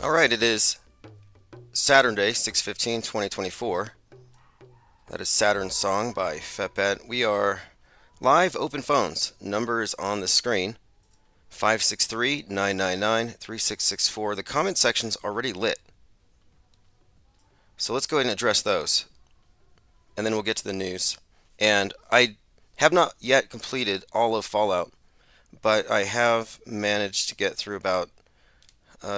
Alright, it is Saturday, 6/15/2024. That is Saturn's Song by Fetbet. We are live, open phones. Numbers on the screen: 563-999-3664. The comment section's already lit. So let's go ahead and address those, and then we'll get to the news. And I have not yet completed all of Fallout, but I have managed to get through about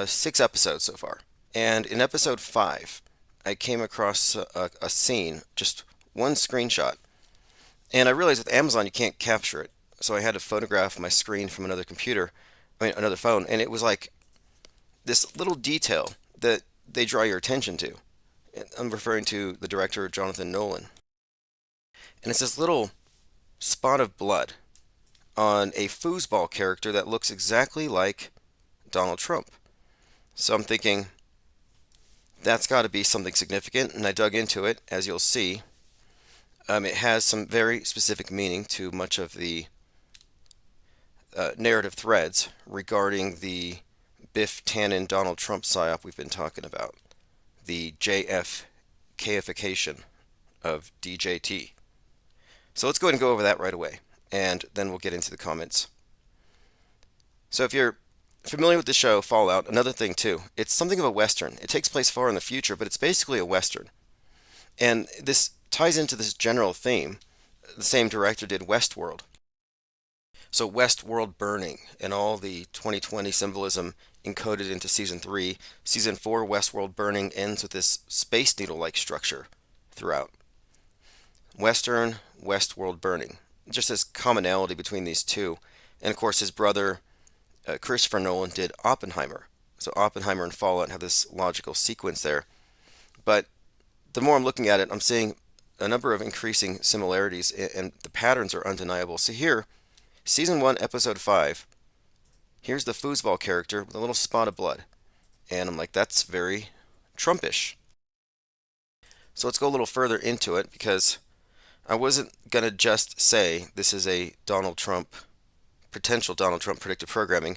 6 episodes so far. And in episode 5, I came across a scene, just one screenshot. And I realized with Amazon you can't capture it. So I had to photograph my screen from another computer, another phone. And it was like this little detail that they draw your attention to. I'm referring to the director, Jonathan Nolan. And it's this little spot of blood on a foosball character that looks exactly like Donald Trump. So I'm thinking, that's got to be something significant, and I dug into it, as you'll see. It has some very specific meaning to much of the narrative threads regarding the Biff Tannen Donald Trump psyop we've been talking about, the JFKification of DJT. So let's go ahead and go over that right away, and then we'll get into the comments. So if you're familiar with the show Fallout, another thing too, it's something of a Western. It takes place far in the future, but it's basically a Western. And this ties into this general theme. The same director did Westworld. So Westworld burning and all the 2020 symbolism encoded into Season 3. Season 4, Westworld burning, ends with this Space Needle-like structure throughout. Western, Westworld burning. Just this commonality between these two. And of course his brother Christopher Nolan did Oppenheimer. So Oppenheimer and Fallout have this logical sequence there. But the more I'm looking at it, I'm seeing a number of increasing similarities, and the patterns are undeniable. So here, Season 1, Episode 5, here's the foosball character with a little spot of blood. And I'm like, that's very Trumpish. So let's go a little further into it, because I wasn't going to just say this is a potential Donald Trump predictive programming.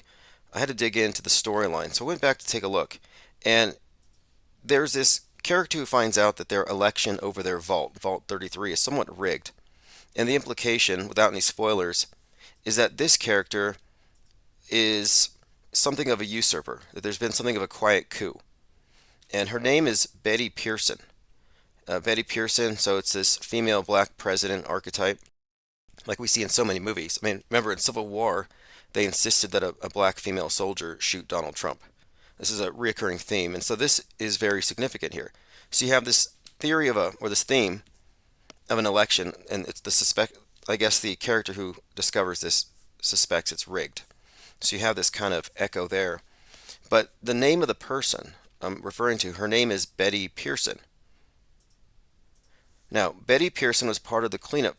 I had to dig into the storyline. So I went back to take a look. And there's this character who finds out that their election over their Vault 33, is somewhat rigged. And the implication, without any spoilers, is that this character is something of a usurper, that there's been something of a quiet coup. And her name is Betty Pearson. Betty Pearson, so it's this female black president archetype, like we see in so many movies. I mean, remember in Civil War, they insisted that a black female soldier shoot Donald Trump. This is a recurring theme, and so this is very significant here. So you have this theory this theme of an election, and it's the character who discovers this suspects it's rigged. So you have this kind of echo there. But the name of the person I'm referring to, her name is Betty Pearson. Now, Betty Pearson was part of the cleanup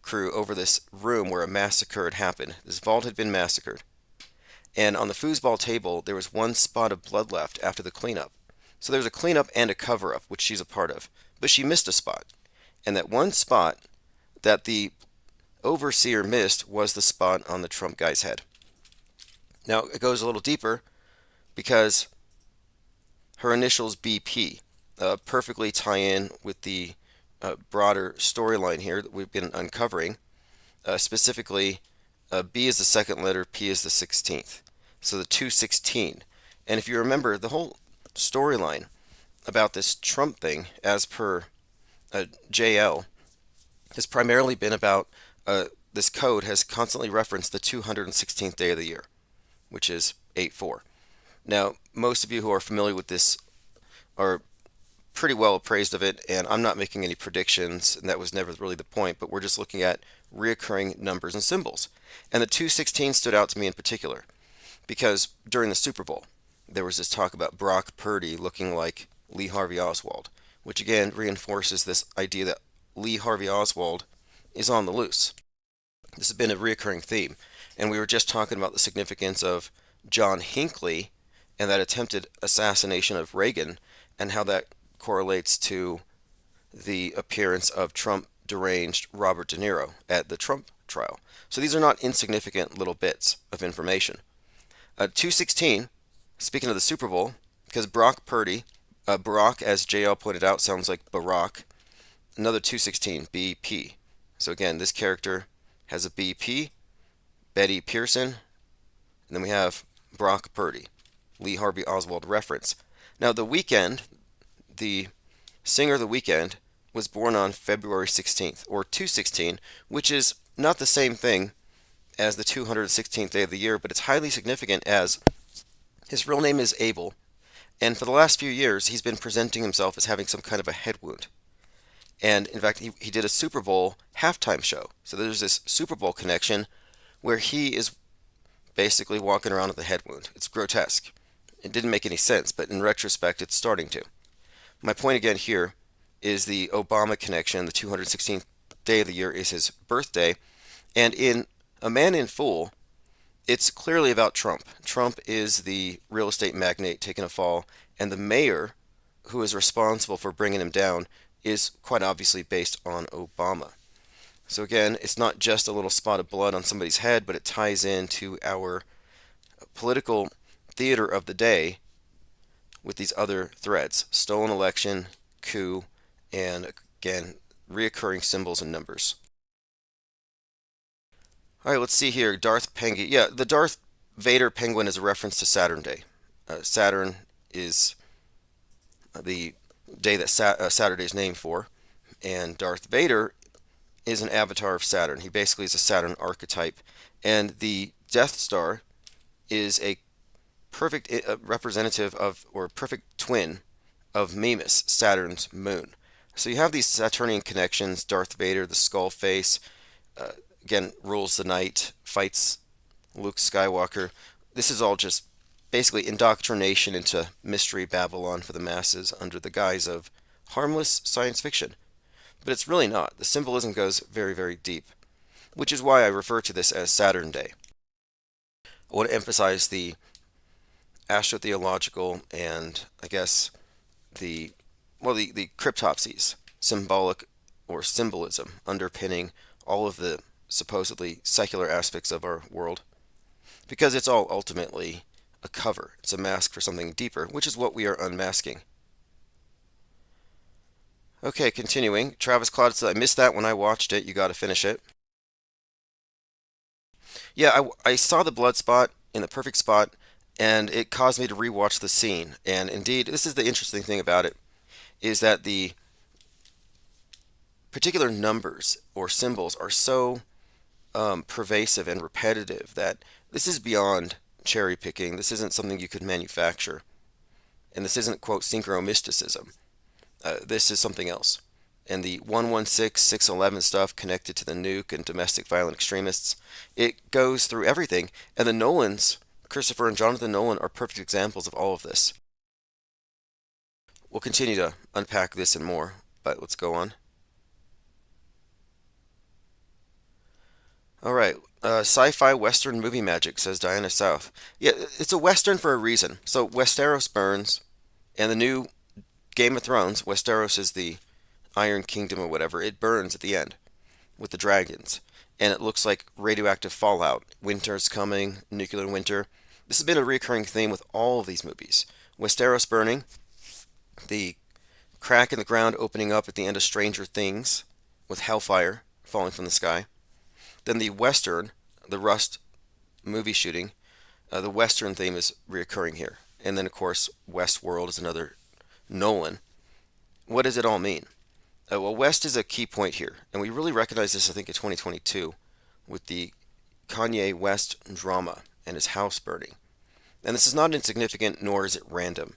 crew over this room where a massacre had happened. This vault had been massacred. And on the foosball table, there was one spot of blood left after the cleanup. So there was a cleanup and a cover-up, which she's a part of. But she missed a spot. And that one spot that the overseer missed was the spot on the Trump guy's head. Now, it goes a little deeper, because her initials BP perfectly tie in with the broader storyline here that we've been uncovering. Specifically, B is the second letter, P is the 16th. So the 216. And if you remember, the whole storyline about this Trump thing, as per JL, has primarily been about this code has constantly referenced the 216th day of the year, which is 8/4. Now, most of you who are familiar with this are pretty well appraised of it, and I'm not making any predictions, and that was never really the point, but we're just looking at reoccurring numbers and symbols. And the 216 stood out to me in particular, because during the Super Bowl, there was this talk about Brock Purdy looking like Lee Harvey Oswald, which again reinforces this idea that Lee Harvey Oswald is on the loose. This has been a reoccurring theme, and we were just talking about the significance of John Hinckley and that attempted assassination of Reagan, and how that correlates to the appearance of Trump deranged Robert De Niro at the Trump trial. So these are not insignificant little bits of information. 216, speaking of the Super Bowl, because Brock Purdy, Barack, as JL pointed out, sounds like Barack. Another 216, BP. So again, this character has a BP, Betty Pearson, and then we have Brock Purdy, Lee Harvey Oswald reference. Now, The Weeknd, the singer of The Weeknd, was born on February 16th, or 216, which is not the same thing as the 216th day of the year, but it's highly significant as his real name is Abel, and for the last few years he's been presenting himself as having some kind of a head wound. And in fact, he did a Super Bowl halftime show. So there's this Super Bowl connection where he is basically walking around with a head wound. It's grotesque. It didn't make any sense, but in retrospect, it's starting to. My point again here is the Obama connection. The 216th day of the year is his birthday. And in A Man in Fool, it's clearly about Trump. Trump is the real estate magnate taking a fall, and the mayor who is responsible for bringing him down is quite obviously based on Obama. So again, it's not just a little spot of blood on somebody's head, but it ties into our political theater of the day with these other threads: stolen election, coup, and again, reoccurring symbols and numbers. All right, let's see here. Darth Penguin. Yeah, the Darth Vader penguin is a reference to Saturnday. Saturn is the day that Saturday is named for, and Darth Vader is an avatar of Saturn. He basically is a Saturn archetype, and the Death Star is a perfect representative of, or perfect twin of Mimas, Saturn's moon. So you have these Saturnian connections. Darth Vader, the skull face, uh, again, rules the night, fights Luke Skywalker. This is all just basically indoctrination into Mystery Babylon for the masses under the guise of harmless science fiction. But it's really not. The symbolism goes very, very deep, which is why I refer to this as Saturnday. I want to emphasize the astrotheological and, I guess, the the cryptopsies, symbolic or symbolism underpinning all of the supposedly secular aspects of our world, because it's all ultimately a cover. It's a mask for something deeper, which is what we are unmasking. Okay, continuing. Travis Cloud said, I missed that when I watched it. You got to finish it. Yeah, I saw the blood spot in the perfect spot, and it caused me to rewatch the scene. And indeed, this is the interesting thing about it, is that the particular numbers or symbols are so pervasive and repetitive that this is beyond cherry picking. This isn't something you could manufacture. And this isn't, quote, synchromysticism. This is something else. And the 116, 611 stuff connected to the nuke and domestic violent extremists, it goes through everything. And the Nolans, Christopher and Jonathan Nolan, are perfect examples of all of this. We'll continue to unpack this and more, but let's go on. All right, sci-fi western movie magic, says Diana South. Yeah, it's a western for a reason. So Westeros burns, and the new Game of Thrones, Westeros is the Iron Kingdom or whatever, it burns at the end with the dragons. And it looks like radioactive fallout. Winter's coming, nuclear winter. This has been a recurring theme with all of these movies. Westeros burning, the crack in the ground opening up at the end of Stranger Things with hellfire falling from the sky. Then the Western, the Rust movie shooting, the Western theme is reoccurring here. And then, of course, Westworld is another Nolan. What does it all mean? Well, West is a key point here, and we really recognize this, I think, in 2022 with the Kanye West drama and his house burning. And this is not insignificant, nor is it random.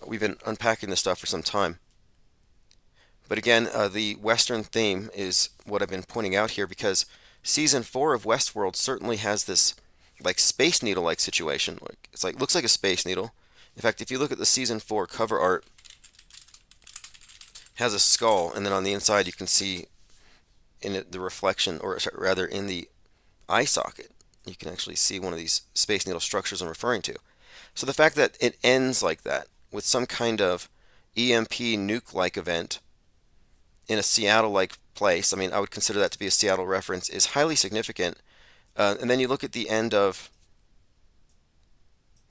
We've been unpacking this stuff for some time. But again, the Western theme is what I've been pointing out here because Season 4 of Westworld certainly has this like Space Needle-like situation. It's like looks like a Space Needle. In fact, if you look at the Season 4 cover art, has a skull, and then on the inside you can see in it the reflection, or rather in the eye socket, you can actually see one of these Space Needle structures I'm referring to. So the fact that it ends like that, with some kind of EMP nuke-like event in a Seattle-like place, I mean, I would consider that to be a Seattle reference, is highly significant. And then you look at the end of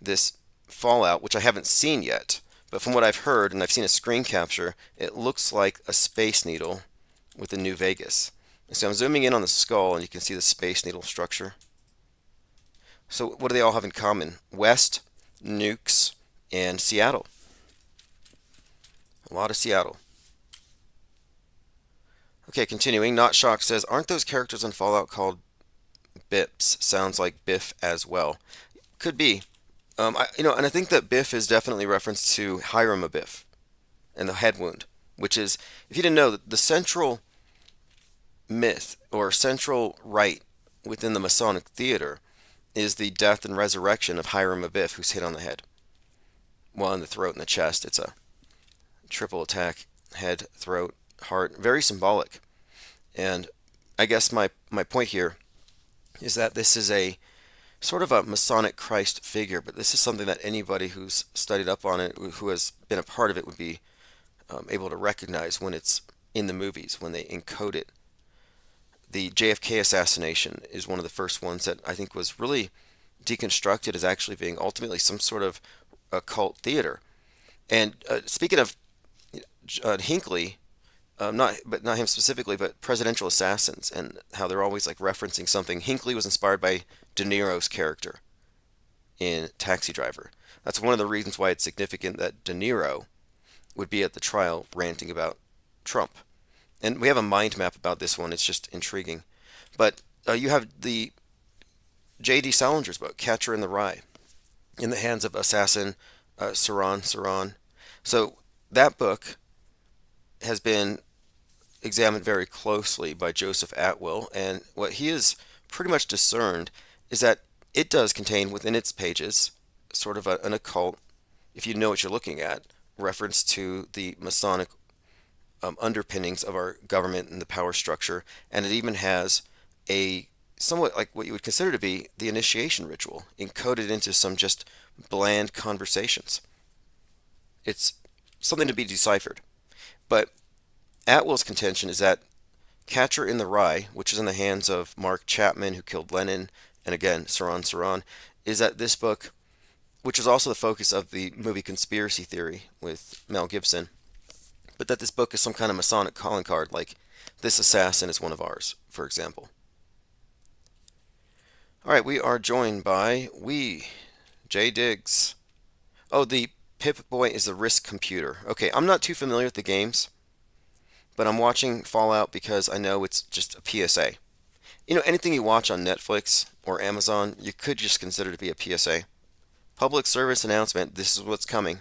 this Fallout, which I haven't seen yet, But from what I've heard, and I've seen a screen capture, it looks like a Space Needle with the New Vegas. So I'm zooming in on the skull, and you can see the Space Needle structure. So what do they all have in common? West, nukes, and Seattle. A lot of Seattle. Okay, continuing. Not Shocked says, aren't those characters in Fallout called Bips? Sounds like Biff as well. Could be. And I think that Biff is definitely reference to Hiram Abiff and the head wound, which is, if you didn't know, the central myth or central rite within the Masonic theater is the death and resurrection of Hiram Abiff, who's hit on the head. Well, in the throat and the chest. It's a triple attack: head, throat, heart. Very symbolic. And I guess my point here is that this is a sort of a Masonic Christ figure, but this is something that anybody who's studied up on it, who has been a part of it, would be able to recognize when it's in the movies, when they encode it. The JFK assassination is one of the first ones that I think was really deconstructed as actually being ultimately some sort of occult theater. And speaking of Hinckley, not him specifically, but presidential assassins and how they're always like referencing something. Hinckley was inspired by De Niro's character in Taxi Driver. That's one of the reasons why it's significant that De Niro would be at the trial ranting about Trump. And we have a mind map about this one. It's just intriguing. But you have the J.D. Salinger's book, Catcher in the Rye, in the hands of assassin Saran. So that book has been examined very closely by Joseph Atwill, and what he has pretty much discerned is that it does contain within its pages sort of an occult, if you know what you're looking at, reference to the Masonic underpinnings of our government and the power structure, and it even has a somewhat like what you would consider to be the initiation ritual encoded into some just bland conversations. It's something to be deciphered. But Atwill's contention is that Catcher in the Rye, which is in the hands of Mark Chapman, who killed Lenin, and again, Saran, is that this book, which is also the focus of the movie Conspiracy Theory with Mel Gibson, but that this book is some kind of Masonic calling card, like this assassin is one of ours, for example. All right, we are joined by Jay Diggs. Oh, the Pip-Boy is the Risk computer. Okay, I'm not too familiar with the games, but I'm watching Fallout because I know it's just a PSA. Anything you watch on Netflix or Amazon, you could just consider to be a PSA. Public service announcement, this is what's coming.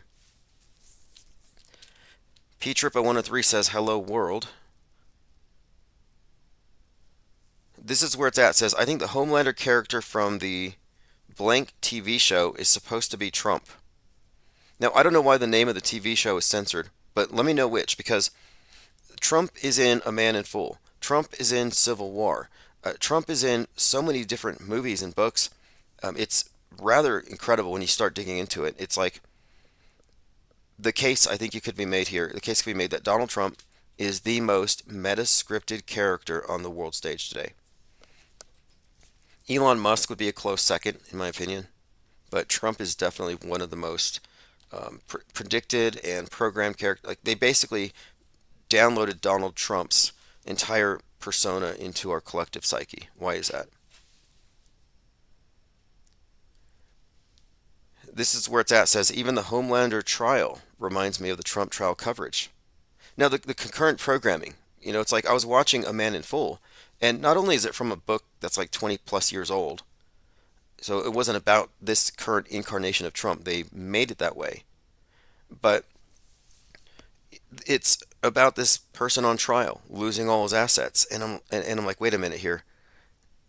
P-Trip0103 says, hello world. This is where it's at. Says, I think the Homelander character from the blank TV show is supposed to be Trump. Now, I don't know why the name of the TV show is censored, but let me know which, because Trump is in A Man in Full. Trump is in Civil War. Trump is in so many different movies and books. It's rather incredible when you start digging into it. It's like the case I think you could be made here. The case could be made that Donald Trump is the most meta-scripted character on the world stage today. Elon Musk would be a close second, in my opinion, but Trump is definitely one of the most predicted and programmed characters. Like they basically downloaded Donald Trump's entire persona into our collective psyche. Why is that? This is where it's at. Says even the Homelander trial reminds me of the Trump trial coverage. Now the concurrent programming. It's like I was watching A Man in Full, and not only is it from a book that's like 20 plus years old, so it wasn't about this current incarnation of Trump. They made it that way, but it's about this person on trial losing all his assets, and I'm like, wait a minute here.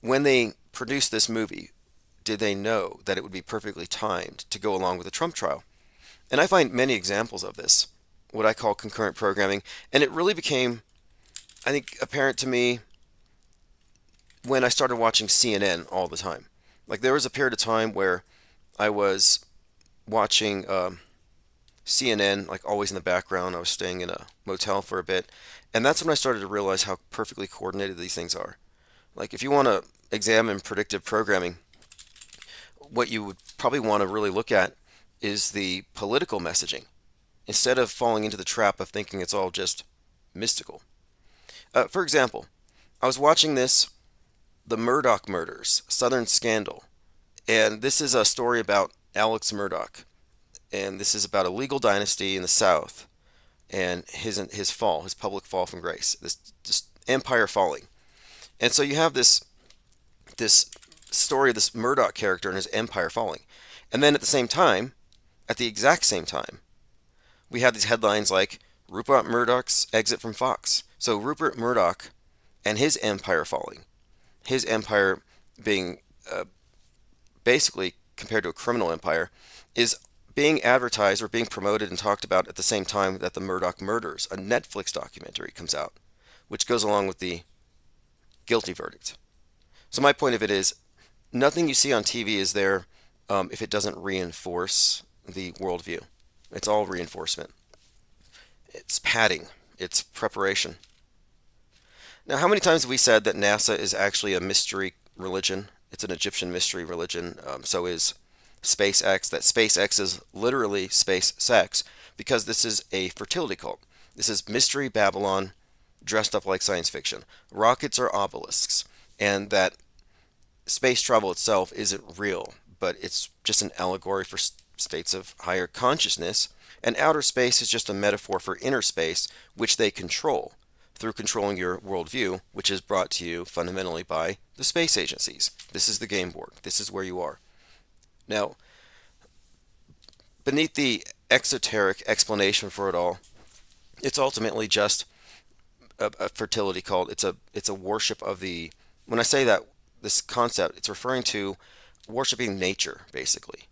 When they produced this movie, did they know that it would be perfectly timed to go along with the Trump trial? And I find many examples of this, what I call concurrent programming, and it really became, I think, apparent to me when I started watching CNN all the time. Like there was a period of time where I was watching CNN, like always in the background. I was staying in a motel for a bit, and that's when I started to realize how perfectly coordinated these things are. Like if you want to examine predictive programming, what you would probably want to really look at is the political messaging. instead of falling into the trap of thinking it's all just mystical. For example, I was watching the Murdoch murders, Southern Scandal, and this is a story about Alex Murdoch, and this is about a legal dynasty in the South and his fall, his public fall from grace, this just empire falling. And so you have this story of this Murdoch character and his empire falling, and then at the exact same time, we have these headlines like Rupert Murdoch's exit from Fox. So Rupert Murdoch and his empire falling, his empire being basically compared to a criminal empire, is being advertised or being promoted and talked about at the same time that the Murdoch murders, a Netflix documentary, comes out, which goes along with the guilty verdict. So my point of it is, nothing you see on TV is there if it doesn't reinforce the worldview. It's all reinforcement. It's padding. It's preparation. Now, how many times have we said that NASA is actually a mystery religion? It's an Egyptian mystery religion. So is SpaceX. That SpaceX is literally space sex because this is a fertility cult. This is Mystery Babylon dressed up like science fiction. Rockets are obelisks, and that space travel itself isn't real, but it's just an allegory for states of higher consciousness, and outer space is just a metaphor for inner space, which they control through controlling your worldview, which is brought to you fundamentally by the space agencies. This is the game board. This is where you are. Now, beneath the exoteric explanation for it all, it's ultimately just a fertility cult. It's a worship of the. When I say that this concept, it's referring to worshiping nature, basically,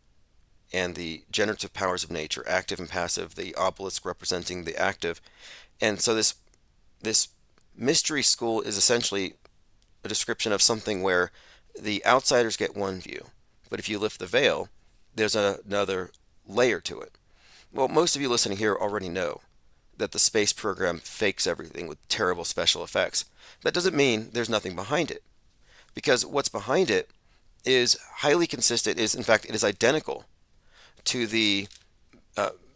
and the generative powers of nature, active and passive. The obelisk representing the active, and so this mystery school is essentially a description of something where the outsiders get one view, but if you lift the veil, there's another layer to it. Well, most of you listening here already know that the space program fakes everything with terrible special effects. That doesn't mean there's nothing behind it, because what's behind it is highly consistent, in fact, it is identical to the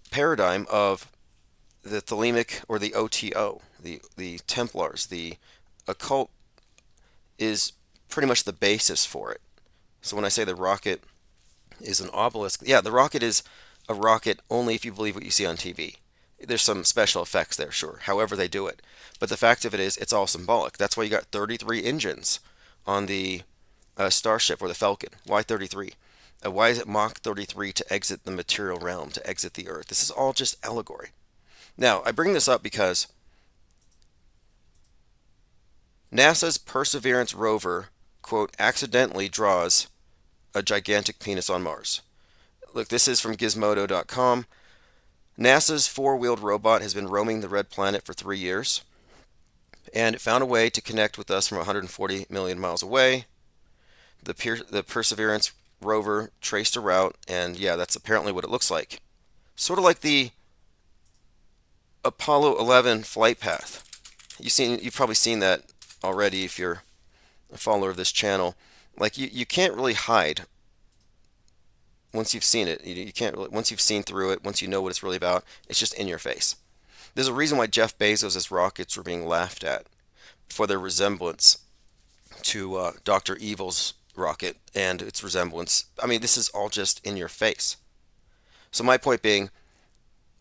paradigm of the Thelemic or the OTO, the Templars. The occult is pretty much the basis for it. So when I say the rocket is an obelisk, yeah, the rocket is a rocket only if you believe what you see on TV. There's some special effects there, sure, however they do it. But the fact of it is, it's all symbolic. That's why you got 33 engines on the Starship or the Falcon. Why 33? Why is it Mach 33 to exit the material realm, to exit the Earth? This is all just allegory. Now, I bring this up because NASA's Perseverance rover, quote, accidentally draws a gigantic penis on Mars. Look, this is from Gizmodo.com. NASA's four-wheeled robot has been roaming the red planet for 3 years, and it found a way to connect with us from 140 million miles away. The Perseverance rover traced a route, and yeah, that's apparently what it looks like. Sort of like the Apollo 11 flight path. You've probably seen that already if you're a follower of this channel. Like you can't really hide once you've seen it. You can't really, once you've seen through it, once you know what it's really about, it's just in your face. There's a reason why Jeff Bezos' rockets were being laughed at for their resemblance to Dr. Evil's rocket and its resemblance. I mean, this is all just in your face. So my point being,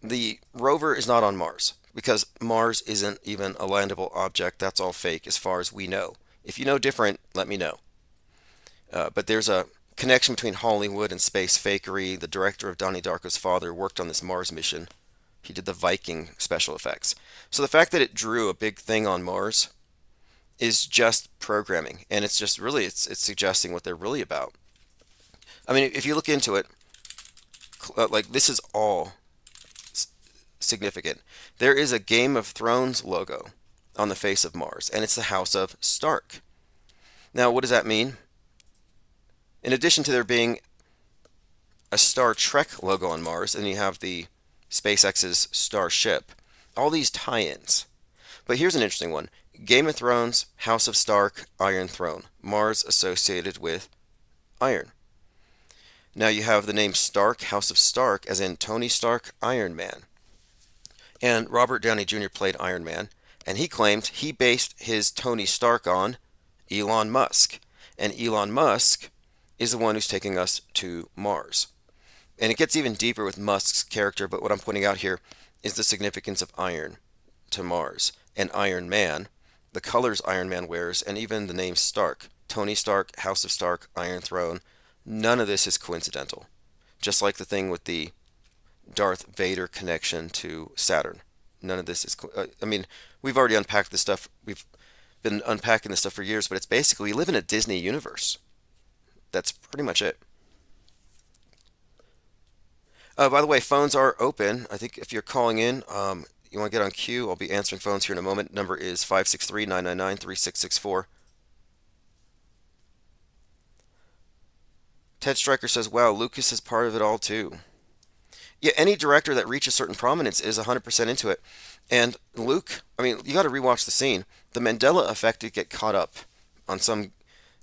the rover is not on Mars because Mars isn't even a landable object. That's all fake as far as we know. If you know different, let me know. But there's a connection between Hollywood and space fakery. The director of Donnie Darko's father worked on this Mars mission. He did the Viking special effects. So the fact that it drew a big thing on Mars is just programming, and it's just really it's suggesting what they're really about. I mean, if you look into it, like this is all significant. There is a Game of Thrones logo on the face of Mars, and it's the House of Stark. Now, what does that mean? In addition to there being a Star Trek logo on Mars, and you have the SpaceX's Starship, all these tie-ins. But here's an interesting one. Game of Thrones, House of Stark, Iron Throne. Mars associated with iron. Now you have the name Stark, House of Stark, as in Tony Stark, Iron Man. And Robert Downey Jr. played Iron Man, and he claimed he based his Tony Stark on Elon Musk. And Elon Musk is the one who's taking us to Mars. And it gets even deeper with Musk's character, but what I'm pointing out here is the significance of iron to Mars and Iron Man, the colors Iron Man wears, and even the name Stark. Tony Stark, House of Stark, Iron Throne. None of this is coincidental. Just like the thing with the Darth Vader connection to Saturn. None of this is. I mean, we've already unpacked this stuff. We've been unpacking this stuff for years, but it's basically we live in a Disney universe. That's pretty much it. By the way, phones are open. I think if you're calling in, you want to get on queue, I'll be answering phones here in a moment. Number is 563-999-3664. Ted Stryker says, wow, Lucas is part of it all too. Yeah, any director that reaches certain prominence is 100% into it. And Luke, I mean, you got to rewatch the scene. The Mandela effect did get caught up on some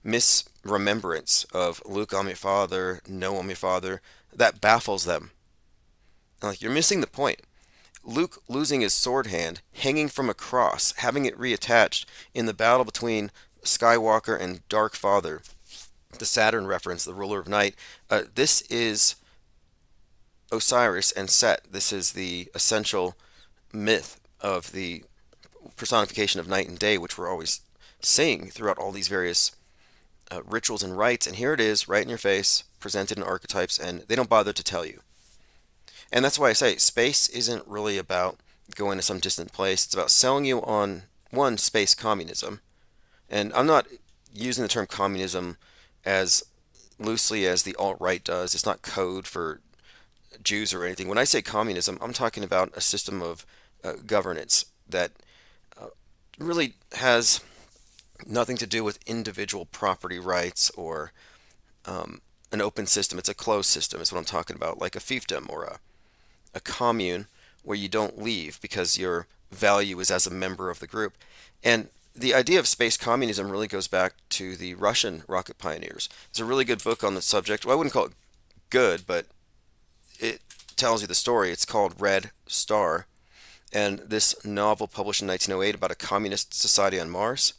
misremembrance of Luke, I'm your father, no, I'm your father. That baffles them. Like, you're missing the point. Luke losing his sword hand, hanging from a cross, having it reattached in the battle between Skywalker and Dark Father, the Saturn reference, the ruler of night. This is Osiris and Set. This is the essential myth of the personification of night and day, which we're always seeing throughout all these various rituals and rites. And here it is, right in your face, presented in archetypes, and they don't bother to tell you. And that's why I say space isn't really about going to some distant place. It's about selling you on, one, space communism. And I'm not using the term communism as loosely as the alt-right does. It's not code for Jews or anything. When I say communism, I'm talking about a system of governance that really has nothing to do with individual property rights or an open system. It's a closed system, is what I'm talking about, like a fiefdom or a commune where you don't leave because your value is as a member of the group. And the idea of space communism really goes back to the Russian rocket pioneers. It's a really good book on the subject. Well, I wouldn't call it good, but it tells you the story. It's called Red Star. And this novel published in 1908 about a communist society on Mars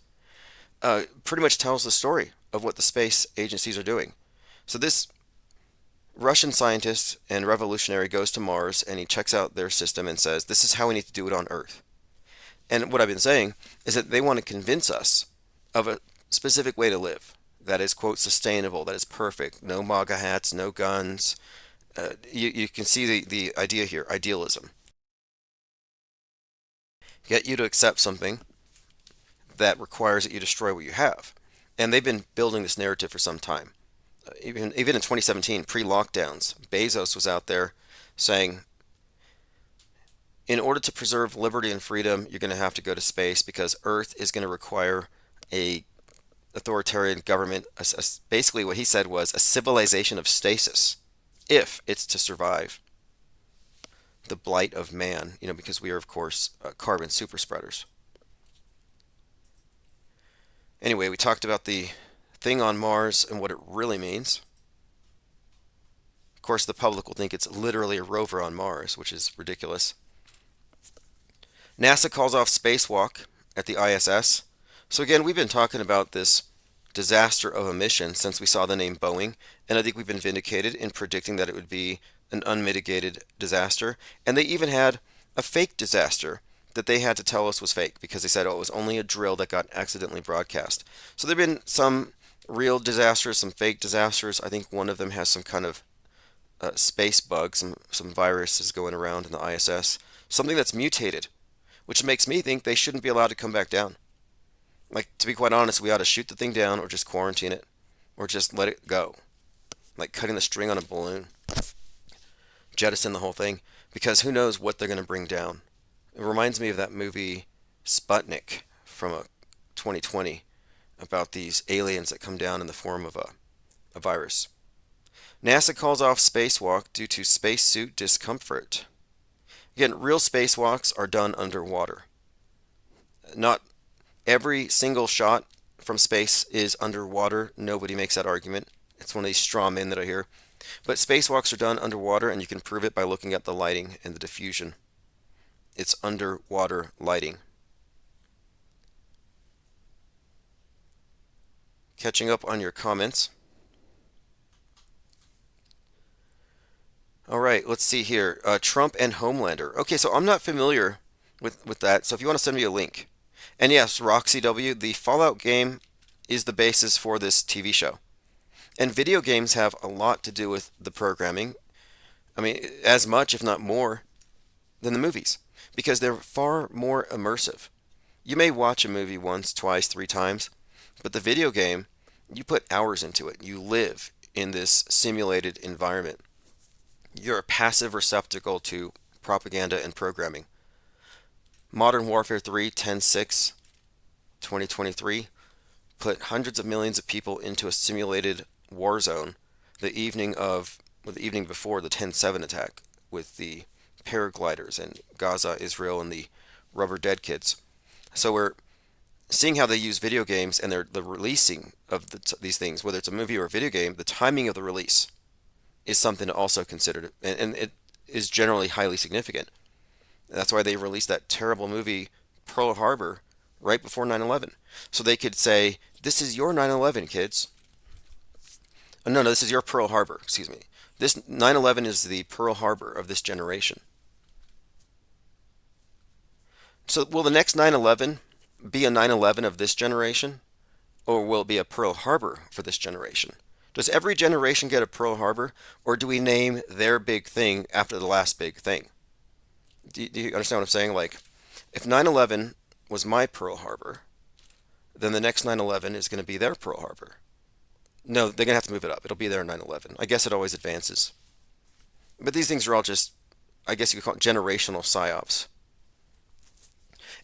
pretty much tells the story of what the space agencies are doing. So this Russian scientist and revolutionary goes to Mars and he checks out their system and says, this is how we need to do it on Earth. And what I've been saying is that they want to convince us of a specific way to live that is, quote, sustainable, that is perfect, no MAGA hats, no guns. You can see the idea here, idealism. Get you to accept something that requires that you destroy what you have. And they've been building this narrative for some time. Even in 2017, pre-lockdowns, Bezos was out there saying, in order to preserve liberty and freedom, you're going to have to go to space because Earth is going to require a authoritarian government. Basically, what he said was a civilization of stasis, if it's to survive the blight of man. Because we are, of course, carbon super spreaders. Anyway, we talked about the thing on Mars and what it really means. Of course, the public will think it's literally a rover on Mars, which is ridiculous. NASA calls off spacewalk at the ISS. So again, we've been talking about this disaster of a mission since we saw the name Boeing, and I think we've been vindicated in predicting that it would be an unmitigated disaster. And they even had a fake disaster that they had to tell us was fake because they said, oh, it was only a drill that got accidentally broadcast. So there have been some real disasters, some fake disasters. I think one of them has some kind of space bug, some viruses going around in the ISS, something that's mutated, which makes me think they shouldn't be allowed to come back down. Like, to be quite honest, we ought to shoot the thing down or just quarantine it or just let it go. Like cutting the string on a balloon. Jettison the whole thing, because who knows what they're going to bring down. It reminds me of that movie Sputnik from 2020 about these aliens that come down in the form of a virus. NASA calls off spacewalk due to spacesuit discomfort. Again, real spacewalks are done underwater. Not every single shot from space is underwater. Nobody makes that argument. It's one of these straw men that I hear. But spacewalks are done underwater, and you can prove it by looking at the lighting and the diffusion. It's underwater lighting. Catching up on your comments. All right, let's see here. Trump and Homelander. Okay, so I'm not familiar with that. So if you want to send me a link. And yes, Roxy W, the Fallout game is the basis for this TV show. And video games have a lot to do with the programming. I mean, as much, if not more, than the movies, because they're far more immersive. You may watch a movie once, twice, three times, but the video game, you put hours into it. You live in this simulated environment. You're a passive receptacle to propaganda and programming. Modern Warfare 3, 10.6, 2023 put hundreds of millions of people into a simulated war zone the evening before the 10/7 attack with the paragliders in Gaza, Israel, and the rubber dead kids. So we're seeing how they use video games and the releasing of these things, whether it's a movie or a video game, the timing of the release is something to also consider, and it is generally highly significant. That's why they released that terrible movie Pearl Harbor right before 9/11. So they could say, "This is your 9/11, kids." Oh, no, no, this is your Pearl Harbor, excuse me. This 9/11 is the Pearl Harbor of this generation. So will the next 9/11 be a 9/11 of this generation, or will it be a Pearl Harbor for this generation? Does every generation get a Pearl Harbor, or do we name their big thing after the last big thing? Do you understand what I'm saying? Like, if 9/11 was my Pearl Harbor, then the next 9/11 is going to be their Pearl Harbor. No, they're going to have to move it up. It'll be their 9/11. I guess it always advances. But these things are all just, I guess you could call it generational psyops.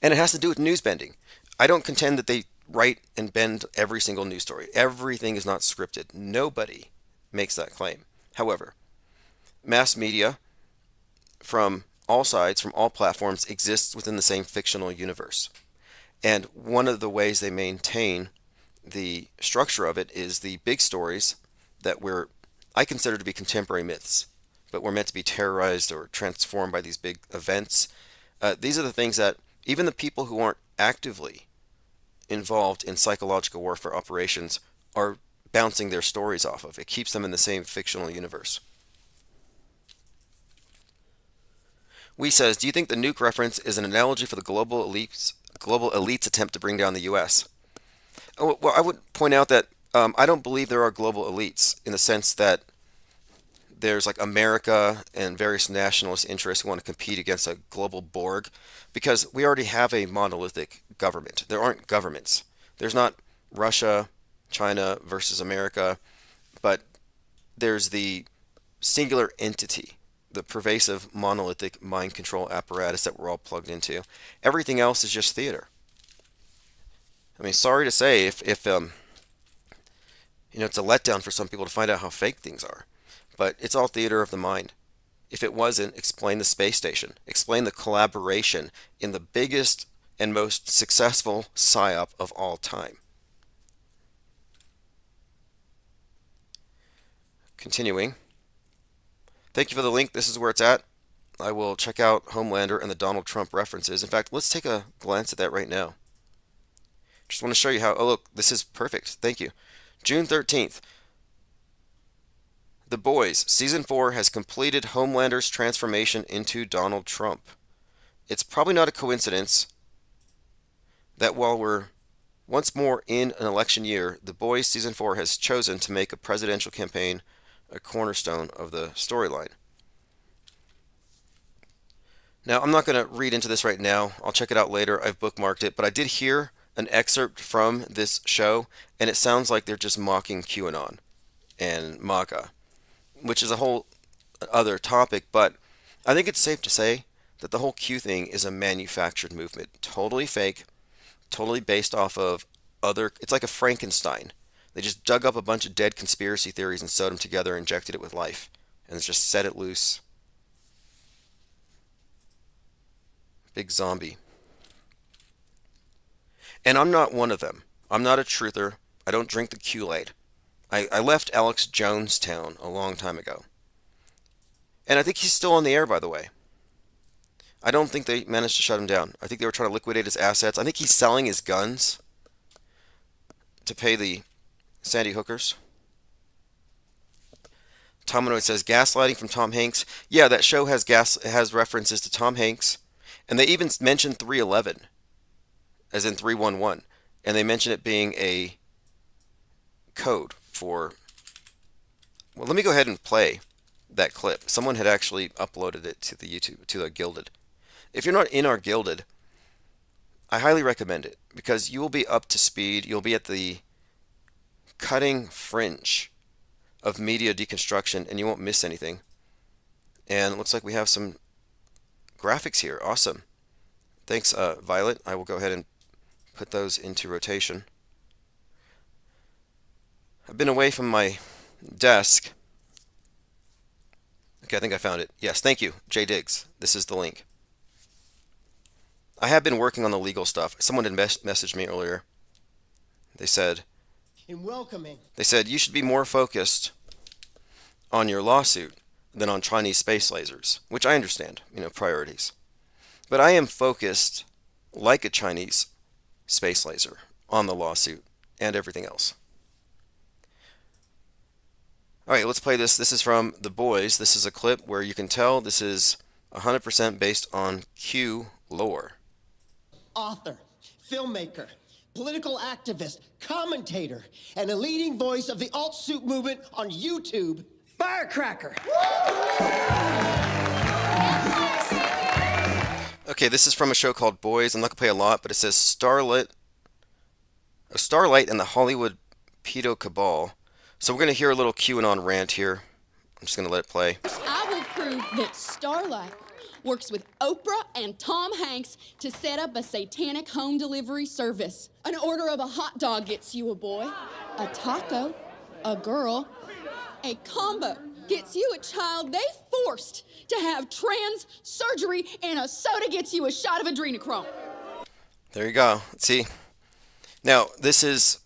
And it has to do with news bending. I don't contend that they write and bend every single news story. Everything is not scripted. Nobody makes that claim. However, mass media from all sides, from all platforms, exists within the same fictional universe. And one of the ways they maintain the structure of it is the big stories that I consider to be contemporary myths, but we're meant to be terrorized or transformed by these big events. These are the things that even the people who aren't actively involved in psychological warfare operations are bouncing their stories off of. It keeps them in the same fictional universe. Wee says, "Do you think the nuke reference is an analogy for the global elite's attempt to bring down the U.S.?" Oh, well, I would point out that I don't believe there are global elites in the sense that there's like America and various nationalist interests who want to compete against a global Borg, because we already have a monolithic government. There aren't governments. There's not Russia, China versus America, but there's the singular entity, the pervasive monolithic mind control apparatus that we're all plugged into. Everything else is just theater. I mean, sorry to say, if it's a letdown for some people to find out how fake things are, but it's all theater of the mind. If it wasn't, explain the space station. Explain the collaboration in the biggest and most successful psyop of all time. Continuing. Thank you for the link. This is where it's at. I will check out Homelander and the Donald Trump references. In fact, let's take a glance at that right now. Just want to show you how. Oh, look, this is perfect. Thank you. June 13th. The Boys, Season 4 has completed Homelander's transformation into Donald Trump. It's probably not a coincidence that while we're once more in an election year, The Boys Season 4 has chosen to make a presidential campaign a cornerstone of the storyline. Now, I'm not going to read into this right now. I'll check it out later. I've bookmarked it, but I did hear an excerpt from this show, and it sounds like they're just mocking QAnon and MAGA, which is a whole other topic, but I think it's safe to say that the whole Q thing is a manufactured movement. Totally fake, totally based off of it's like a Frankenstein. They just dug up a bunch of dead conspiracy theories and sewed them together and injected it with life. And it's just set it loose. Big zombie. And I'm not one of them. I'm not a truther. I don't drink the Kool-Aid. I left Alex Jonestown a long time ago. And I think he's still on the air, by the way. I don't think they managed to shut him down. I think they were trying to liquidate his assets. I think he's selling his guns to pay the Sandy hookers. Tominoid says gaslighting from Tom Hanks. Yeah, that show has references to Tom Hanks, and they even mentioned 311, as in 311, and they mention it being a code for. Well, let me go ahead and play that clip. Someone had actually uploaded it to the YouTube to the Gilded. If you're not in our Gilded, I highly recommend it because you will be up to speed. You'll be at the cutting fringe of media deconstruction and you won't miss anything. And it looks like we have some graphics here. Awesome. Thanks, Violet. I will go ahead and put those into rotation. I've been away from my desk. Okay, I think I found it. Yes, thank you, Jay Diggs. This is the link. I have been working on the legal stuff. Someone had messaged me earlier. They said, you should be more focused on your lawsuit than on Chinese space lasers, which I understand, priorities. But I am focused like a Chinese space laser on the lawsuit and everything else. All right, let's play this. This is from The Boys. This is a clip where you can tell this is 100% based on Q lore. Author, filmmaker, political activist, commentator, and a leading voice of the alt-suit movement on YouTube, Firecracker. Okay, this is from a show called Boys. I'm not going to play a lot, but it says Starlight and the Hollywood Pedo Cabal. So we're going to hear a little QAnon rant here. I'm just going to let it play. I will prove that Starlight works with Oprah and Tom Hanks to set up a satanic home delivery service. An order of a hot dog gets you a boy, a taco, a girl, a combo gets you a child they forced to have trans surgery, and a soda gets you a shot of adrenochrome. There you go. Let's see. Now, this is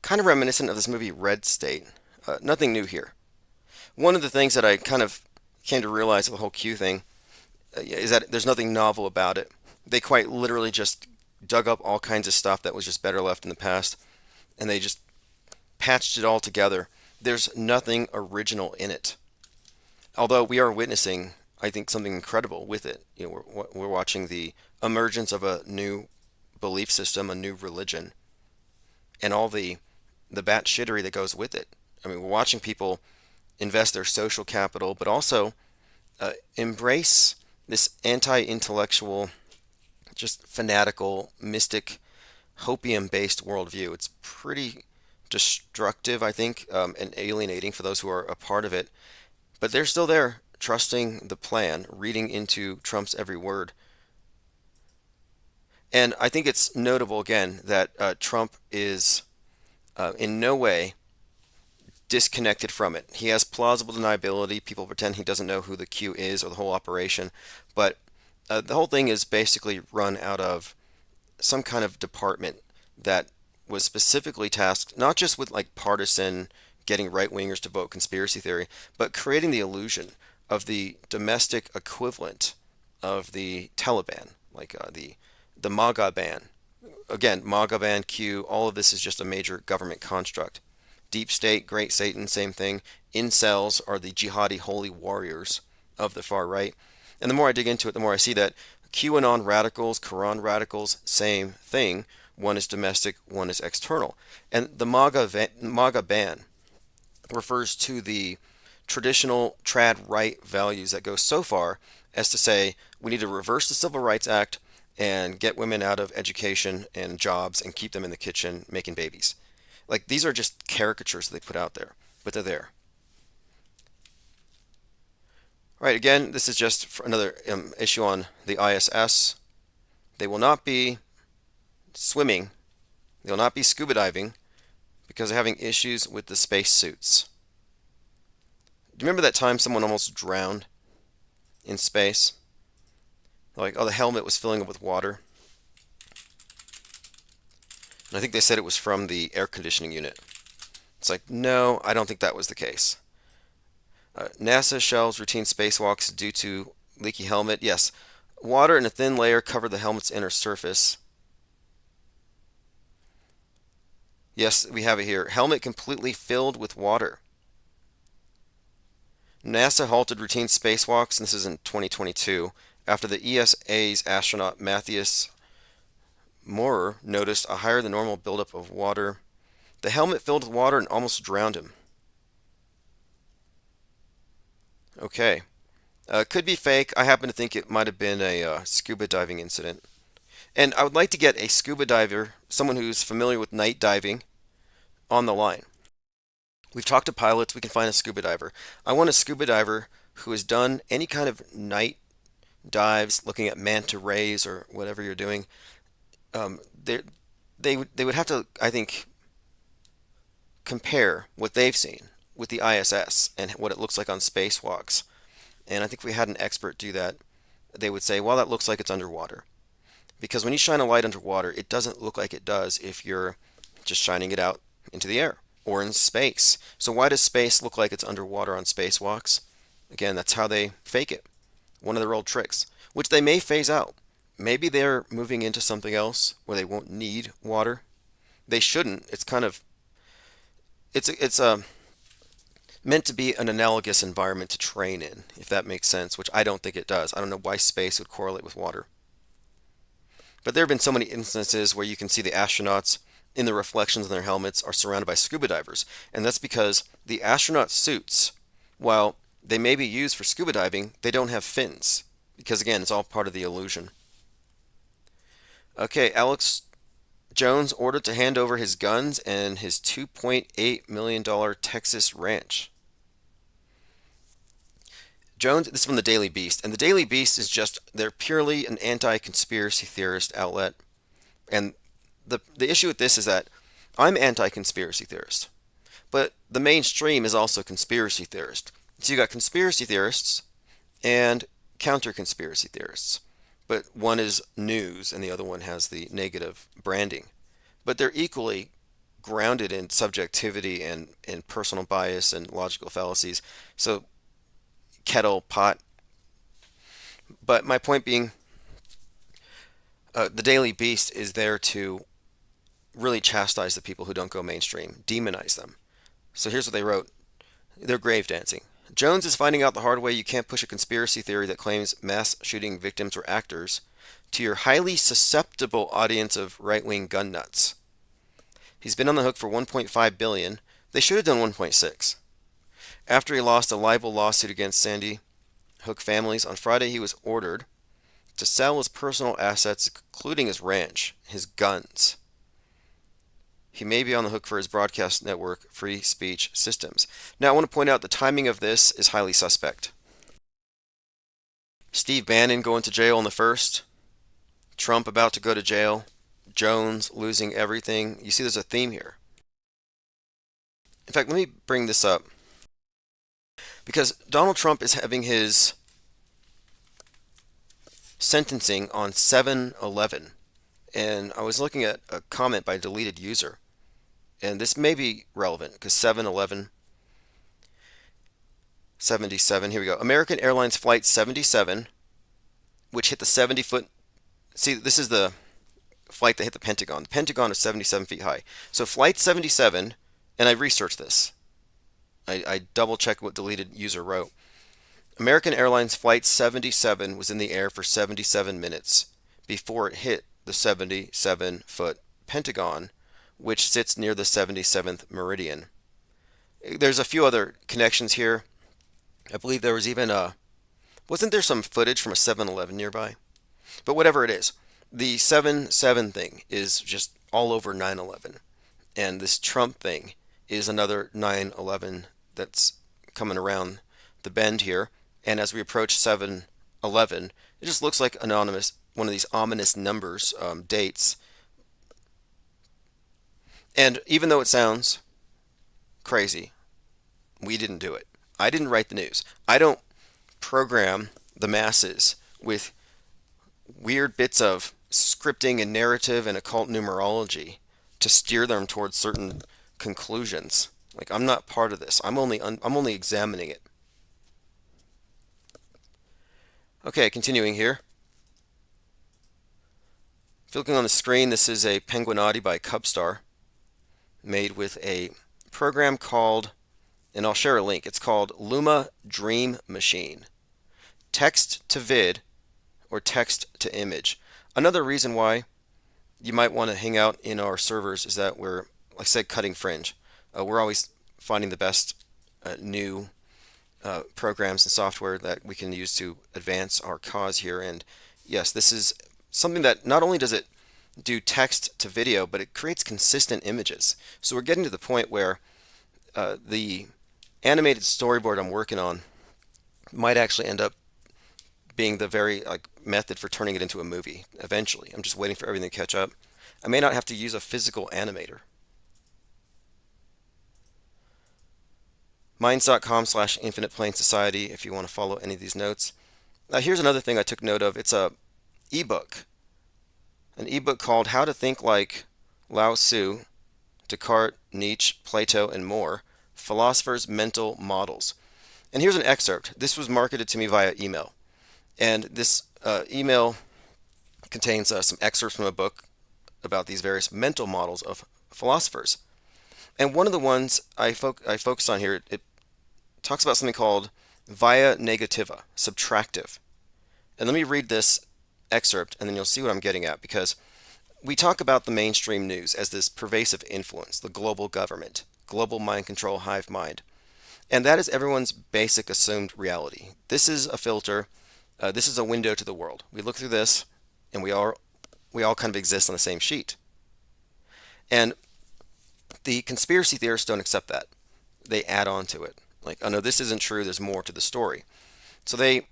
kind of reminiscent of this movie Red State. Nothing new here. One of the things that I kind of came to realize of the whole Q thing is that there's nothing novel about it. They quite literally just dug up all kinds of stuff that was just better left in the past, and they just patched it all together. There's nothing original in it. Although we are witnessing, I think, something incredible with it. We're watching the emergence of a new belief system, a new religion, and all the batshittery that goes with it. I mean, we're watching people invest their social capital, but also embrace this anti-intellectual, just fanatical, mystic, hopium-based worldview. It's pretty destructive, I think, and alienating for those who are a part of it. But they're still there, trusting the plan, reading into Trump's every word. And I think it's notable, again, that Trump is in no way disconnected from it. He has plausible deniability. People pretend he doesn't know who the Q is or the whole operation. But the whole thing is basically run out of some kind of department that was specifically tasked not just with like partisan getting right-wingers to vote conspiracy theory, but creating the illusion of the domestic equivalent of the Taliban, like the MAGA ban. Again, MAGA ban, Q, all of this is just a major government construct. Deep State, Great Satan, same thing. Incels are the jihadi holy warriors of the far right. And the more I dig into it, the more I see that QAnon radicals, Quran radicals, same thing. One is domestic, one is external. And the MAGA ban refers to the traditional trad right values that go so far as to say we need to reverse the Civil Rights Act and get women out of education and jobs and keep them in the kitchen making babies. Like, these are just caricatures they put out there, but they're there. All right, again, this is just for another issue on the ISS. They will not be swimming, they will not be scuba diving because they're having issues with the space suits. Do you remember that time someone almost drowned in space? Like, oh, the helmet was filling up with water. And I think they said it was from the air conditioning unit. It's like, no, I don't think that was the case. NASA shelves routine spacewalks due to Leaky helmet. Yes. Water and a thin layer cover the helmet's inner surface. Yes, we have it here. Helmet completely filled with water. NASA halted routine spacewalks, and this is in 2022, after the ESA's astronaut Matthias Maurer noticed a higher than normal buildup of water. The helmet filled with water and almost drowned him. Okay. Could be fake. I happen to think it might have been a scuba diving incident. And I would like to get a scuba diver, someone who's familiar with night diving, on the line. We've talked to pilots. We can find a scuba diver. I want a scuba diver who has done any kind of night dives, looking at manta rays or whatever you're doing. Um, they they would have to, I think, compare what they've seen with the ISS and what it looks like on spacewalks. And I think if we had an expert do that, they would say, well, that looks like it's underwater. Because when you shine a light underwater, it doesn't look like it does if you're just shining it out into the air or in space. So why does space look like it's underwater on spacewalks? Again, that's how they fake it. One of their old tricks, which they may phase out. Maybe they're moving into something else where they won't need water. They shouldn't. It's kind of it's meant to be an analogous environment to train in, if that makes sense, which I don't think it does. I don't know why space would correlate with water. But there have been so many instances where you can see the astronauts in the reflections in their helmets are surrounded by scuba divers. And that's because the astronaut suits, while they may be used for scuba diving, they don't have fins. Because again, it's all part of the illusion. Okay, Alex Jones ordered to hand over his guns and his $2.8 million Texas ranch. Jones, this is from the Daily Beast, and the Daily Beast is just, they're purely an anti-conspiracy theorist outlet. And the issue with this is that I'm anti-conspiracy theorist, but the mainstream is also conspiracy theorist. So you got conspiracy theorists and counter-conspiracy theorists, but one is news and the other one has the negative branding. But they're equally grounded in subjectivity and personal bias and logical fallacies. So kettle, pot. But my point being, the Daily Beast is there to really chastise the people who don't go mainstream, demonize them. So here's what they wrote. They're grave dancing. Jones is finding out the hard way you can't push a conspiracy theory that claims mass shooting victims were actors to your highly susceptible audience of right-wing gun nuts. He's been on the hook for $1.5 billion. They should have done 1.6. After he lost a libel lawsuit against Sandy Hook families, on Friday he was ordered to sell his personal assets, including his ranch, his guns. He may be on the hook for his broadcast network free speech systems. Now, I want to point out the timing of this is highly suspect. Steve Bannon going to jail in the first, Trump about to go to jail, Jones losing everything. You see there's a theme here. In fact, let me bring this up. Because Donald Trump is having his sentencing on 7/11. And I was looking at a comment by a deleted user. And this may be relevant because 7/11, 77, here we go. American Airlines Flight 77, which hit the 70-foot. See, this is the flight that hit the Pentagon. The Pentagon is 77 feet high. So Flight 77, and I researched this. I double-checked what deleted user wrote. American Airlines Flight 77 was in the air for 77 minutes before it hit the 77-foot Pentagon, which sits near the 77th meridian. There's a few other connections here. I believe there was even wasn't there some footage from a 7-Eleven nearby? But whatever it is, the 7/7 thing is just all over 9/11. And this Trump thing is another 9/11 that's coming around the bend here. And as we approach 7/11, it just looks like one of these ominous numbers, dates. And even though it sounds crazy, we didn't do it. I didn't write the news. I don't program the masses with weird bits of scripting and narrative and occult numerology to steer them towards certain conclusions. Like, I'm not part of this. I'm only examining it. Okay, continuing here. If you're looking on the screen, this is a Penguinati by Cubstar, made with a program called, and I'll share a link, it's called Luma Dream Machine. Text to vid or text to image. Another reason why you might want to hang out in our servers is that we're, like I said, cutting fringe. We're always finding the best new programs and software that we can use to advance our cause here. And yes, this is something that not only does it do text to video, but it creates consistent images. So we're getting to the point where the animated storyboard I'm working on might actually end up being the very method for turning it into a movie eventually. I'm just waiting for everything to catch up. I may not have to use a physical animator. Minds.com/Infinite Plane Society if you want to follow any of these notes. Here's another thing I took note of. It's a ebook. An ebook called How to Think Like Lao Tzu, Descartes, Nietzsche, Plato, and More. Philosophers' Mental Models. And here's an excerpt. This was marketed to me via email. And this email contains some excerpts from a book about these various mental models of philosophers. And one of the ones I focused on here, it talks about something called via negativa, subtractive. And let me read this excerpt and then you'll see what I'm getting at, because we talk about the mainstream news as this pervasive influence, the global government, global mind control, hive mind. And that is everyone's basic assumed reality. This is a filter. This is a window to the world. We look through this and we all kind of exist on the same sheet. And the conspiracy theorists don't accept that. They add on to it. Like, oh no, this isn't true, there's more to the story. So they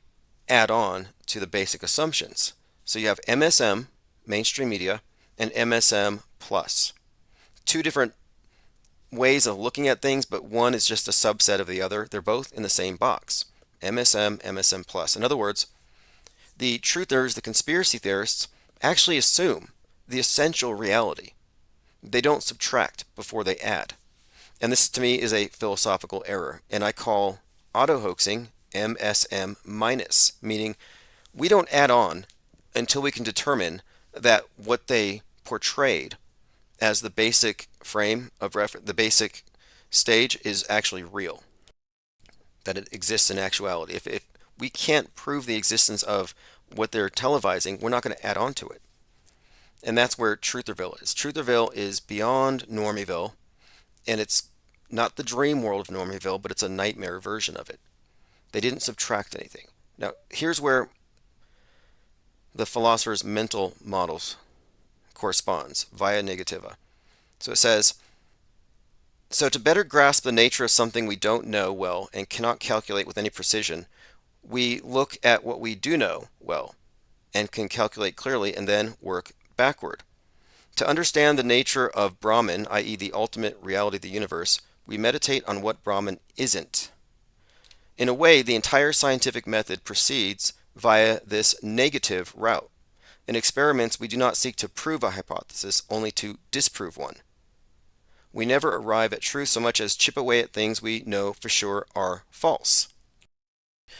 add on to the basic assumptions. So you have MSM, mainstream media, and MSM plus. Two different ways of looking at things, but one is just a subset of the other. They're both in the same box. MSM, MSM plus. In other words, the truthers, the conspiracy theorists, actually assume the essential reality. They don't subtract before they add. And this to me is a philosophical error. And I call auto-hoaxing MSM minus, meaning we don't add on until we can determine that what they portrayed as the basic frame of reference, the basic stage is actually real, that it exists in actuality. If we can't prove the existence of what they're televising, we're not going to add on to it. And that's where Trutherville is. Trutherville is beyond Normieville, and it's not the dream world of Normieville, but it's a nightmare version of it. They didn't subtract anything. Now, here's where the philosopher's mental models corresponds via negativa. So it says, so to better grasp the nature of something we don't know well and cannot calculate with any precision, we look at what we do know well and can calculate clearly and then work backward. To understand the nature of Brahman, i.e. the ultimate reality of the universe, we meditate on what Brahman isn't. In a way, the entire scientific method proceeds via this negative route. In experiments, we do not seek to prove a hypothesis, only to disprove one. We never arrive at truth so much as chip away at things we know for sure are false.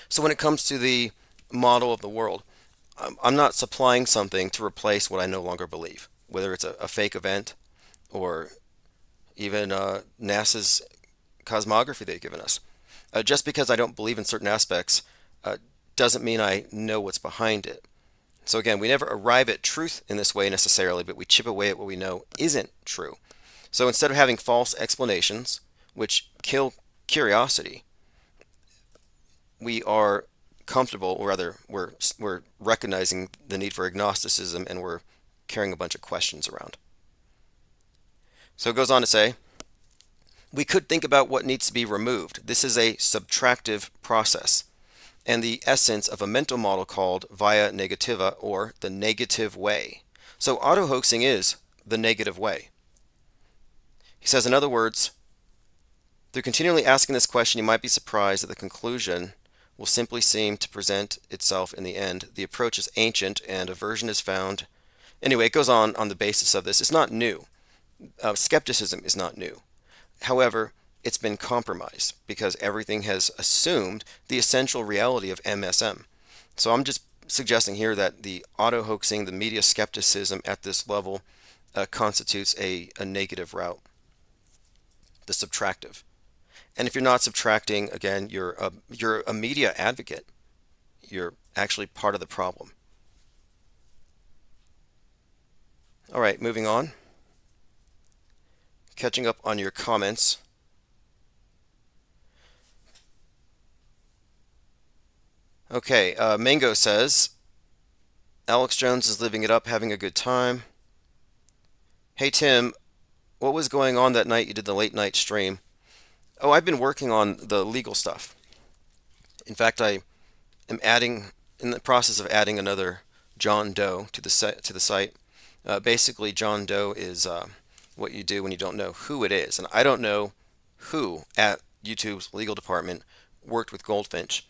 So when it comes to the model of the world, I'm not supplying something to replace what I no longer believe, whether it's a fake event or even NASA's cosmography they've given us. Just because I don't believe in certain aspects doesn't mean I know what's behind it. So again, we never arrive at truth in this way necessarily, but we chip away at what we know isn't true. So instead of having false explanations, which kill curiosity, we are comfortable, or rather, we're recognizing the need for agnosticism, and we're carrying a bunch of questions around. So it goes on to say, we could think about what needs to be removed. This is a subtractive process, and the essence of a mental model called via negativa, or the negative way. So auto-hoaxing is the negative way. He says, in other words, through continually asking this question, you might be surprised that the conclusion will simply seem to present itself in the end. The approach is ancient and a version is found. Anyway, it goes on the basis of this. It's not new. Skepticism is not new. However, it's been compromised because everything has assumed the essential reality of MSM. So I'm just suggesting here that the auto hoaxing, the media skepticism at this level constitutes a negative route, the subtractive. And if you're not subtracting, again, you're a media advocate. You're actually part of the problem. All right, moving on. Catching up on your comments. Okay, Mango says, Alex Jones is living it up, having a good time. Hey Tim, what was going on that night you did the late night stream? Oh, I've been working on the legal stuff. In fact, I am in the process of adding another John Doe to the site. Basically, John Doe is what you do when you don't know who it is, and I don't know who at YouTube's legal department worked with Goldfinch,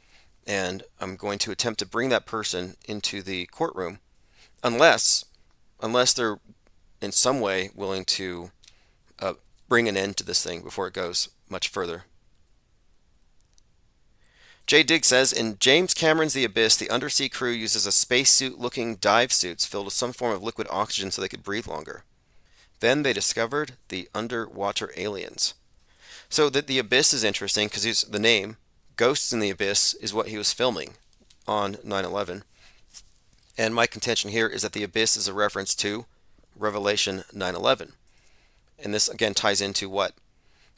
and I'm going to attempt to bring that person into the courtroom, unless they're in some way willing to bring an end to this thing before it goes much further. Jay Digg says, in James Cameron's The Abyss, the undersea crew uses a spacesuit-looking dive suits filled with some form of liquid oxygen so they could breathe longer. Then they discovered the underwater aliens. So the Abyss is interesting because the name, Ghosts in the Abyss, is what he was filming on 9/11. And my contention here is that the Abyss is a reference to Revelation 9/11. And this again ties into what?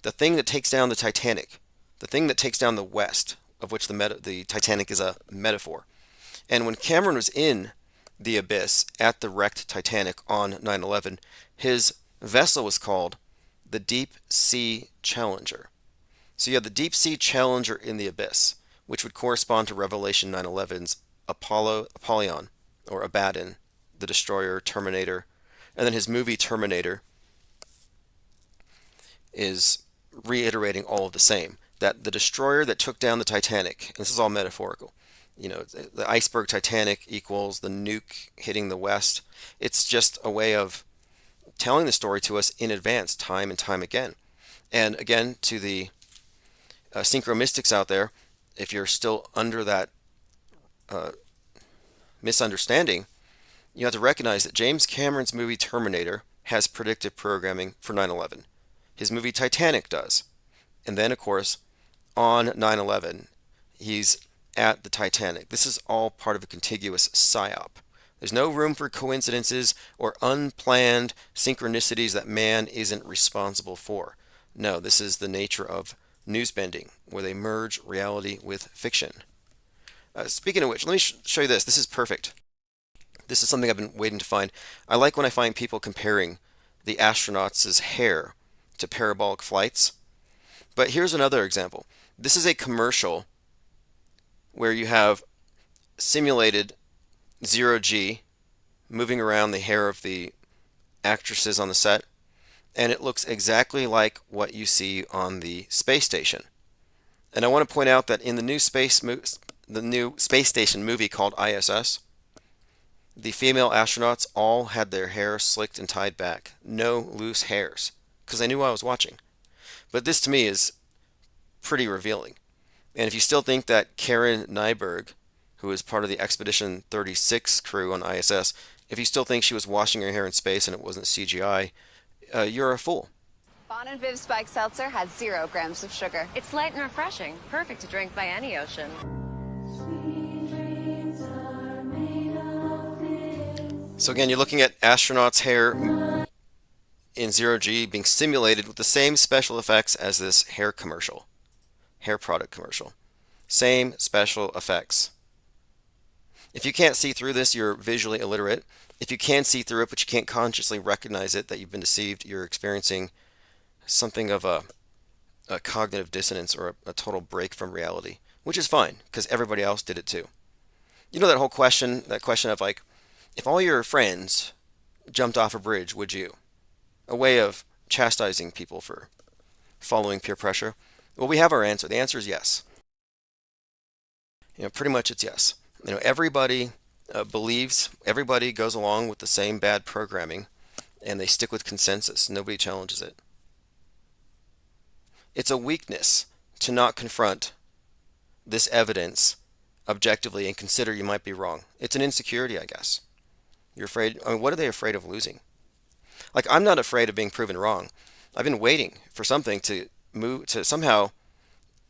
The thing that takes down the Titanic, the thing that takes down the West, of which the Titanic is a metaphor. And when Cameron was in the Abyss at the wrecked Titanic on 9/11, his vessel was called the Deep Sea Challenger. So you have the Deep Sea Challenger in the Abyss, which would correspond to Revelation 9/11's Apollyon, or Abaddon, the destroyer, Terminator. And then his movie Terminator is reiterating all of the same. That the destroyer that took down the Titanic, and this is all metaphorical, the iceberg Titanic equals the nuke hitting the West. It's just a way of telling the story to us in advance, time and time again. And again, to the synchromystics out there, if you're still under that misunderstanding, you have to recognize that James Cameron's movie Terminator has predictive programming for 9/11. His movie Titanic does. And then, of course, on 9/11, he's at the Titanic. This is all part of a contiguous psyop. There's no room for coincidences or unplanned synchronicities that man isn't responsible for. No, this is the nature of newsbending, where they merge reality with fiction. Speaking of which, let me show you this. This is perfect. This is something I've been waiting to find. I like when I find people comparing the astronauts' hair to parabolic flights. But here's another example. This is a commercial where you have simulated zero-G moving around the hair of the actresses on the set, and it looks exactly like what you see on the space station. And I want to point out that in the new space station movie called ISS, the female astronauts all had their hair slicked and tied back. No loose hairs, because I knew I was watching. But this to me is pretty revealing. And if you still think that Karen Nyberg, who is part of the Expedition 36 crew on ISS, if you still think she was washing her hair in space and it wasn't CGI, you're a fool. Bon and Viv Spike Seltzer has 0 grams of sugar. It's light and refreshing, perfect to drink by any ocean. So again, you're looking at astronauts' hair in zero-G being simulated with the same special effects as this hair commercial, hair product commercial. Same special effects. If you can't see through this, you're visually illiterate. If you can see through it, but you can't consciously recognize it, that you've been deceived, you're experiencing something of a cognitive dissonance or a total break from reality, which is fine, because everybody else did it too. You know that question of like, if all your friends jumped off a bridge, would you? A way of chastising people for following peer pressure. Well, we have our answer. The answer is yes. Pretty much it's yes. Everybody believes, everybody goes along with the same bad programming, and they stick with consensus. Nobody challenges it. It's a weakness to not confront this evidence objectively and consider you might be wrong. It's an insecurity, I guess. You're afraid. I mean, what are they afraid of losing? Like, I'm not afraid of being proven wrong. I've been waiting for something to move to somehow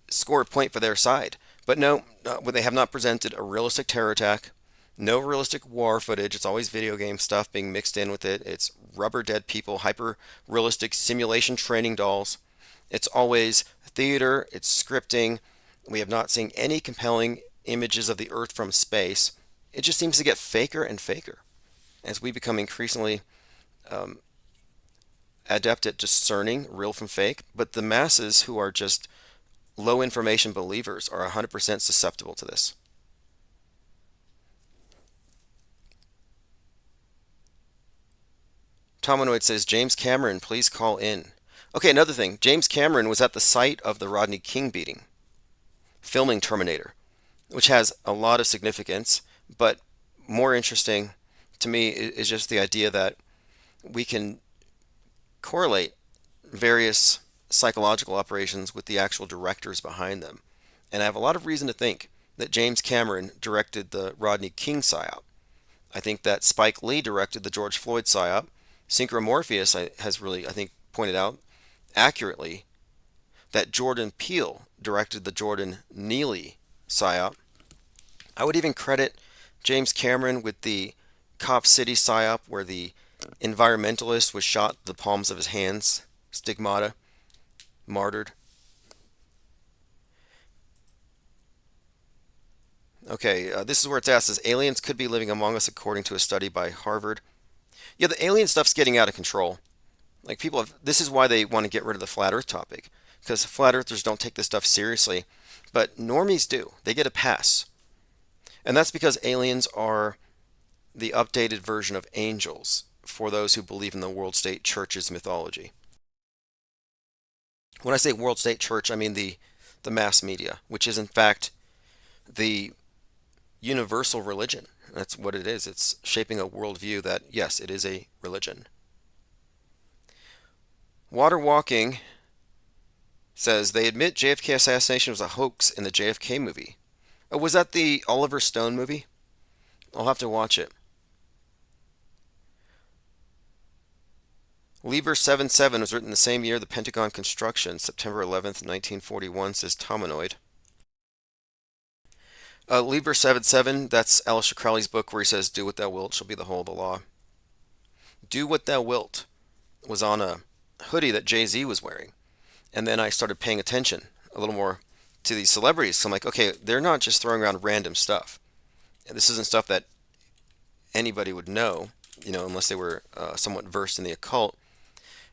score a point for their side. But no, they have not presented a realistic terror attack, no realistic war footage. It's always video game stuff being mixed in with it. It's rubber dead people, hyper realistic simulation training dolls. It's always theater, it's scripting. We have not seen any compelling images of the Earth from space. It just seems to get faker and faker as we become increasingly adept at discerning real from fake. But the masses who are just low information believers are 100% susceptible to this. Tomanoid says, James Cameron, please call in. Okay, another thing. James Cameron was at the site of the Rodney King beating, filming Terminator, which has a lot of significance, but more interesting to me is just the idea that we can correlate various psychological operations with the actual directors behind them. And I have a lot of reason to think that James Cameron directed the Rodney King psyop. I think that Spike Lee directed the George Floyd psyop. Synchromorpheus has really, I think, pointed out accurately that Jordan Peele directed the Jordan Neely psyop. I would even credit James Cameron with the Cop City psyop, where the environmentalist was shot in the palms of his hands, stigmata, martyred. Okay, this is where it's asked, is aliens could be living among us according to a study by Harvard. Yeah, the alien stuff's getting out of control. Like, people have, this is why they want to get rid of the flat earth topic, because flat earthers don't take this stuff seriously, but normies do. They get a pass. And that's because aliens are the updated version of angels for those who believe in the world state church's mythology. When I say world state church, I mean the mass media, which is in fact the universal religion. That's what it is. It's shaping a worldview that, yes, it is a religion. Water Walking says they admit JFK assassination was a hoax in the JFK movie. Oh, was that the Oliver Stone movie? I'll have to watch it. Lieber 77 was written the same year the Pentagon construction, September 11th, 1941, says Tomanoid. Lieber 77, that's Aleister Crowley's book where he says, do what thou wilt shall be the whole of the law. Do what thou wilt was on a hoodie that Jay-Z was wearing. And then I started paying attention a little more to these celebrities. So I'm like, okay, they're not just throwing around random stuff. And this isn't stuff that anybody would know, unless they were somewhat versed in the occult.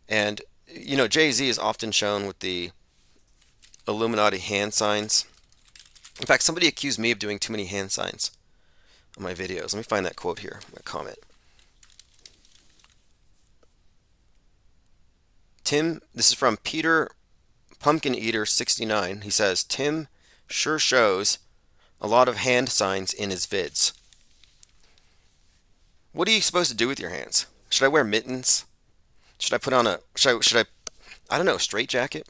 And, Jay-Z is often shown with the Illuminati hand signs. In fact, somebody accused me of doing too many hand signs on my videos. Let me find that quote here, that comment. Tim, this is from Peter Pumpkin Eater 69. He says, Tim sure shows a lot of hand signs in his vids. What are you supposed to do with your hands? Should I wear mittens? Should I put on I don't know, straight jacket?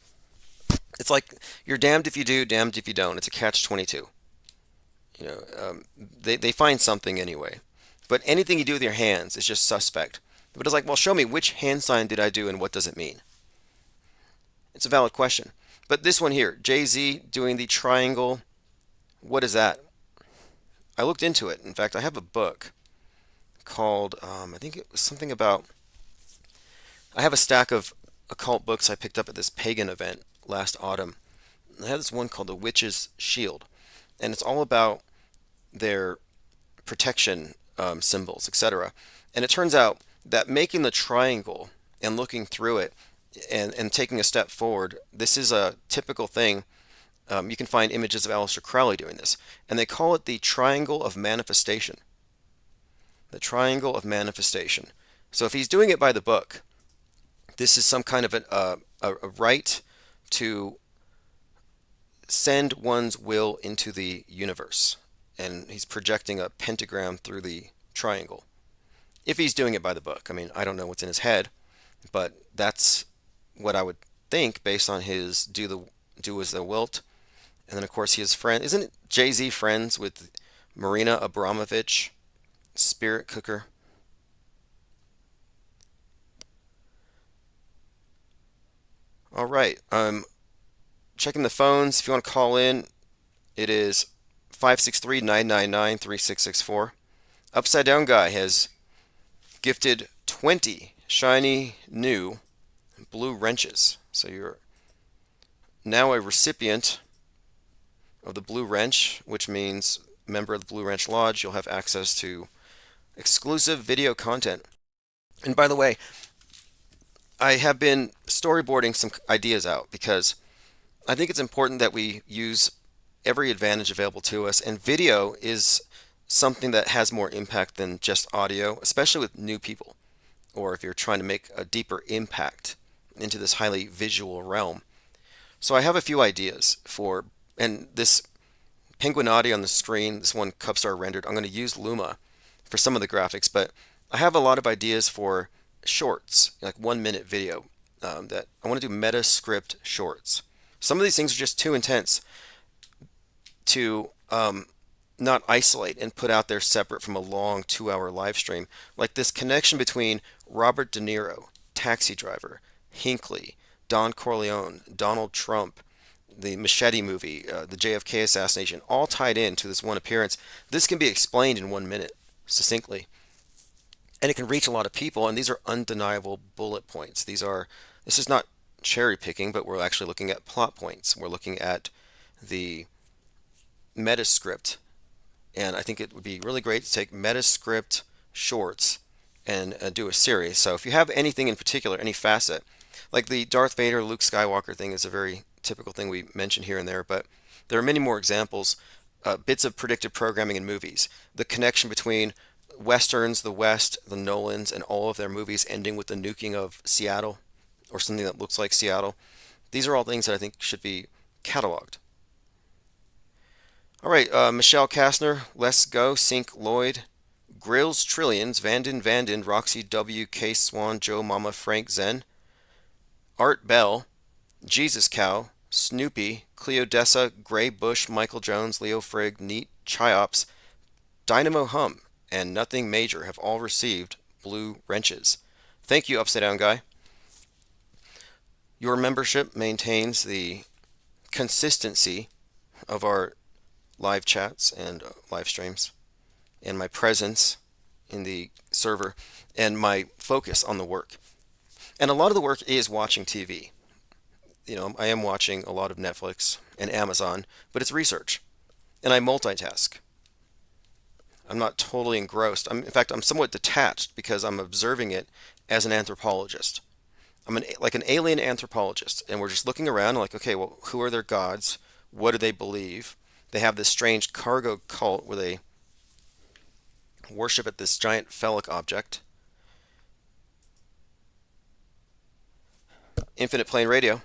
It's like, you're damned if you do, damned if you don't. It's a catch-22. They find something anyway. But anything you do with your hands is just suspect. But it's like, well, show me which hand sign did I do and what does it mean? It's a valid question. But this one here, Jay-Z doing the triangle, what is that? I looked into it. In fact, I have a book called, I think it was something about, I have a stack of occult books I picked up at this pagan event last autumn. I had this one called The Witch's Shield, and it's all about their protection symbols, etc. And it turns out that making the triangle and looking through it and taking a step forward, this is a typical thing. You can find images of Aleister Crowley doing this, and they call it the triangle of manifestation. The triangle of manifestation. So if he's doing it by the book, this is some kind of a right to send one's will into the universe. And he's projecting a pentagram through the triangle. If he's doing it by the book. I mean, I don't know what's in his head, but that's what I would think based on his do as thou wilt And then, of course, he is friend. Isn't Jay-Z friends with Marina Abramovich, Spirit Cooker? All right. Checking the phones. If you want to call in, it is 563-999-3664. Upside Down Guy has gifted 20 shiny new blue wrenches. So you're now a recipient of the Blue Wrench, which means member of the Blue Wrench Lodge. You'll have access to exclusive video content. And by the way, I have been storyboarding some ideas out because I think it's important that we use every advantage available to us, and video is something that has more impact than just audio, especially with new people, or if you're trying to make a deeper impact into this highly visual realm. So I have a few ideas for, and this Penguinati on the screen, this one Cubstar rendered, I'm going to use Luma for some of the graphics, but I have a lot of ideas for shorts, like 1 minute video, that I want to do meta script shorts. Some of these things are just too intense to not isolate and put out there separate from a long 2 hour live stream. Like this connection between Robert De Niro, Taxi Driver, Hinckley, Don Corleone, Donald Trump, the Machete movie, the JFK assassination, all tied into this one appearance. This can be explained in 1 minute succinctly, and it can reach a lot of people. And these are undeniable bullet points. This is not cherry picking, but we're actually looking at plot points. We're looking at the metascript, and I think it would be really great to take metascript shorts and do a series. So if you have anything in particular, any facet, like the Darth Vader, Luke Skywalker thing is a very typical thing we mention here and there, but there are many more examples. Bits of predictive programming in movies, the connection between Westerns, the West, the Nolans, and all of their movies ending with the nuking of Seattle or something that looks like Seattle. These are all things that I think should be cataloged. All right, Michelle Kastner, Let's Go, Sync Lloyd, Grills Trillions, Vanden, Roxy W, K Swan, Joe Mama, Frank Zen, Art Bell, Jesus Cow, Snoopy, Cleodessa, Gray Bush, Michael Jones, Leo Frigg, Neat, Chiops, Dynamo Hum, and Nothing Major have all received blue wrenches. Thank you, Upside Down Guy. Your membership maintains the consistency of our live chats and live streams, and my presence in the server, and my focus on the work. And a lot of the work is watching TV. I am watching a lot of Netflix and Amazon, but it's research, and I multitask. I'm not totally engrossed. In fact, I'm somewhat detached because I'm observing it as an anthropologist. I'm like an alien anthropologist, and we're just looking around like, okay, well, who are their gods? What do they believe? They have this strange cargo cult where they worship at this giant phallic object. Infinite Plane Radio.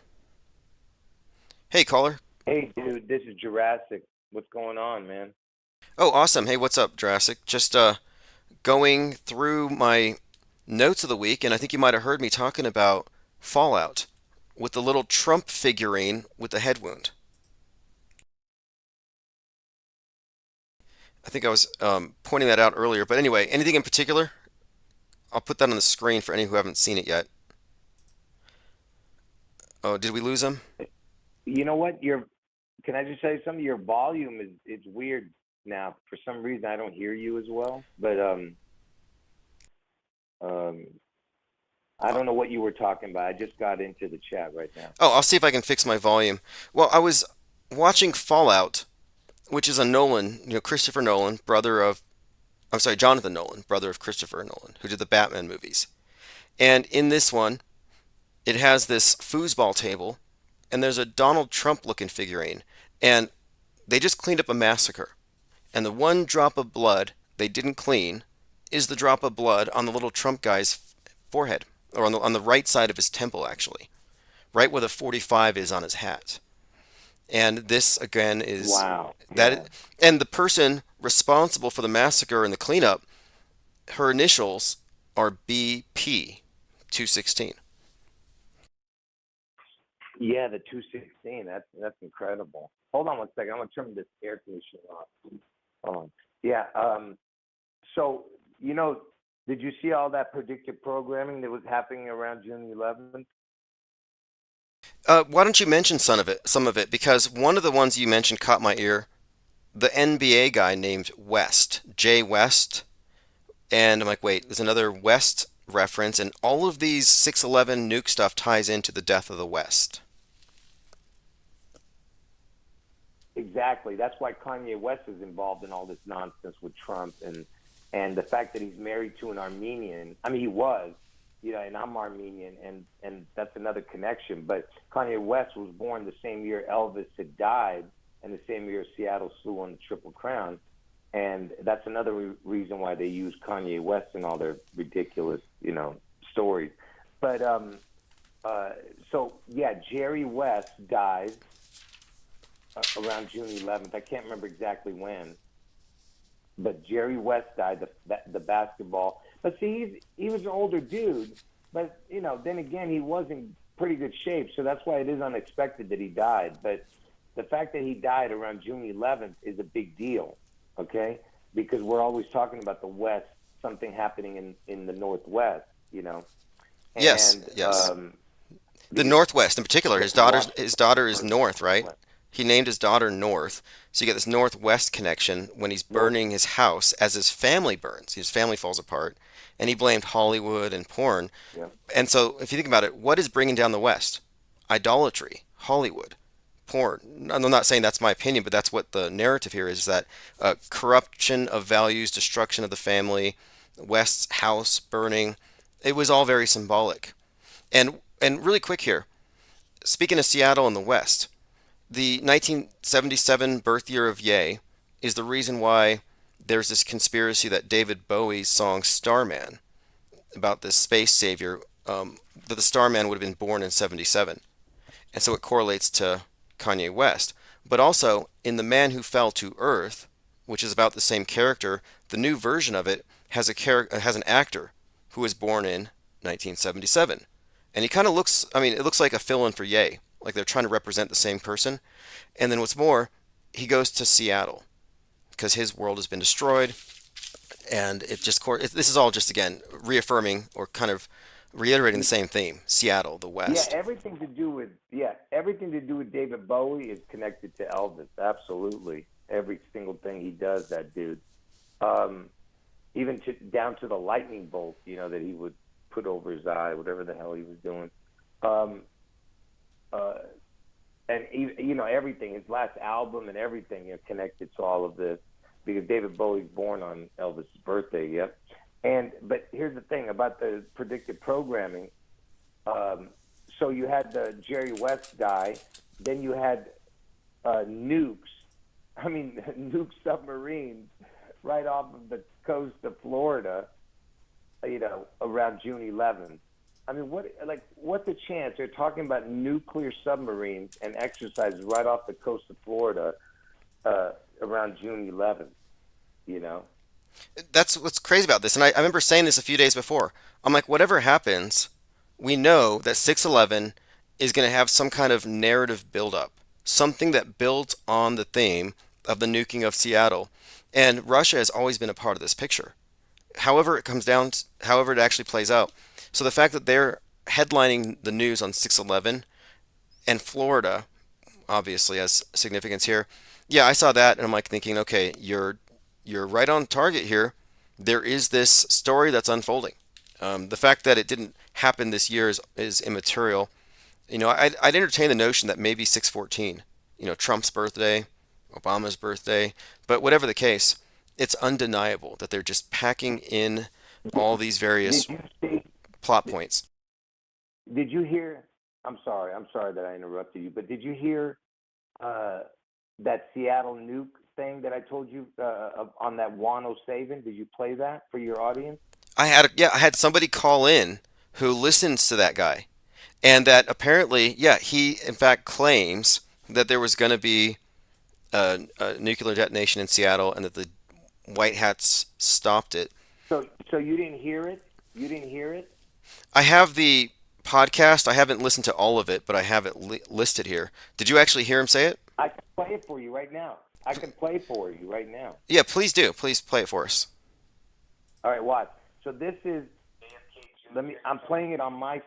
Hey, caller. Hey, dude, this is Jurassic. What's going on, man? Oh, awesome. Hey, what's up, Jurassic? Just going through my notes of the week, and I think you might have heard me talking about Fallout with the little Trump figurine with the head wound. I think I was pointing that out earlier, but anyway, anything in particular? I'll put that on the screen for any who haven't seen it yet. Oh, did we lose him? You know what? Can I just say something? Your volume is weird now. For some reason, I don't hear you as well. But I don't know what you were talking about. I just got into the chat right now. Oh, I'll see if I can fix my volume. Well, I was watching Fallout, which is a Nolan, Christopher Nolan, Jonathan Nolan, brother of Christopher Nolan, who did the Batman movies. And in this one, it has this foosball table, and there's a Donald Trump looking figurine. And they just cleaned up a massacre. And the one drop of blood they didn't clean is the drop of blood on the little Trump guy's forehead, or on the right side of his temple, actually, right where the 45 is on his hat. And this again is wow. That, yeah. And the person responsible for the massacre and the cleanup, her initials are BP 216. Yeah, the 216. That's incredible. Hold on one second. I'm gonna turn this air conditioning off. Hold on. Yeah. So you know, did you see all that predictive programming that was happening around June 11th? Why don't you mention some of it? Because one of the ones you mentioned caught my ear. The NBA guy named West, Jay West, and I'm like, wait, there's another West reference, and all of these 6/11 nuke stuff ties into the death of the West. Exactly. That's why Kanye West is involved in all this nonsense with Trump and the fact that he's married to an Armenian. I mean, he was, and I'm Armenian, and that's another connection. But Kanye West was born the same year Elvis had died, and the same year Seattle Slew on the Triple Crown, and that's another reason why they use Kanye West in all their ridiculous, stories. But so yeah, Jerry West dies around June 11th. I can't remember exactly when, but Jerry West died, the basketball. But see, he was an older dude, but then again, he was in pretty good shape, so that's why it is unexpected that he died. But the fact that he died around June 11th is a big deal, okay? Because we're always talking about the West, something happening in the Northwest, Yes, and yes. The Northwest in particular. His daughter is North, right? Washington. He named his daughter North, so you get this Northwest connection when he's North, burning his house as his family burns. His family falls apart, and he blamed Hollywood and porn. yeah. And so, if you think about it, what is bringing down the West? Idolatry, Hollywood, porn. I'm not saying that's my opinion, but that's what the narrative here is, that corruption of values, destruction of the family, West's house burning. It was all very symbolic. And really quick here, speaking of Seattle and the West, the 1977 birth year of Ye is the reason why there's this conspiracy that David Bowie's song Starman, about this space savior, that the Starman would have been born in 77. And so it correlates to Kanye West. But also, in The Man Who Fell to Earth, which is about the same character, the new version of it has an actor who was born in 1977. And he kind of looks, I mean, it looks like a fill in for Ye. Like they're trying to represent the same person. And then what's more, he goes to Seattle because his world has been destroyed. And this is all just, again, reaffirming or kind of reiterating the same theme: Seattle, the Yeah, West. everything to do with David Bowie is connected to Elvis. Absolutely, every single thing he does, that dude. Even down to the lightning bolt, that he would put over his eye, whatever the hell he was doing. Um, uh, and everything, his last album and everything is connected to all of this because David Bowie's born on Elvis's birthday. Yep. But here's the thing about the predictive programming. So you had the Jerry West guy, then you had nukes. I mean, nuke submarines right off of the coast of Florida. Around June 11th. I mean, what's the chance? They're talking about nuclear submarines and exercises right off the coast of Florida around June 11th. You know? That's what's crazy about this. And I remember saying this a few days before. I'm like, whatever happens, we know that 6/11 is going to have some kind of narrative buildup, something that builds on the theme of the nuking of Seattle. And Russia has always been a part of this picture. However it actually plays out. So the fact that they're headlining the news on 6/11, and Florida obviously has significance here. Yeah, I saw that and I'm like thinking, okay, you're right on target here. There is this story that's unfolding. The fact that it didn't happen this year is immaterial. I'd entertain the notion that maybe 6/14, Trump's birthday, Obama's birthday, but whatever the case, it's undeniable that they're just packing in all these various Did you see? plot points. Did you hear? I'm sorry that I interrupted you, but did you hear that Seattle nuke thing that I told you on that Wano Saban? Did you play that for your audience? I had somebody call in who listens to that guy, and that apparently, yeah, he in fact claims that there was going to be a nuclear detonation in Seattle, and that the White Hats stopped it. So you didn't hear it? You didn't hear it? I have the podcast. I haven't listened to all of it, but I have it listed here. Did you actually hear him say it? I can play it for you right now. I can play for you right now. Yeah, please do. Please play it for us. All right, watch. So this is. Let me. I'm playing it on my.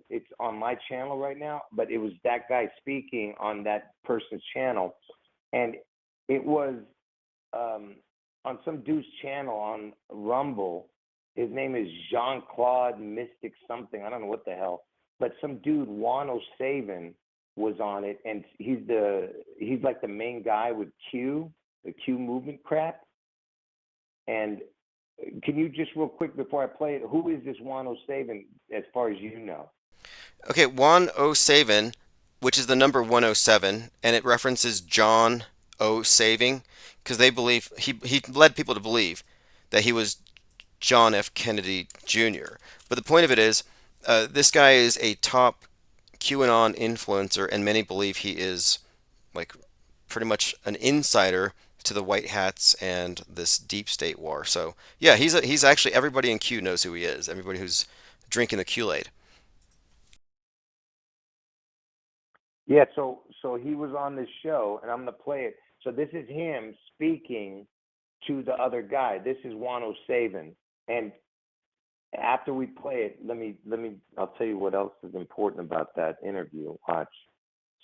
It's on my channel right now. But it was that guy speaking on that person's channel, and it was on some dude's channel on Rumble. His name is Jean-Claude Mystic something. I don't know what the hell. But some dude, Juan O'Savin, was on it, and he's like the main guy with the Q movement crap. And can you just real quick before I play it, who is this Juan O'Savin as far as you know? Okay, Juan O'Savin, which is the number 107, and it references John O. Saving, because they believe he led people to believe that he was John F. Kennedy Jr. But the point of it is, this guy is a top QAnon influencer, and many believe he is like pretty much an insider to the white hats and this deep state war. So yeah, he's actually, everybody in Q knows who he is. Everybody who's drinking the Kool-Aid. Yeah, so he was on this show, and I'm gonna play it. So this is him speaking to the other guy. This is Juan O'Savin, and after we play it, let me. I'll tell you what else is important about that interview. Watch.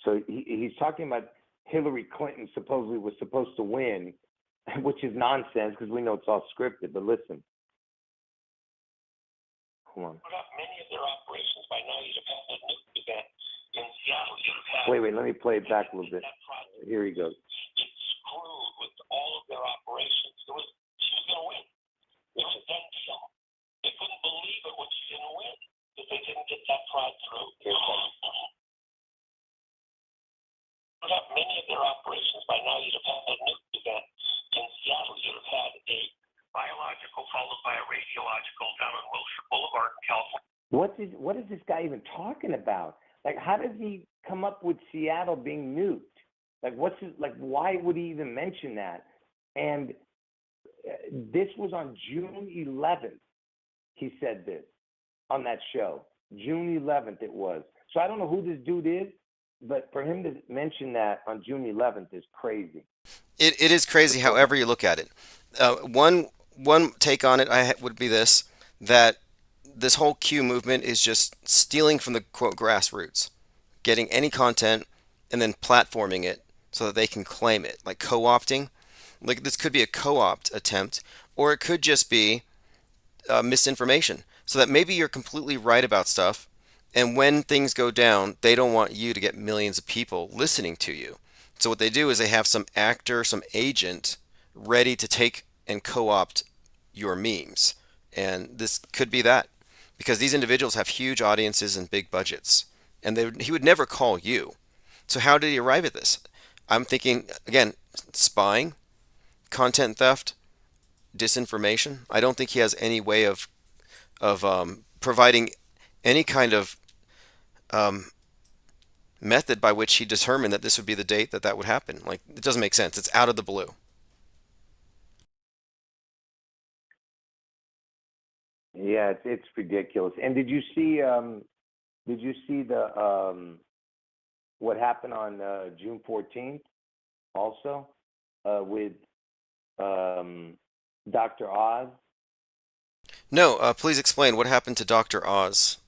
So he's talking about Hillary Clinton supposedly was supposed to win, which is nonsense because we know it's all scripted. But listen. Hold on. Many of their operations by now. You'd have had a nuke event in Seattle. Wait. Let me play it back a little bit. Here he goes. It screwed with all of their operations. She was going to win. It was a done deal. They couldn't believe it when she didn't win because they didn't get that fraud through. Put up many of their operations by now. You'd have had a nuke event in Seattle. You'd have had a biological followed by a radiological down on Wilshire Boulevard in California. What is this guy even talking about? Like, how does he come up with Seattle being nuked? Like, why would he even mention that? And this was on June 11th. He said this on that show. June 11th it was. So I don't know who this dude is, but for him to mention that on June 11th is crazy. It is crazy however you look at it. One take on it would be this, that this whole Q movement is just stealing from the quote grassroots, getting any content and then platforming it so that they can claim it, like co-opting. Like this could be a co-opt attempt, or it could just be misinformation. So that maybe you're completely right about stuff, and when things go down, they don't want you to get millions of people listening to you. So what they do is they have some actor, some agent ready to take and co-opt your memes. And this could be that, because these individuals have huge audiences and big budgets, and he would never call you. So how did he arrive at this? I'm thinking, again, spying, content theft, disinformation. I don't think he has any way of providing any kind of method by which he determined that this would be the date that would happen. Like, it doesn't make sense. It's out of the blue. Yeah, it's ridiculous. And did you see the what happened on June 14th also with Dr. Oz? No, please explain what happened to Dr. Oz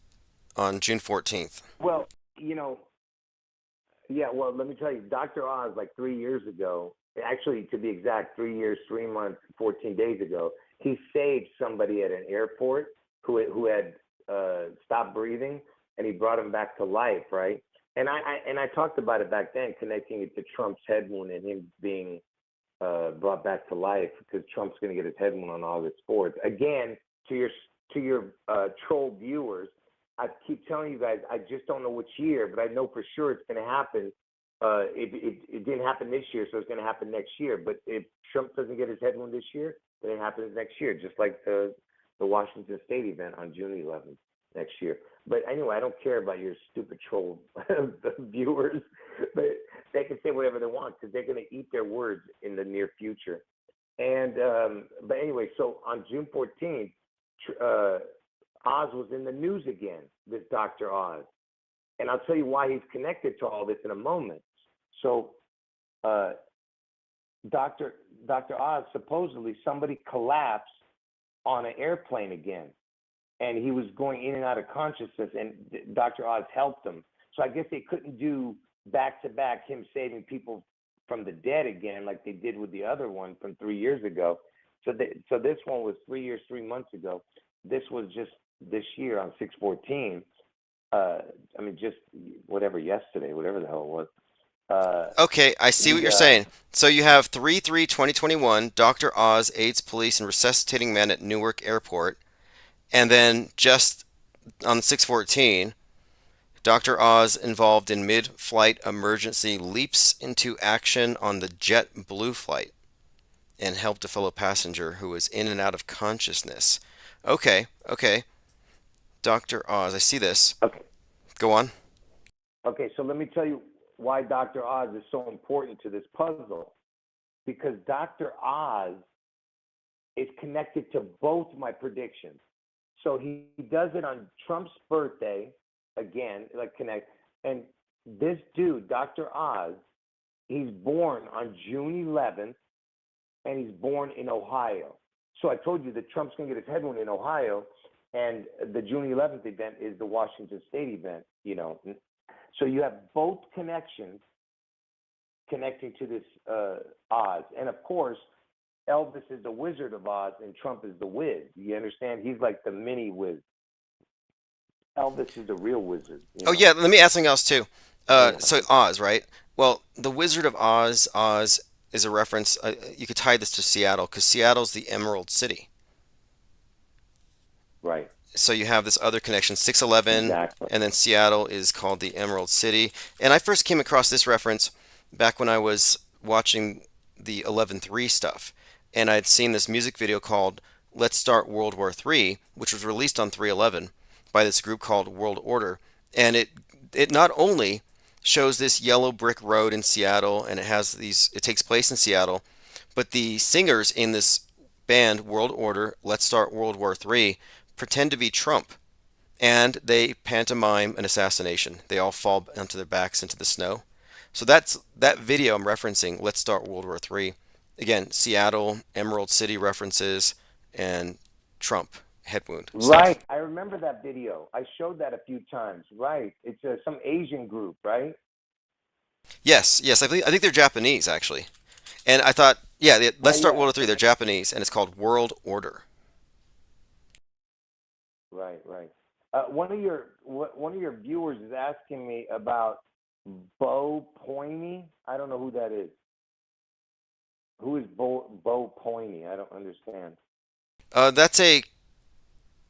on June 14th. Well, well, let me tell you, Dr. Oz, like 3 years ago, actually, to be exact, 3 years, 3 months, 14 days ago, he saved somebody at an airport who had stopped breathing, and he brought him back to life, right? And I talked about it back then, connecting it to Trump's head wound and him being brought back to life because Trump's going to get his head wound on August 4th. Again, to your troll viewers, I keep telling you guys, I just don't know which year, but I know for sure it's going to happen. It didn't happen this year, so it's going to happen next year. But if Trump doesn't get his head wound this year, then it happens next year, just like the Washington State event on June 11th next year. But anyway, I don't care about your stupid troll viewers. But they can say whatever they want because they're going to eat their words in the near future. And but anyway, so on June 14th, Oz was in the news again, this Dr. Oz. And I'll tell you why he's connected to all this in a moment. So, uh, Dr. Oz, supposedly somebody collapsed on an airplane again, and he was going in and out of consciousness, and Dr. Oz helped him. So I guess they couldn't do back to back him saving people from the dead again, like they did with the other one from 3 years ago. So this one was 3 years, 3 months ago. This was just this year on 6/14. I mean, just whatever yesterday, whatever the hell it was. Okay, I see what The you're saying. So you have 3/3/2021, Dr. Oz aids police in resuscitating man at Newark Airport. And then just on 6/14, Dr. Oz involved in mid-flight emergency leaps into action on the JetBlue flight and helped a fellow passenger who was in and out of consciousness. Okay, okay. Dr. Oz, I see this. Okay. Go on. Okay, so let me tell you why Dr. Oz is so important to this puzzle. Because Dr. Oz is connected to both my predictions. So he does it on Trump's birthday, again, like connect. And this dude, Dr. Oz, he's born on June 11th, and he's born in Ohio. So I told you that Trump's going to get his head wound in Ohio, and the June 11th event is the Washington State event, you know. So you have both connections connecting to this Oz. And of course, Elvis is the Wizard of Oz and Trump is the Wiz. You understand? He's like the mini Wiz. Elvis is the real wizard. Oh, yeah, let me ask something else too. Yeah. So Oz, right? Well, the Wizard of Oz, Oz is a reference. You could tie this to Seattle because Seattle's the Emerald City. Right. So you have this other connection, 611, Exactly. and then Seattle is called the Emerald City. And I first came across this reference back when I was watching the 11/3 stuff, and I'd seen this music video called "Let's Start World War III," which was released on 3/11 by this group called World Order, and it not only shows this yellow brick road in Seattle, and it takes place in Seattle, but the singers in this band, World Order, Let's Start World War III, pretend to be Trump, and they pantomime an assassination. They all fall onto their backs into the snow. So that's that video I'm referencing. Let's Start World War III. Again, Seattle, Emerald City references, and Trump head wound stuff. Right. I remember that video. I showed that a few times. Right. It's some Asian group, right? Yes, yes. I think they're Japanese actually. And I thought, yeah, Let's Start Yeah. World War III. They're Japanese, and it's called World Order. Right. Right. One of your viewers is asking me about Bo Pointy. I don't know who that is. Who is Bo Pointy? I don't understand. That's a.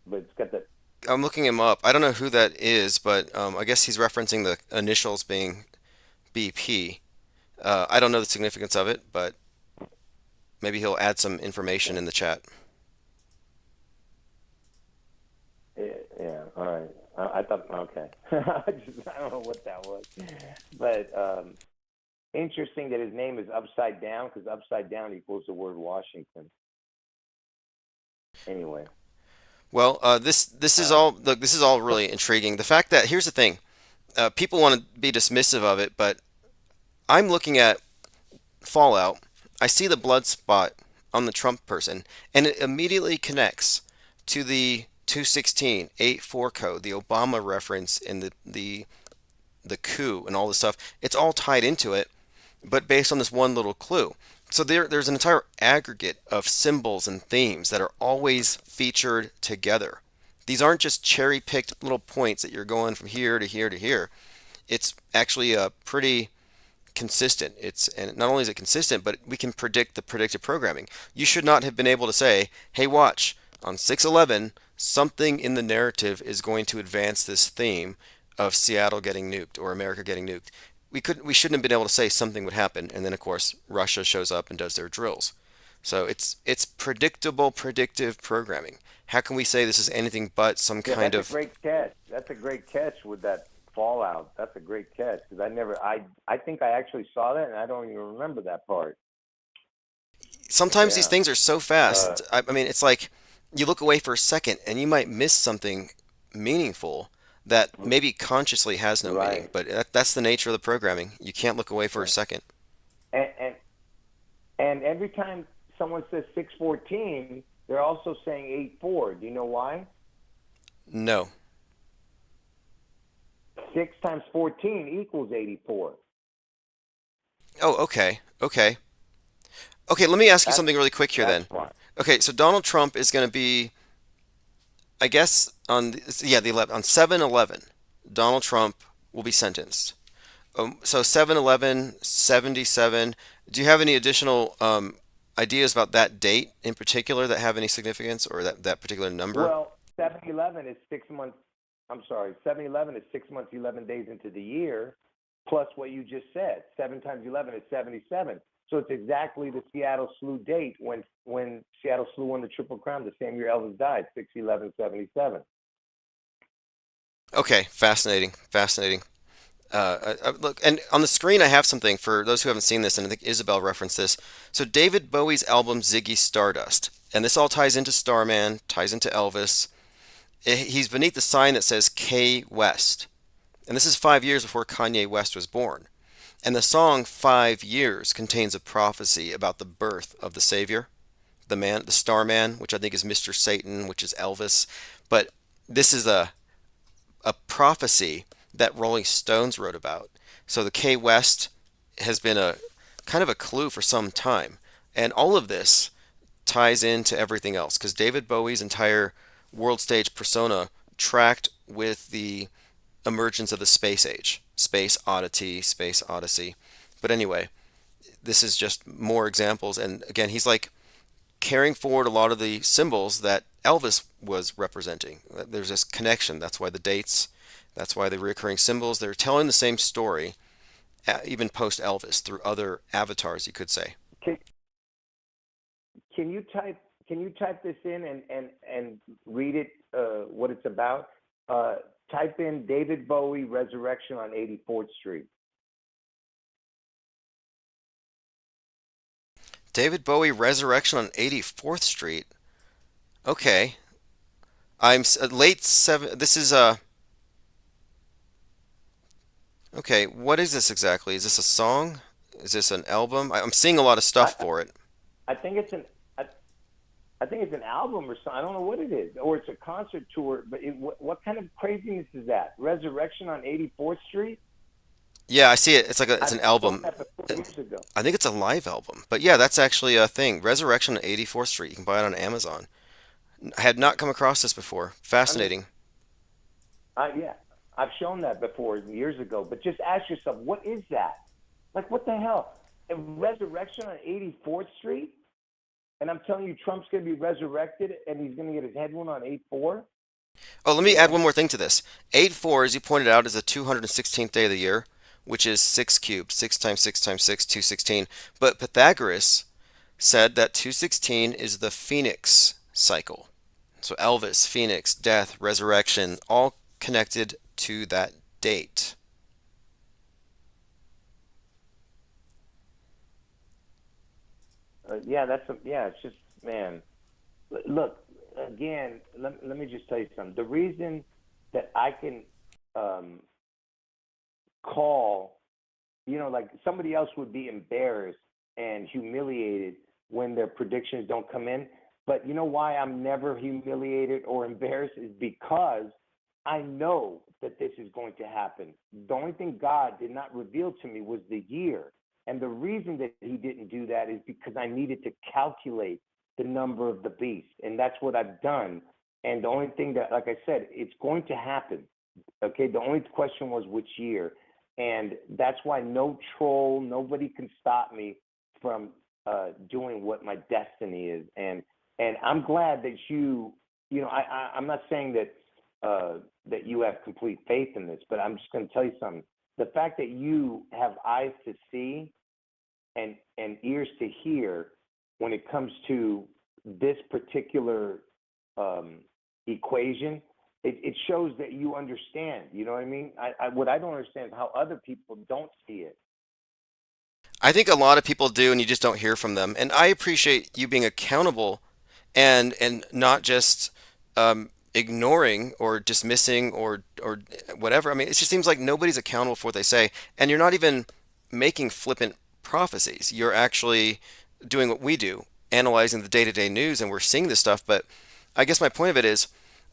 But it's got the I'm looking him up. I don't know who that is, but I guess he's referencing the initials being BP. I don't know the significance of it, but maybe he'll add some information in the chat. yeah. All right. I thought okay. I don't know what that was, but interesting that his name is upside down because upside down equals the word Washington. Anyway. Well, this is all look. This is all really intriguing. The fact that here's the thing, people want to be dismissive of it, but I'm looking at Fallout. I see the blood spot on the Trump person, and it immediately connects to the 216.8.4 code, the Obama reference, and the coup and all this stuff. It's all tied into it, but based on this one little clue. So there's an entire aggregate of symbols and themes that are always featured together. These aren't just cherry-picked little points that you're going from here to here to here. It's actually pretty consistent. And not only is it consistent, but we can predict the predictive programming. You should not have been able to say, "Hey, watch on 6/11, something in the narrative is going to advance this theme of Seattle getting nuked or America getting nuked." We shouldn't have been able to say something would happen, and then of course Russia shows up and does their drills. So it's predictable, predictive programming. How can we say this is anything but some kind That's of? a great catch. That's a great catch with that Fallout. That's a great catch because I think I actually saw that and I don't even remember that part. Sometimes these Yeah. things are so fast. I mean, it's like you look away for a second and you might miss something meaningful that maybe consciously has no meaning. Right. But that's the nature of the programming. You can't look away for a Right. second. And and every time someone says 614, they're also saying 84. Do you know why? No. 6 times 14 equals 84. Oh, okay. Okay. Okay, let me ask you That's something really quick here that's then. why. Okay, so Donald Trump is going to be, I guess, yeah, the 11, on 7/11, Donald Trump will be sentenced. So 7/11, 77. Do you have any additional ideas about that date in particular that have any significance, or that particular number? Well, 7/11 is 6 months. I'm sorry, 7/11 is 6 months, 11 days into the year, plus what you just said. 7 times 11 is 77. So it's exactly the Seattle Slew date when Seattle Slew won the Triple Crown the same year Elvis died, 6/11/77. Okay, fascinating, fascinating. Look, and on the screen I have something for those who haven't seen this, and I think Isabel referenced this. So David Bowie's album Ziggy Stardust, and this all ties into Starman, ties into Elvis. He's beneath the sign that says K West, and this is 5 years before Kanye West was born. And the song 5 Years contains a prophecy about the birth of the Savior, the man, the Starman, which I think is Mr. Satan, which is Elvis. But this is a prophecy that Rolling Stones wrote about. So the K West has been a kind of a clue for some time. And all of this ties into everything else because David Bowie's entire world stage persona tracked with the emergence of the space age, space oddity, space odyssey. But anyway, this is just more examples. And again, he's like carrying forward a lot of the symbols that Elvis was representing. There's this connection. That's why the dates, that's why the recurring symbols, they're telling the same story, even post Elvis, through other avatars, you could say. Can, can you type this in and read it what it's about? Type in David Bowie Resurrection on 84th Street. David Bowie Resurrection on 84th Street. Okay. I'm late seven. This is okay. What is this exactly? Is this a song? Is this an album? I'm seeing a lot of I, stuff for it. I think it's an I think it's an album or something. I don't know what it is, or it's a concert tour. But what kind of craziness is that? Resurrection on 84th Street. Yeah, I see it. It's like it's I an saw album. that before years ago. I think it's a live album. But yeah, that's actually a thing. Resurrection on 84th Street. You can buy it on Amazon. I had not come across this before. I mean, Fascinating. yeah, I've shown that before years ago. But just ask yourself, what is that? Like, what the hell? A resurrection on 84th Street? And I'm telling you, Trump's going to be resurrected, and he's going to get his head wound on 8/4. Oh, let me You add know? one more thing to this. 8/4, as you pointed out, is the 216th day of the year, which is 6 cubed. 6 times 6 times 6, 216. But Pythagoras said that 216 is the phoenix cycle. So Elvis, Phoenix, death, resurrection, all connected to that date. Yeah. It's just, man. Look, again. Let me just tell you something. The reason that I can um, call, like somebody else would be embarrassed and humiliated when their predictions don't come in. But you know why I'm never humiliated or embarrassed is because I know that this is going to happen. The only thing God did not reveal to me was the year. And the reason that he didn't do that is because I needed to calculate the number of the beast. And that's what I've done. And the only thing that, like I said, it's going to happen. Okay. The only question was which year. And that's why no troll, nobody can stop me from doing what my destiny is. And I'm glad that I'm not saying that you have complete faith in this, but I'm just going to tell you something. The fact that you have eyes to see and ears to hear when it comes to this particular equation, it shows that you understand. You know what I mean? What I don't understand is how other people don't see it. I think a lot of people do, and you just don't hear from them. And I appreciate you being accountable and not just ignoring or dismissing or whatever. I mean, it just seems like nobody's accountable for what they say, and you're not even making flippant prophecies. You're actually doing what we do, analyzing the day-to-day news, and we're seeing this stuff. But I guess my point of it is,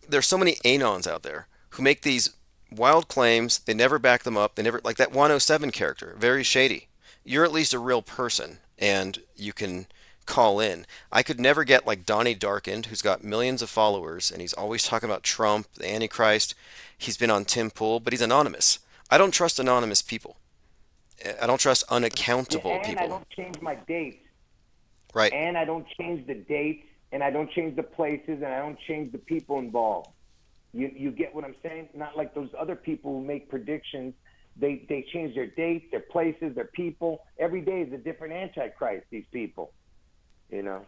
there's so many anons out there who make these wild claims. They never back them up. They never, like that 107 character, very shady. You're at least a real person, and you can call in. I could never get like Donnie Darkened, who's got millions of followers, and he's always talking about Trump, the Antichrist. He's been on Tim Pool, but he's anonymous. I don't trust anonymous people. I don't trust Yeah, unaccountable and I people. don't change my dates, Right. and I don't change the dates, and I don't change the places, and I don't change the people involved. You get what I'm saying? Not like those other people who make predictions. They change their dates, their places, their people. Every day is a different antichrist. These people, you know.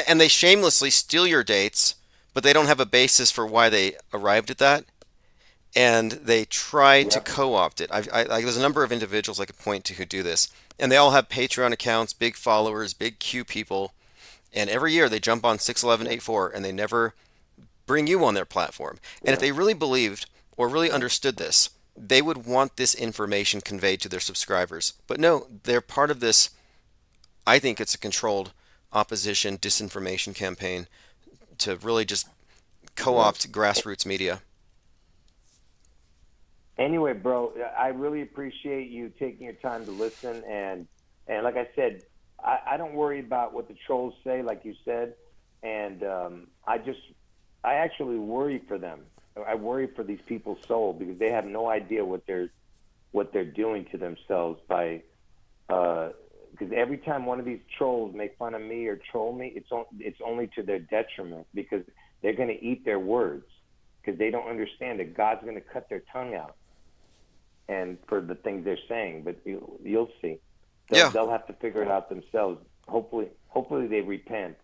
And they shamelessly steal your dates, but they don't have a basis for why they arrived at that. And they try to Yep. co-opt it. There's a number of individuals I could point to who do this, and they all have Patreon accounts, big followers, big Q people, and every year they jump on 61184 and they never bring you on their platform. And if Yeah. they really believed or really understood this, they would want this information conveyed to their subscribers. But no, they're part of this. I think it's a controlled opposition disinformation campaign to really just Yeah. co-opt grassroots media. Anyway, bro, I really appreciate you taking your time to listen, and like I said, I don't worry about what the trolls say, like you said, and I actually worry for them. I worry for these people's soul because they have no idea what they're doing to themselves by because every time one of these trolls make fun of me or troll me, it's only to their detriment because they're going to eat their words because they don't understand that God's going to cut their tongue out and for the things they're saying. But you'll see, Yeah. they'll have to figure it out themselves. Hopefully they repent.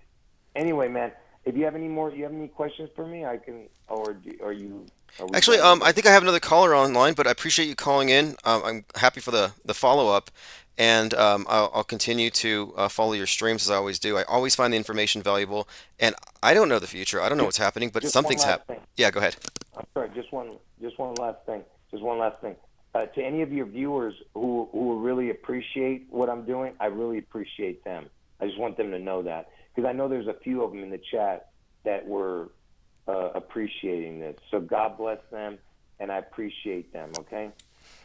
Anyway, man, if you have any more, you have any questions for me? I can, are you? Are we Actually, done with I this? think I have another caller online, but I appreciate you calling in. I'm happy for the follow up, and I'll continue to follow your streams as I always do. I always find the information valuable, and I don't know the future. I don't know Just, what's happening, but just one something's last happened. thing. Yeah, go ahead. I'm sorry, just one last thing. Just one last thing. To any of your viewers who really appreciate what I'm doing, I really appreciate them. I just want them to know that because I know there's a few of them in the chat that were appreciating this. So God bless them, and I appreciate them. Okay.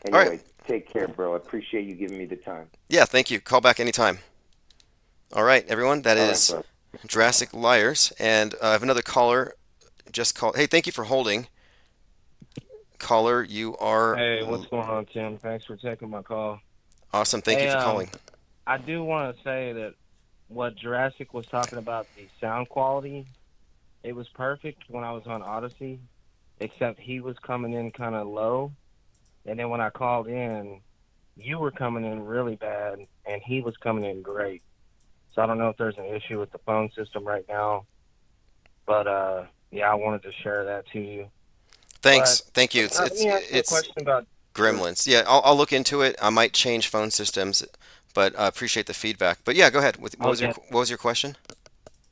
All right. Anyway, take care, bro. I appreciate you giving me the time. Yeah, thank you. Call back anytime. All right, everyone. That All right, is bro. Jurassic Liars, and I have another caller. Just call. Hey, thank you for holding, caller. You are Hey, what's going on, Tim? Thanks for taking my call. awesome. Thank you Hey, for calling. I do want to say that what Jurassic was talking about, the sound quality, it was perfect when I was on Odyssey, except he was coming in kind of low. And then when I called in, you were coming in really bad, and he was coming in great. So I don't know if there's an issue with the phone system right now, but yeah, I wanted to share that to you. Thanks. But Thank you. let me ask you a It's question about Gremlins. Yeah, I'll look into it. I might change phone systems, but I appreciate the feedback. But yeah, go ahead. What oh was your yeah, what was your question?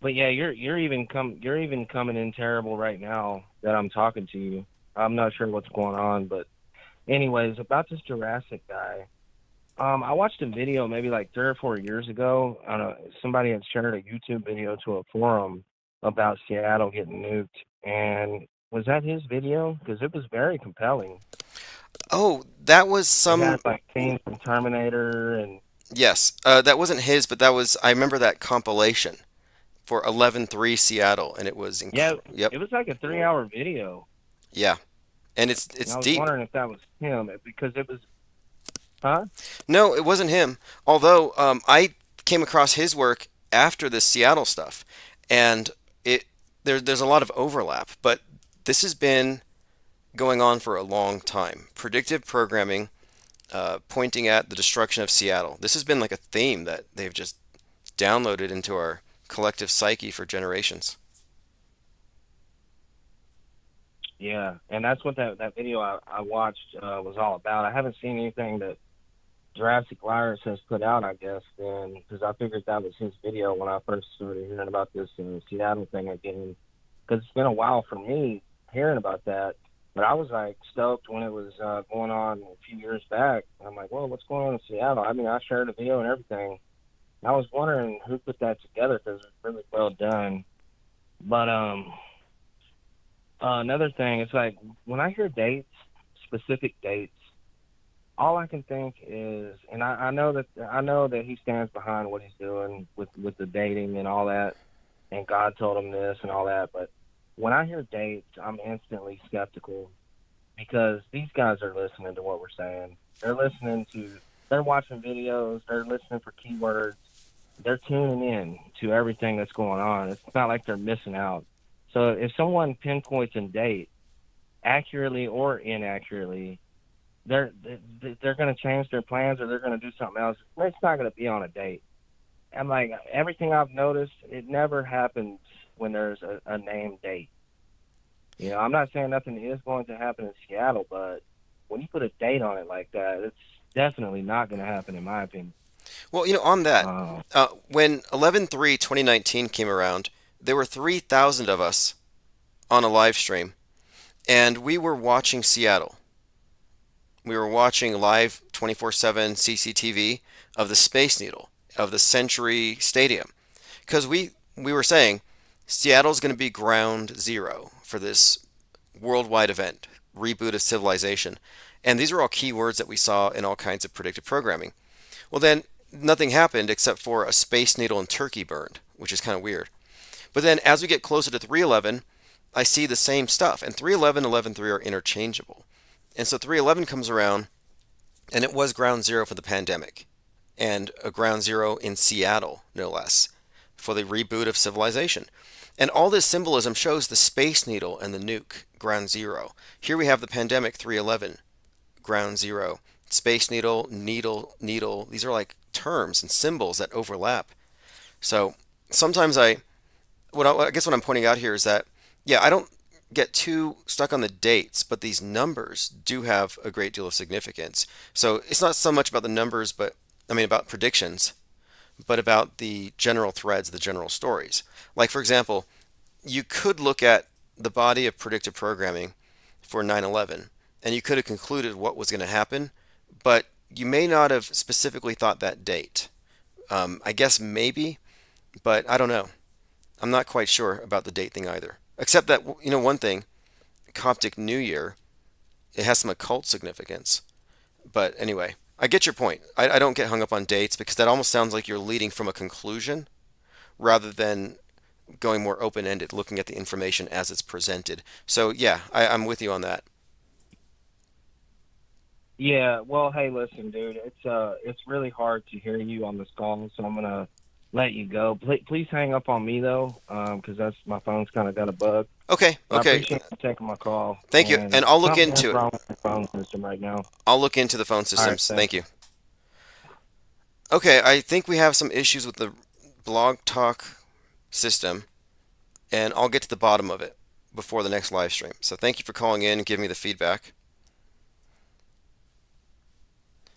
but yeah, you're even coming in terrible right now that I'm talking to you. I'm not sure what's going on, but anyways, about this Jurassic guy. I watched a video maybe like 3 or 4 years ago. I don't know, somebody had shared a YouTube video to a forum about Seattle getting nuked, and was that his video? Because it was very compelling. Oh, that was It some. had like scenes from Terminator, and Yes, that wasn't his, but that was. I remember that compilation for 11-3 Seattle, and it was yeah, Yep. it was like a 3 hour video, Yeah, and and it's I was deep. wondering if that was him because it was, huh? No, it wasn't him. Although I came across his work after the Seattle stuff, and it there's a lot of overlap. But this has been going on for a long time. Predictive programming, pointing at the destruction of Seattle. This has been like a theme that they've just downloaded into our collective psyche for generations. Yeah, and that's what that video I watched was all about. I haven't seen anything that Jurassic Virus has put out, I guess, then, because I figured that was his video when I first started hearing about this Seattle thing again. Because it's been a while for me hearing about that. But I was like stoked when it was going on a few years back. I'm like, well, what's going on in Seattle? I mean, I shared a video and everything. And I was wondering who put that together because it's really well done. But another thing, it's like when I hear dates, specific dates, all I can think is, and I know that he stands behind what he's doing with the dating and all that, and God told him this and all that. But when I hear dates, I'm instantly skeptical because these guys are listening to what we're saying. They're watching videos, they're listening for keywords, they're tuning in to everything that's going on. It's not like they're missing out. So if someone pinpoints a date accurately or inaccurately, they're going to change their plans or they're going to do something else. It's not going to be on a date. And like everything I've noticed, it never happens when there's a named date. You know, I'm not saying nothing is going to happen in Seattle, but when you put a date on it like that, it's definitely not going to happen in my opinion. Well, on that, Uh, when 11/3/2019 came around, there were 3,000 of us on a live stream, and we were watching Seattle. We were watching live 24/7 CCTV of the Space Needle, of the Century Stadium, because we were saying Seattle's going to be ground zero for this worldwide event, reboot of civilization. And these are all keywords that we saw in all kinds of predictive programming. Well, then nothing happened except for a Space Needle and turkey burned, which is kind of weird. But then as we get closer to 311, I see the same stuff. And 311 and 11.3 are interchangeable. And so 311 comes around, and it was ground zero for the pandemic, and a ground zero in Seattle, no less, for the reboot of civilization. And all this symbolism shows the Space Needle and the nuke, ground zero. Here we have the pandemic, 311, ground zero. Space Needle, needle. These are like terms and symbols that overlap. So sometimes I guess what I'm pointing out here is that, yeah, I don't get too stuck on the dates, but these numbers do have a great deal of significance. So it's not so much about the numbers, but I mean about predictions, but about the general threads, the general stories. Like, for example, you could look at the body of predictive programming for 9/11, and you could have concluded what was going to happen, but you may not have specifically thought that date. I guess maybe, but I don't know. I'm not quite sure about the date thing either. Except that, one thing, Coptic New Year, it has some occult significance. But anyway, I get your point. I don't get hung up on dates because that almost sounds like you're leading from a conclusion rather than going more open-ended, looking at the information as it's presented. So yeah, I'm with you on that. yeah, well, hey, listen, dude, it's really hard to hear you on this call, so I'm gonna let you go. Please hang up on me though, because that's my phone's kind of got a bug. Okay, But I okay. appreciate you taking my call. Thank you. And And I'll look something is into it. wrong with the phone system right now. I'll look into the phone All right, systems. Thank thanks. you. Okay, I think we have some issues with the blog talk system, and I'll get to the bottom of it before the next live stream. So thank you for calling in and giving me the feedback.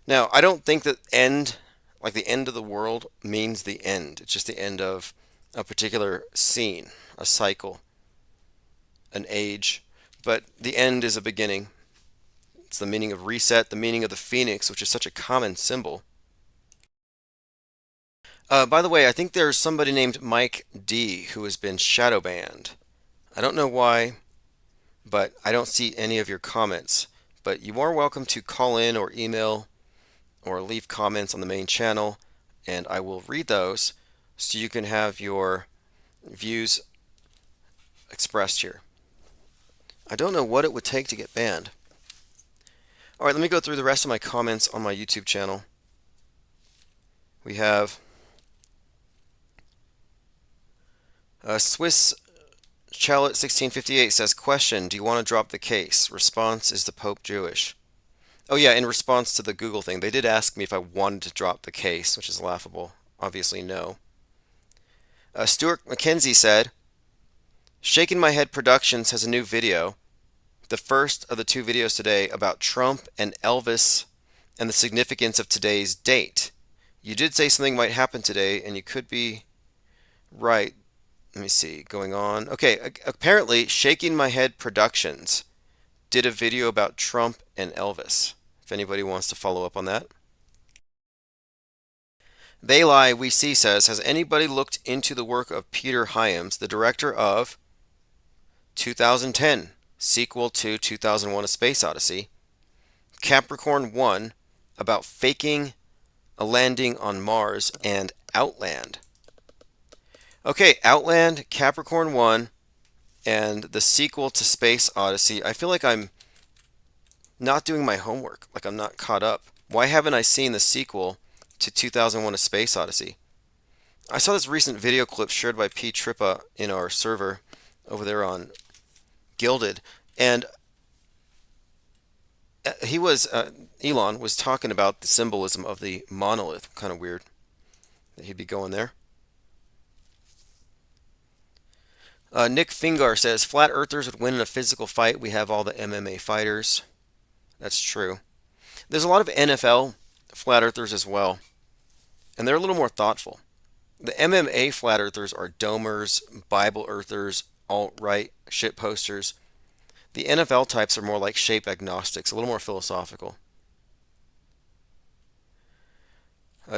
Now, I don't think that end, like the end of the world, means the end. It's just the end of a particular scene, a cycle, an age. But the end is a beginning. It's the meaning of reset, the meaning of the phoenix, which is such a common symbol. By the way, I think there's somebody named Mike D who has been shadow banned. I don't know why, but I don't see any of your comments. But you are welcome to call in or email or leave comments on the main channel, and I will read those so you can have your views expressed here. I don't know what it would take to get banned. All right, let me go through the rest of my comments on my YouTube channel. We have Swiss Chalet 1658 says, question, do you want to drop the case? Response, is the Pope Jewish? Oh yeah, in response to the Google thing, they did ask me if I wanted to drop the case, which is laughable. Obviously no. Stuart McKenzie said, Shaking My Head Productions has a new video, the first of the two videos today about Trump and Elvis and the significance of today's date. You did say something might happen today, and you could be right. Let me see, going on. Okay, apparently, Shaking My Head Productions did a video about Trump and Elvis. If anybody wants to follow up on that. They Lie We See says, has anybody looked into the work of Peter Hyams, the director of 2010, sequel to 2001: A Space Odyssey, Capricorn 1, about faking a landing on Mars, and Outland? Okay, Outland, Capricorn 1, and the sequel to Space Odyssey. I feel like I'm not doing my homework, like I'm not caught up. Why haven't I seen the sequel to 2001: A Space Odyssey? I saw this recent video clip shared by P. Trippa in our server over there on Gilded, and Elon was talking about the symbolism of the monolith. Kind of weird that he'd be going there. Nick Fingar says, flat earthers would win in a physical fight. We have all the MMA fighters. That's true. There's a lot of NFL flat earthers as well, and they're a little more thoughtful. The MMA flat earthers are domers, Bible earthers, alt-right shit posters. The NFL types are more like shape agnostics, a little more philosophical.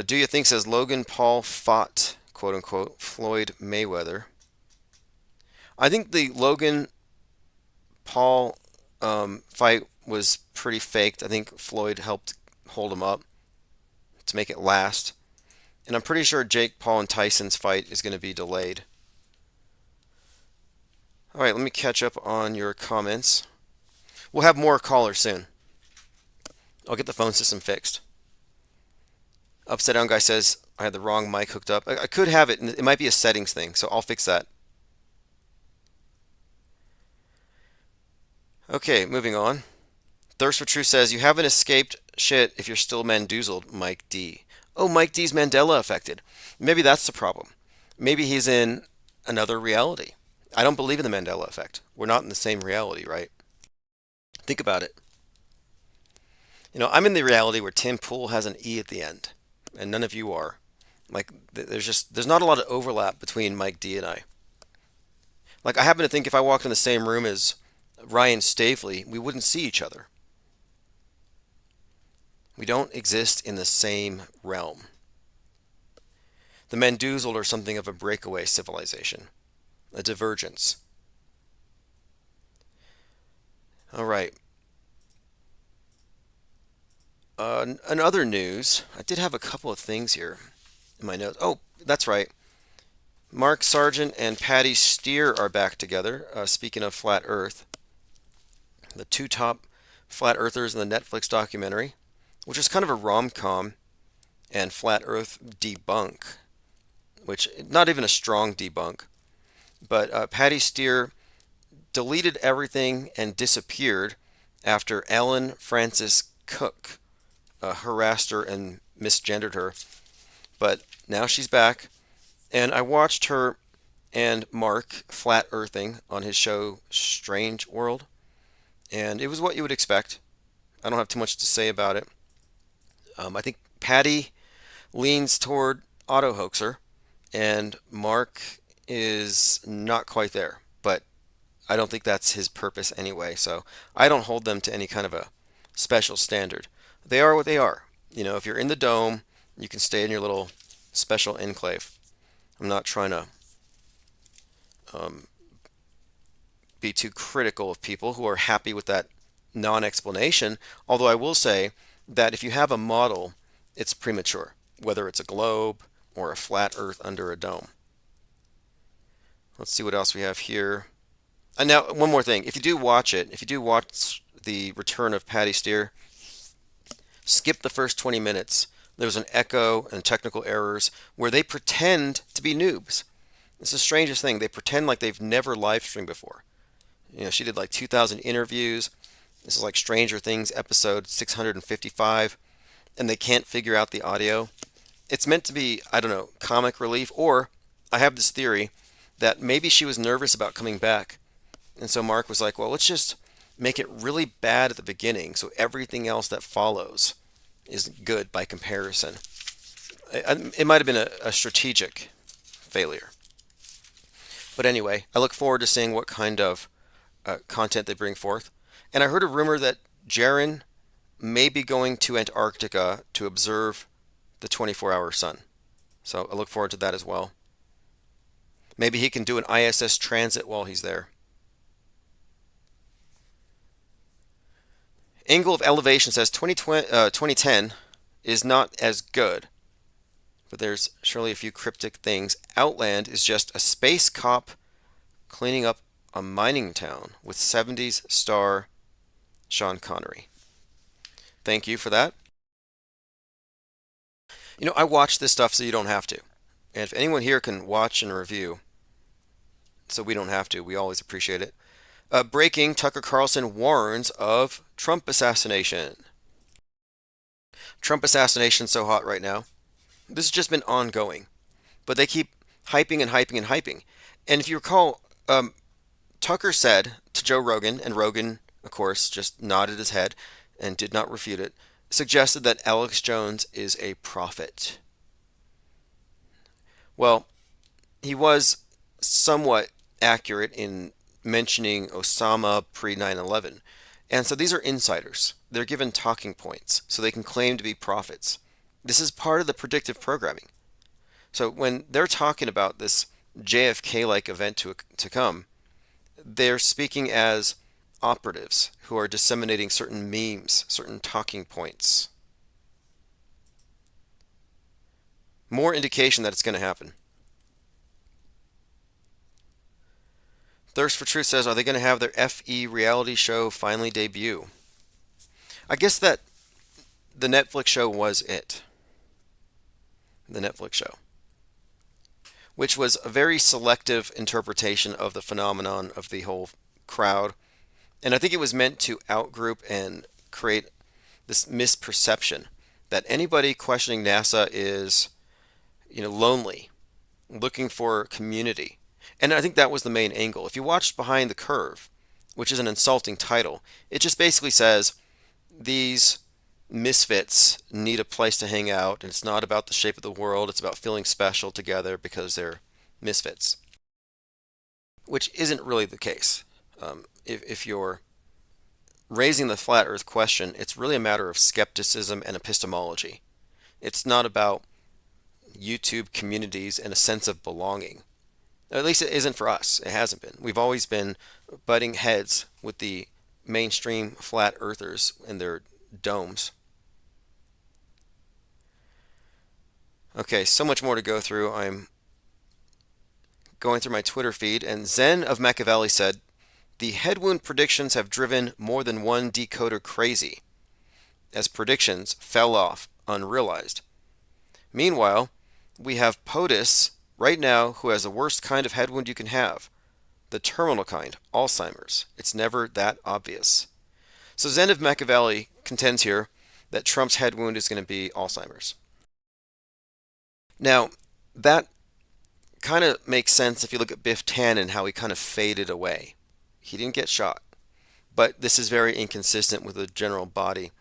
Do you think says Logan Paul fought, quote unquote, Floyd Mayweather? I think the Logan Paul fight was pretty faked. I think Floyd helped hold him up to make it last. And I'm pretty sure Jake Paul and Tyson's fight is going to be delayed. All right, let me catch up on your comments. We'll have more callers soon. I'll get the phone system fixed. Upside Down Guy says I had the wrong mic hooked up. I could have it, and it might be a settings thing, so I'll fix that. Okay, moving on. Thirst for Truth says, you haven't escaped shit if you're still mandoozled, Mike D. Oh, Mike D's Mandela affected. Maybe that's the problem. Maybe he's in another reality. I don't believe in the Mandela effect. We're not in the same reality, right? Think about it. You know, I'm in the reality where Tim Pool has an E at the end, and none of you are. Like, there's not a lot of overlap between Mike D and I. Like, I happen to think if I walked in the same room as Ryan Stavely, we wouldn't see each other. We don't exist in the same realm. The Mandoozled are something of a breakaway civilization, a divergence. All right. In other news, I did have a couple of things here in my notes. Oh, that's right. Mark Sargent and Patty Steer are back together. Speaking of Flat Earth, the two top Flat Earthers in the Netflix documentary, which is kind of a rom-com and Flat Earth debunk, which not even a strong debunk, but Patty Steer deleted everything and disappeared after Ellen Francis Cook harassed her and misgendered her. But now she's back, and I watched her and Mark flat earthing on his show Strange World, and it was what you would expect. I don't have too much to say about it. I think Patty leans toward auto hoaxer, and Mark is not quite there, but I don't think that's his purpose anyway, so I don't hold them to any kind of a special standard. They are what they are. You know, if you're in the dome, you can stay in your little special enclave. I'm not trying to be too critical of people who are happy with that non-explanation, although I will say that if you have a model, it's premature, whether it's a globe or a flat earth under a dome. Let's see what else we have here. And now, one more thing. If you do watch the return of Patty Steer, skip the first 20 minutes. There was an echo and technical errors where they pretend to be noobs. It's the strangest thing. They pretend like they've never live streamed before. You know, she did like 2,000 interviews. This is like Stranger Things episode 655, and they can't figure out the audio. It's meant to be, I don't know, comic relief, or I have this theory that maybe she was nervous about coming back. And so Mark was like, well, let's just make it really bad at the beginning so everything else that follows is good by comparison. It might have been a strategic failure. But anyway, I look forward to seeing what kind of content they bring forth. And I heard a rumor that Jaren may be going to Antarctica to observe the 24-hour sun. So I look forward to that as well. Maybe he can do an ISS transit while he's there. Angle of Elevation says 2010 is not as good, but there's surely a few cryptic things. Outland is just a space cop cleaning up a mining town with 70s star Sean Connery. Thank you for that. I watch this stuff so you don't have to. And if anyone here can watch and review so we don't have to, we always appreciate it. Breaking, Tucker Carlson warns of Trump assassination. Trump assassination so hot right now. This has just been ongoing. But they keep hyping and hyping and hyping. And if you recall, Tucker said to Joe Rogan, and Rogan, of course, just nodded his head and did not refute it, suggested that Alex Jones is a prophet. Well, he was somewhat accurate in mentioning Osama pre 9/11. And so these are insiders. They're given talking points so they can claim to be prophets. This is part of the predictive programming. So when they're talking about this JFK-like event to come, they're speaking as operatives who are disseminating certain memes, certain talking points. More indication that it's going to happen. Thirst for Truth says, are they going to have their FE reality show finally debut? I guess that the Netflix show was it. The Netflix show. Which was a very selective interpretation of the phenomenon of the whole crowd. And I think it was meant to outgroup and create this misperception that anybody questioning NASA is, lonely, looking for community. And I think that was the main angle. If you watched Behind the Curve, which is an insulting title, it just basically says these misfits need a place to hang out, and it's not about the shape of the world, it's about feeling special together because they're misfits. Which isn't really the case. If you're raising the flat earth question, it's really a matter of skepticism and epistemology. It's not about YouTube communities and a sense of belonging. At least it isn't for us. It hasn't been. We've always been butting heads with the mainstream flat earthers and their domes. Okay, so much more to go through. I'm going through my Twitter feed, and Zen of Machiavelli said, the headwound predictions have driven more than one decoder crazy, as predictions fell off unrealized. Meanwhile, we have POTUS right now who has the worst kind of headwound you can have, the terminal kind, Alzheimer's. It's never that obvious. So Zen of Machiavelli contends here that Trump's headwound is going to be Alzheimer's. Now, that kind of makes sense if you look at Biff Tannen, how he kind of faded away. He didn't get shot, but this is very inconsistent with the general body.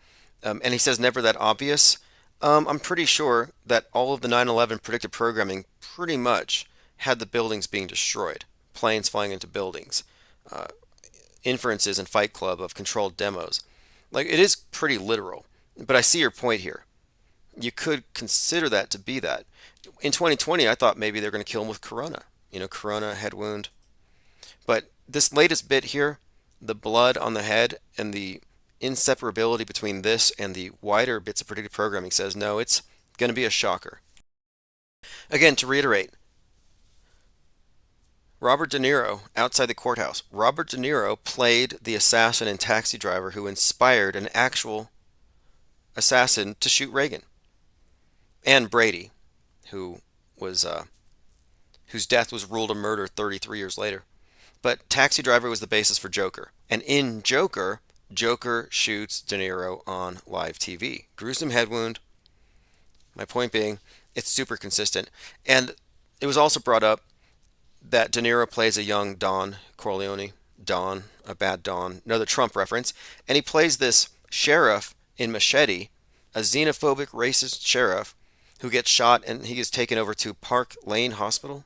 And he says never that obvious. I'm pretty sure that all of the 9/11 predictive programming pretty much had the buildings being destroyed, planes flying into buildings, inferences in Fight Club of controlled demos. Like, it is pretty literal, but I see your point here. You could consider that to be that. In 2020, I thought maybe they're going to kill him with corona. Corona, head wound. But this latest bit here, the blood on the head and the inseparability between this and the wider bits of predictive programming says, no, it's going to be a shocker. Again, to reiterate, Robert De Niro, outside the courthouse. Robert De Niro played the assassin in Taxi Driver who inspired an actual assassin to shoot Reagan. And Brady, whose death was ruled a murder 33 years later. But Taxi Driver was the basis for Joker. And in Joker, Joker shoots De Niro on live TV. Gruesome head wound. My point being, it's super consistent. And it was also brought up that De Niro plays a young Don Corleone. Don, a bad Don. Another Trump reference. And he plays this sheriff in Machete a xenophobic, racist sheriff who gets shot and he is taken over to Park Lane Hospital,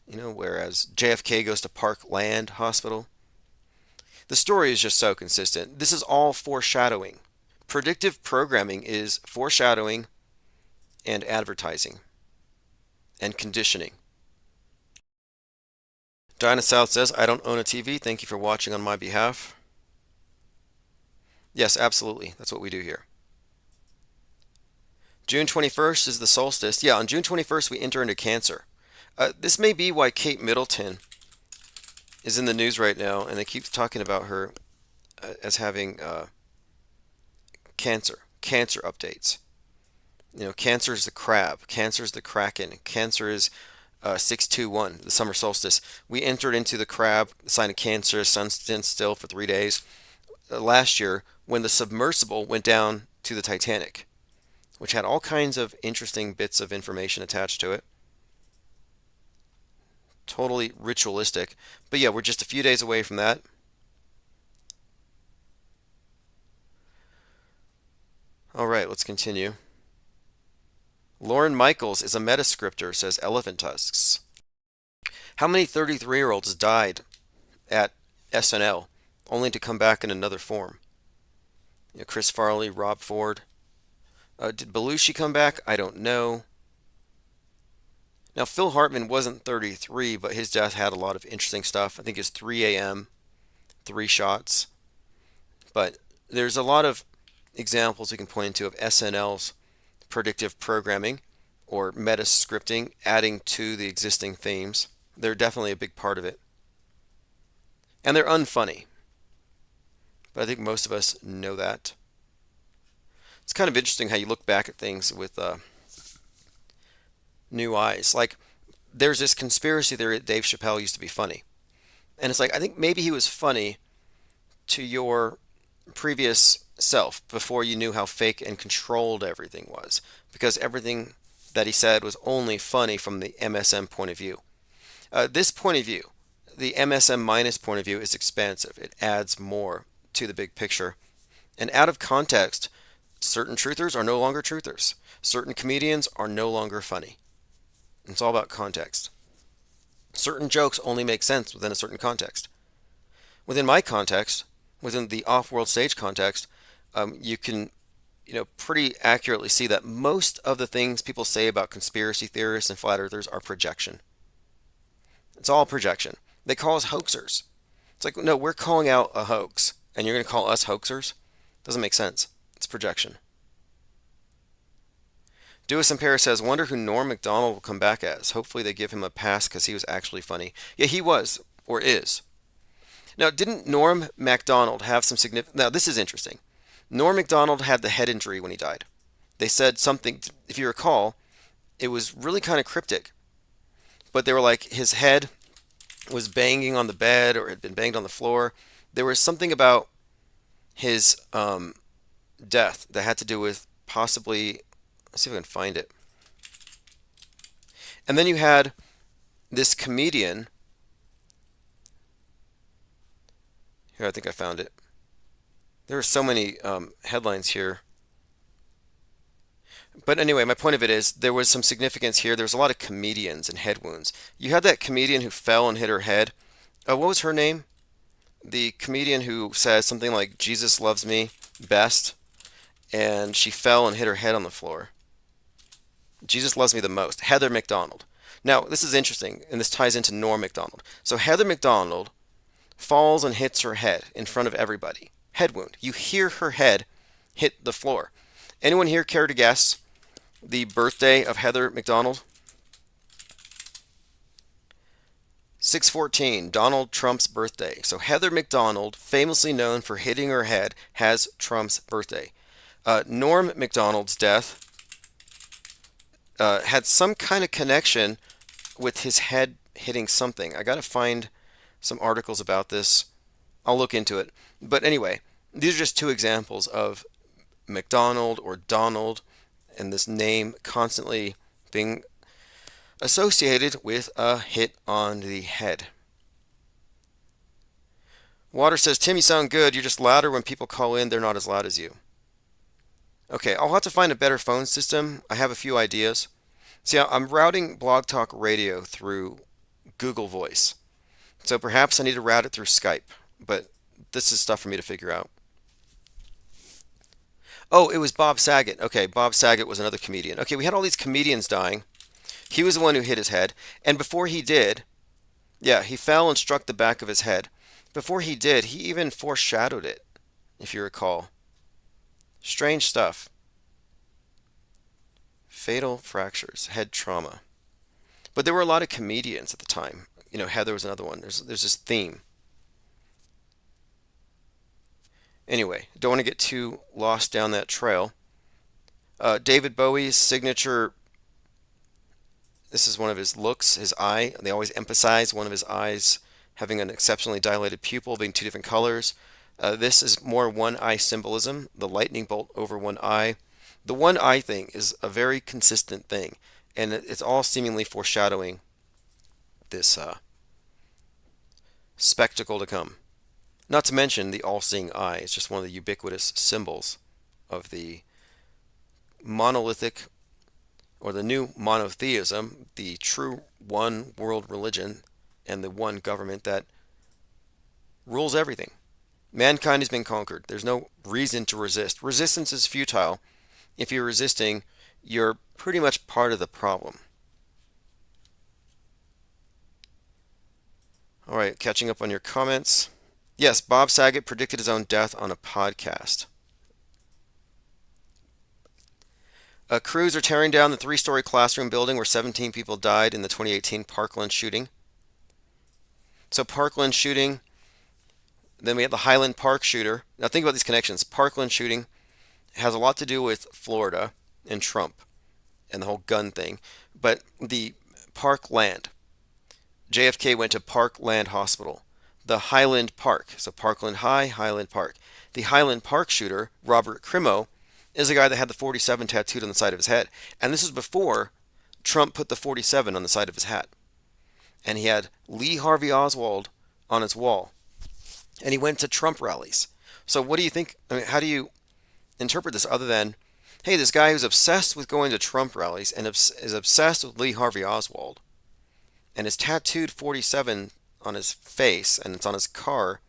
whereas JFK goes to Parkland Hospital. The story is just so consistent. This is all foreshadowing. Predictive programming is foreshadowing and advertising and conditioning. Dinah South says, I don't own a TV. Thank you for watching on my behalf. Yes, absolutely. That's what we do here. June 21st is the solstice. Yeah, on June 21st, we enter into Cancer. This may be why Kate Middleton is in the news right now, and they keep talking about her as having cancer updates. Cancer is the crab, Cancer is the kraken, Cancer is 621, the summer solstice. We entered into the crab, the sign of Cancer, sun stands still for 3 days. Last year, when the submersible went down to the Titanic, which had all kinds of interesting bits of information attached to it. Totally ritualistic. But yeah, we're just a few days away from that. All right, let's continue. Lauren Michaels is a metascriptor, says elephant tusks. How many 33-year-olds died at SNL only to come back in another form? Chris Farley, Rob Ford. Did Belushi come back? I don't know. Now, Phil Hartman wasn't 33, but his death had a lot of interesting stuff. I think it's 3 a.m., 3 shots. But there's a lot of examples we can point to of SNL's predictive programming or meta scripting adding to the existing themes. They're definitely a big part of it. And they're unfunny. But I think most of us know that. It's kind of interesting how you look back at things with new eyes. Like, there's this conspiracy theory that Dave Chappelle used to be funny. And it's like, I think maybe he was funny to your previous self before you knew how fake and controlled everything was. Because everything that he said was only funny from the MSM point of view. This point of view, the MSM minus point of view, is expansive. It adds more to the big picture. And out of context, certain truthers are no longer truthers. Certain comedians are no longer funny. It's all about context. Certain jokes only make sense within a certain context. Within my context, within the off-world stage context, you can, pretty accurately see that most of the things people say about conspiracy theorists and flat earthers are projection. It's all projection. They call us hoaxers. It's like, no, we're calling out a hoax, and you're going to call us hoaxers? Doesn't make sense. It's projection. Dewis in Paris says, wonder who Norm Macdonald will come back as. Hopefully they give him a pass because he was actually funny. Yeah, he was, or is. Now, didn't Norm Macdonald have some significant... Now, this is interesting. Norm Macdonald had the head injury when he died. They said something, if you recall, it was really kind of cryptic. But they were like, his head was banging on the bed or had been banged on the floor. There was something about his death that had to do with possibly... Let's see if I can find it. And then you had this comedian. Here, I think I found it. There are so many headlines here. But anyway, my point of it is there was some significance here. There was a lot of comedians and head wounds. You had that comedian who fell and hit her head. What was her name? The comedian who says something like, Jesus loves me best. And she fell and hit her head on the floor. Jesus loves me the most. Heather McDonald. Now, this is interesting, and this ties into Norm Macdonald. So Heather McDonald falls and hits her head in front of everybody. Head wound. You hear her head hit the floor. Anyone here care to guess the birthday of Heather McDonald? 6/14, Donald Trump's birthday. So Heather McDonald, famously known for hitting her head, has Trump's birthday. Norm Macdonald's death had some kind of connection with his head hitting something. I got to find some articles about this. I'll look into it. But anyway, these are just two examples of McDonald or Donald and this name constantly being associated with a hit on the head. Water says, Tim, you sound good. You're just louder when people call in. They're not as loud as you. Okay, I'll have to find a better phone system. I have a few ideas. See, I'm routing Blog Talk Radio through Google Voice. So perhaps I need to route it through Skype, but this is stuff for me to figure out. Oh, it was Bob Saget. Okay, Bob Saget was another comedian. Okay, we had all these comedians dying. He was the one who hit his head. And before he did, yeah, he fell and struck the back of his head. Before he did, he even foreshadowed it, if you recall. Strange stuff. Fatal fractures, head trauma. But there were a lot of comedians at the time. Heather was another one. There's this theme. Anyway, don't want to get too lost down that trail. David Bowie's signature, this is one of his looks, his eye. They always emphasize one of his eyes having an exceptionally dilated pupil, being two different colors. This is more one eye symbolism, the lightning bolt over one eye. The one eye thing is a very consistent thing, and it's all seemingly foreshadowing this spectacle to come. Not to mention the all-seeing eye is just one of the ubiquitous symbols of the monolithic, or the new monotheism, the true one world religion, and the one government that rules everything. Mankind has been conquered. There's no reason to resist. Resistance is futile. If you're resisting, you're pretty much part of the problem. All right, catching up on your comments. Yes, Bob Saget predicted his own death on a podcast. Crews are tearing down the 3-story classroom building where 17 people died in the 2018 Parkland shooting. So Parkland shooting, then we have the Highland Park shooter. Now think about these connections. Parkland shooting has a lot to do with Florida and Trump and the whole gun thing. But the Parkland, JFK went to Parkland Hospital. The Highland Park, so Parkland High, Highland Park. The Highland Park shooter, Robert Crimo, is the guy that had the 47 tattooed on the side of his head. And this was before Trump put the 47 on the side of his hat. And he had Lee Harvey Oswald on his wall. And he went to Trump rallies. So what do you think? I mean, how do you interpret this other than, hey, this guy who's obsessed with going to Trump rallies and is obsessed with Lee Harvey Oswald and is tattooed 47 on his face and it's on his car,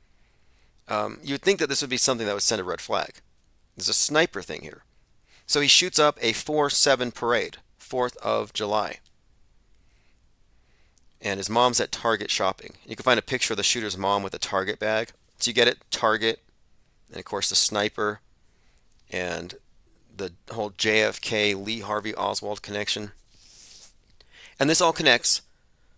you'd think that this would be something that would send a red flag. There's a sniper thing here. So he shoots up a 4/7 parade, 4th of July. And his mom's at Target shopping. You can find a picture of the shooter's mom with a Target bag. So you get it, Target, and of course the sniper, and the whole JFK Lee Harvey Oswald connection. And this all connects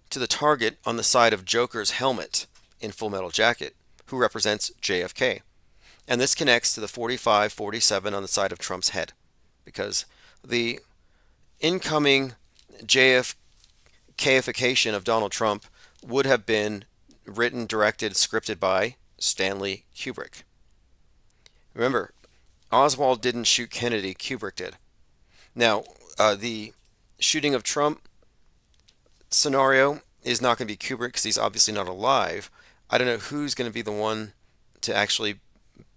to the target on the side of Joker's helmet in Full Metal Jacket, who represents JFK. And this connects to the 45-47 on the side of Trump's head, because the incoming JFKification of Donald Trump would have been written, directed, scripted by Stanley Kubrick. Remember, Oswald didn't shoot Kennedy, Kubrick did. Now, the shooting of Trump scenario is not going to be Kubrick because he's obviously not alive. I don't know who's going to be the one to actually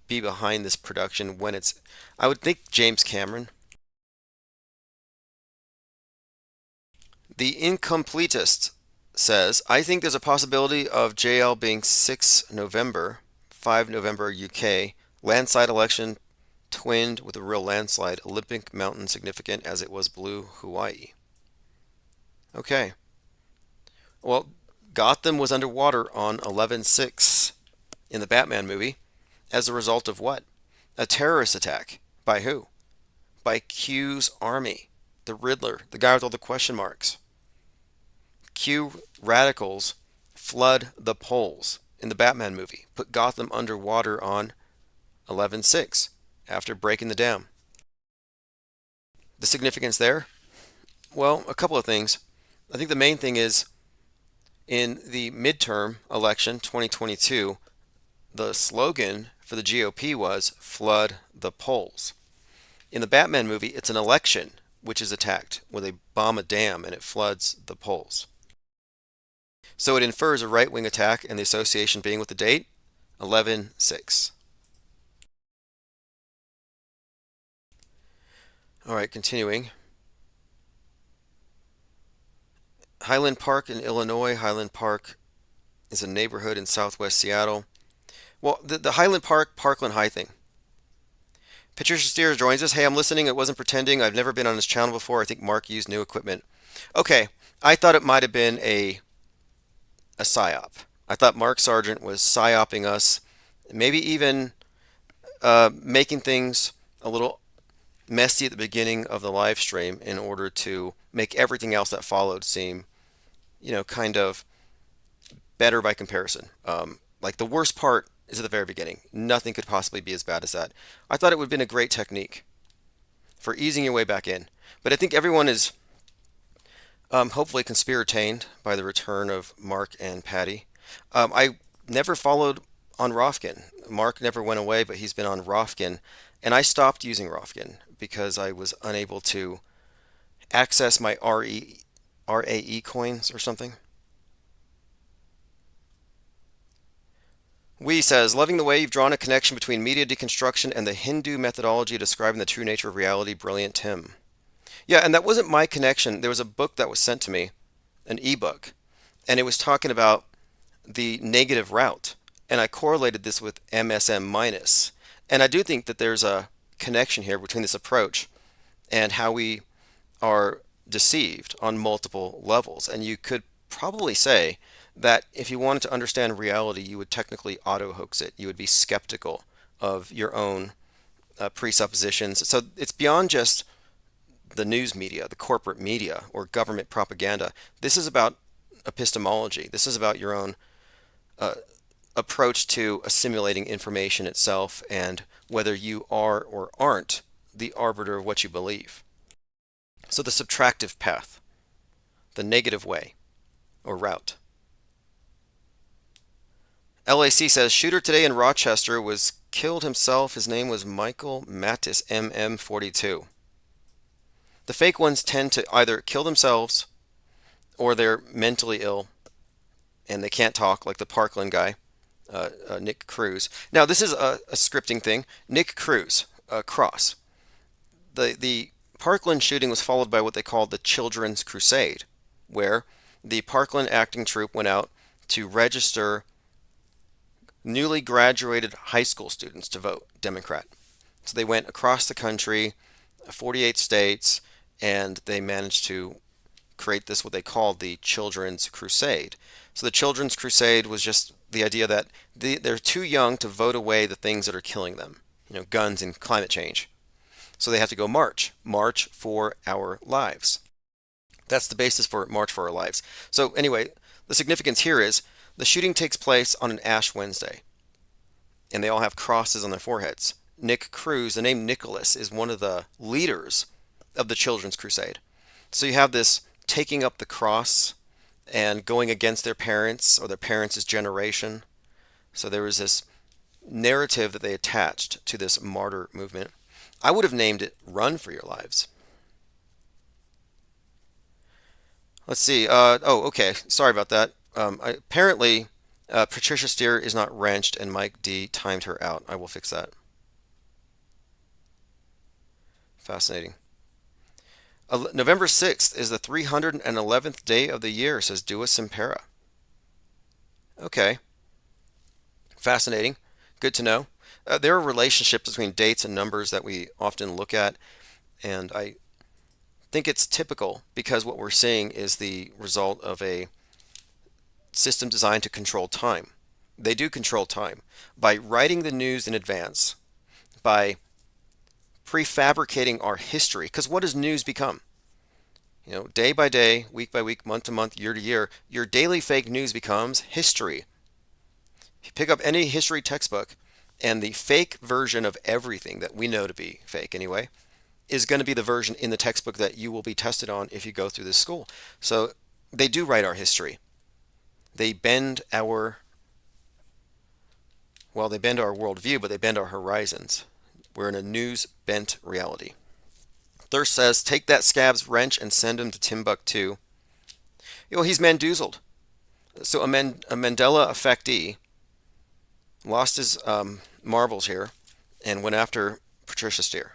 be behind this production when it's... I would think James Cameron. The Incompletist says, I think there's a possibility of JL being 6 November, 5 November UK, landslide election twinned with a real landslide, Olympic mountain significant as it was blue Hawaii. Okay. Well, Gotham was underwater on 11/6 in the Batman movie as a result of what? A terrorist attack. By who? By Q's army. The Riddler, the guy with all the question marks. Q radicals flood the polls in the Batman movie, put Gotham underwater on 11/6 after breaking the dam. The significance there? Well, a couple of things. I think the main thing is in the midterm election 2022, the slogan for the GOP was flood the polls. In the Batman movie, it's an election which is attacked where they bomb a dam and it floods the polls. So it infers a right-wing attack and the association being with the date 11/6. All right, continuing. Highland Park in Illinois. Highland Park is a neighborhood in southwest Seattle. Well, the Highland Park, Parkland High thing. Patricia Steer joins us. Hey, I'm listening. It wasn't pretending. I've never been on his channel before. I think Mark used new equipment. Okay, I thought it might have been a psyop. I thought Mark Sargent was psyoping us, maybe even making things a little messy at the beginning of the live stream in order to make everything else that followed seem, kind of better by comparison. Like the worst part is at the very beginning. Nothing could possibly be as bad as that. I thought it would have been a great technique for easing your way back in. But I think everyone is hopefully conspiratained by the return of Mark and Patty. I never followed on Rofkin. Mark never went away, but he's been on Rofkin. And I stopped using Rofkin because I was unable to access my RAE coins or something. Wee says, loving the way you've drawn a connection between media deconstruction and the Hindu methodology describing the true nature of reality. Brilliant, Tim. Yeah, and that wasn't my connection. There was a book that was sent to me, an ebook, and it was talking about the negative route. And I correlated this with MSM minus. And I do think that there's a connection here between this approach and how we are deceived on multiple levels. And you could probably say that if you wanted to understand reality, you would technically auto-hoax it. You would be skeptical of your own presuppositions. So it's beyond just the news media, the corporate media, or government propaganda. This is about epistemology. This is about your own approach to assimilating information itself and whether you are or aren't the arbiter of what you believe. So the subtractive path, the negative way or route. LAC says, shooter today in Rochester was killed himself. His name was Michael Mattis, MM42. The fake ones tend to either kill themselves or they're mentally ill and they can't talk, like the Parkland guy, Nick Cruz. Now, this is a scripting thing. Nick Cruz, Cross. The Parkland shooting was followed by what they called the Children's Crusade, where the Parkland acting troupe went out to register newly graduated high school students to vote Democrat. So they went across the country, 48 states, and they managed to create this, what they called the Children's Crusade. So the Children's Crusade was just the idea that they're too young to vote away the things that are killing them, guns and climate change. So they have to go march for our lives. That's the basis for March for Our Lives. So anyway, the significance here is the shooting takes place on an Ash Wednesday, and they all have crosses on their foreheads. Nick Cruz, the name Nicholas, is one of the leaders of the Children's Crusade. So you have this taking up the cross and going against their parents or their parents' generation. So there was this narrative that they attached to this martyr movement. I would have named it Run for Your Lives. Let's see. Okay. Sorry about that. Apparently, Patricia Steer is not wrenched and Mike D timed her out. I will fix that. Fascinating. November 6th is the 311th day of the year, says Dua Simpera. Okay. Fascinating. Good to know. There are relationships between dates and numbers that we often look at, and I think it's typical because what we're seeing is the result of a system designed to control time. They do control time by writing the news in advance, by prefabricating our history. Because what does news become? Day by day, week by week, month to month, year to year, your daily fake news becomes history. If you pick up any history textbook, and the fake version of everything that we know to be fake anyway, is going to be the version in the textbook that you will be tested on if you go through this school. So they do write our history. They bend our worldview, but they bend our horizons. We're in a news-bent reality. Thirst says, take that scab's wrench and send him to Timbuktu. He's mandoozled. So a Mandela effectee lost his marbles here and went after Patricia Steer.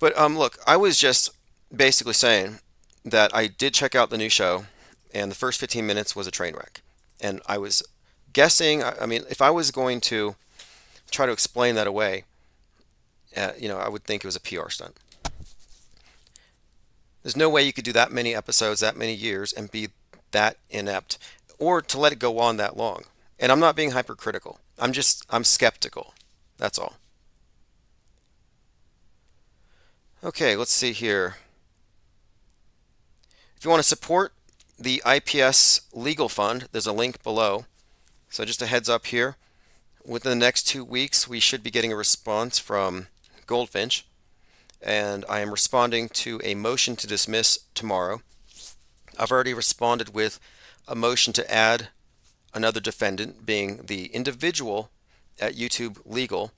But look, I was just basically saying that I did check out the new show, and the first 15 minutes was a train wreck. And I was guessing, I mean, if I was going to try to explain that away, I would think it was a PR stunt. There's no way you could do that many episodes, that many years, and be that inept, or to let it go on that long. And I'm not being hypercritical. I'm skeptical. That's all. Okay, let's see here. If you want to support the IPS Legal Fund, there's a link below. So just a heads up here. Within the next 2 weeks, we should be getting a response from Goldfinch, and I am responding to a motion to dismiss tomorrow. I've already responded with a motion to add another defendant, being the individual at YouTube Legal,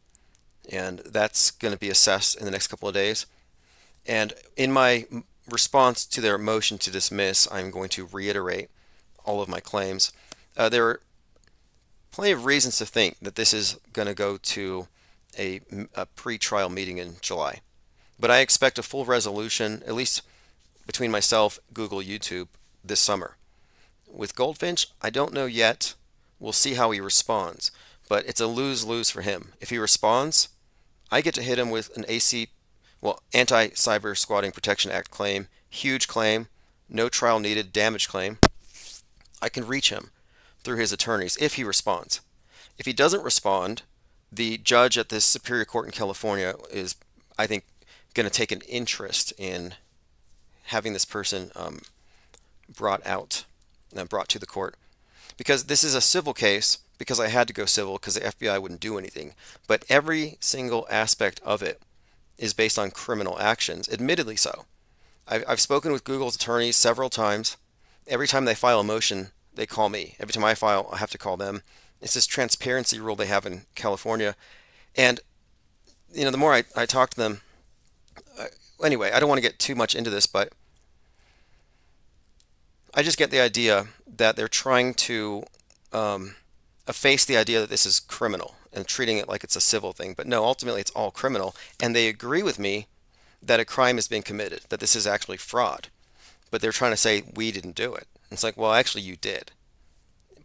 and that's going to be assessed in the next couple of days. And in my response to their motion to dismiss, I'm going to reiterate all of my claims. There are plenty of reasons to think that this is going to go to a pre-trial meeting in July. But I expect a full resolution, at least between myself, Google, YouTube, this summer. With Goldfinch, I don't know yet. We'll see how he responds. But it's a lose-lose for him. If he responds, I get to hit him with an Anti-Cyber Squatting Protection Act claim, huge claim, no trial needed, damage claim. I can reach him through his attorneys if he responds. If he doesn't respond, the judge at the Superior Court in California is, I think, going to take an interest in having this person brought to the court. Because this is a civil case, because I had to go civil because the FBI wouldn't do anything. But every single aspect of it is based on criminal actions, admittedly so. I've spoken with Google's attorneys several times. Every time they file a motion, they call me. Every time I file, I have to call them. It's this transparency rule they have in California. And, the more I talk to them, anyway, I don't want to get too much into this, but I just get the idea that they're trying to efface the idea that this is criminal and treating it like it's a civil thing. But no, ultimately it's all criminal. And they agree with me that a crime has been committed, that this is actually fraud. But they're trying to say we didn't do it. It's like, well, actually you did.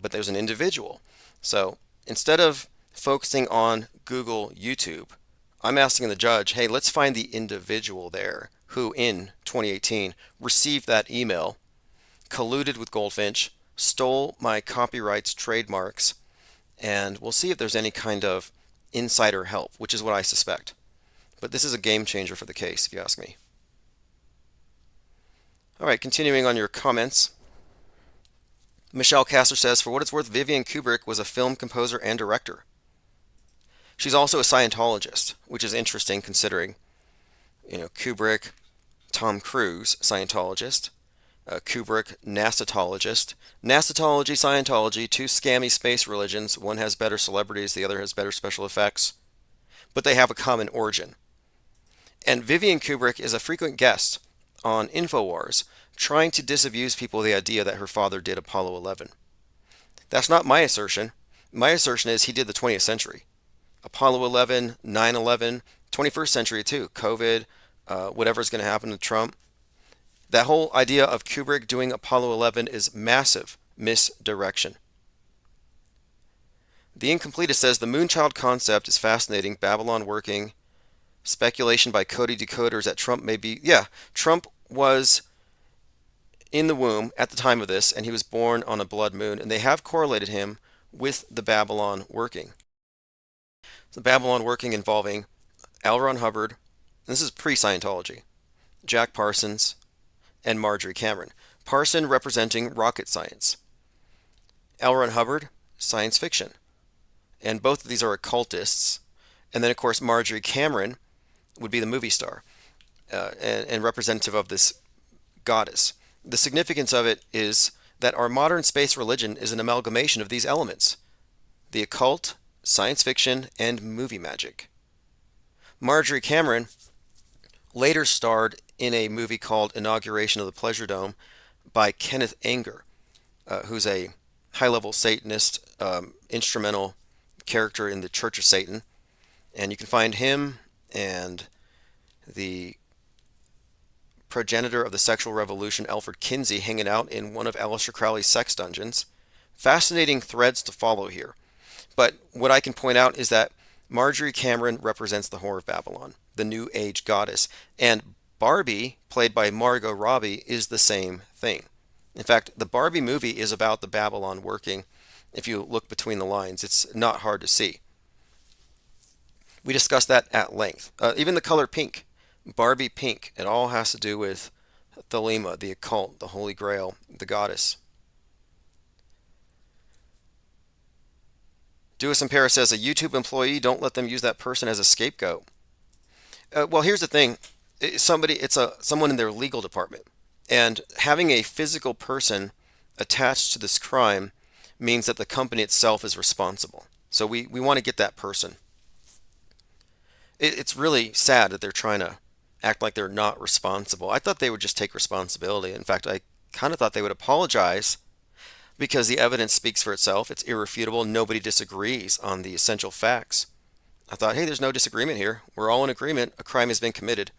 But there's an individual. So instead of focusing on Google, YouTube, I'm asking the judge, hey, let's find the individual there who in 2018 received that email, colluded with Goldfinch, stole my copyrights, trademarks, and we'll see if there's any kind of insider help, which is what I suspect. But this is a game changer for the case, if you ask me. All right, continuing on your comments. Michelle Casser says, for what it's worth, Vivian Kubrick was a film composer and director. She's also a Scientologist, which is interesting considering, Kubrick, Tom Cruise, Scientologist, Kubrick, NASAtologist. NASAtology, Scientology, two scammy space religions. One has better celebrities, the other has better special effects. But they have a common origin. And Vivian Kubrick is a frequent guest on InfoWars, trying to disabuse people of the idea that her father did Apollo 11. That's not my assertion. My assertion is he did the 20th century. Apollo 11, 9/11, 21st century too. COVID, whatever's going to happen to Trump. That whole idea of Kubrick doing Apollo 11 is massive misdirection. The Incompletist says the Moonchild concept is fascinating. Babylon working. Speculation by Cody decoders that Trump may be... Yeah, Trump was in the womb at the time of this, and he was born on a blood moon, and they have correlated him with the Babylon working. The Babylon working involving L. Ron Hubbard, this is pre-Scientology, Jack Parsons, and Marjorie Cameron. Parson representing rocket science. L. Ron Hubbard, science fiction. And both of these are occultists. And then, of course, Marjorie Cameron would be the movie star and representative of this goddess. The significance of it is that our modern space religion is an amalgamation of these elements: the occult, science fiction, and movie magic. Marjorie Cameron later starred in a movie called Inauguration of the Pleasure Dome by Kenneth Anger, who's a high-level Satanist, instrumental character in the Church of Satan. And you can find him and the progenitor of the sexual revolution, Alfred Kinsey, hanging out in one of Aleister Crowley's sex dungeons. Fascinating threads to follow here. But what I can point out is that Marjorie Cameron represents the Whore of Babylon, the New Age goddess, and Barbie, played by Margot Robbie, is the same thing. In fact, the Barbie movie is about the Babylon working. If you look between the lines, it's not hard to see. We discussed that at length. Even the color pink, Barbie pink, it all has to do with Thelema, the occult, the Holy Grail, the goddess. Dewis and Paris says, a YouTube employee, don't let them use that person as a scapegoat. Well, here's the thing. Someone in their legal department. And having a physical person attached to this crime means that the company itself is responsible. So we want to get that person. It's really sad that they're trying to act like they're not responsible. I thought they would just take responsibility. In fact, I kind of thought they would apologize because the evidence speaks for itself. It's irrefutable. Nobody disagrees on the essential facts. I thought, hey, there's no disagreement here. We're all in agreement. A crime has been committed.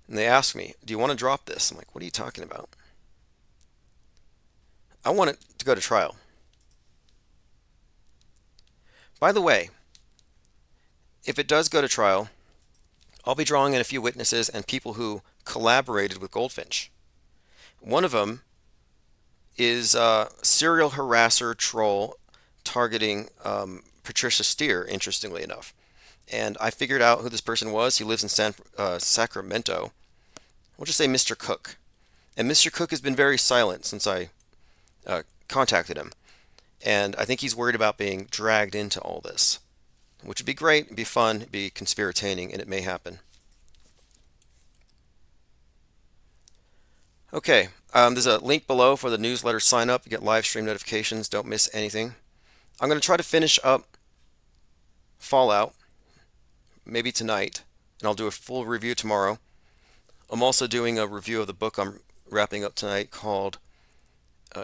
And they asked me, do you want to drop this? I'm like, what are you talking about? I want it to go to trial. By the way, if it does go to trial, I'll be drawing in a few witnesses and people who collaborated with Goldfinch. One of them is a serial harasser troll targeting Patricia Steer, interestingly enough. And I figured out who this person was. He lives in Sacramento. We'll just say Mr. Cook. And Mr. Cook has been very silent since I contacted him. And I think he's worried about being dragged into all this, which would be great, it'd be fun, it'd be conspirataining, and it may happen. Okay, there's a link below for the newsletter sign up. You get live stream notifications, don't miss anything. I'm going to try to finish up Fallout, maybe tonight, and I'll do a full review tomorrow. I'm also doing a review of the book I'm wrapping up tonight called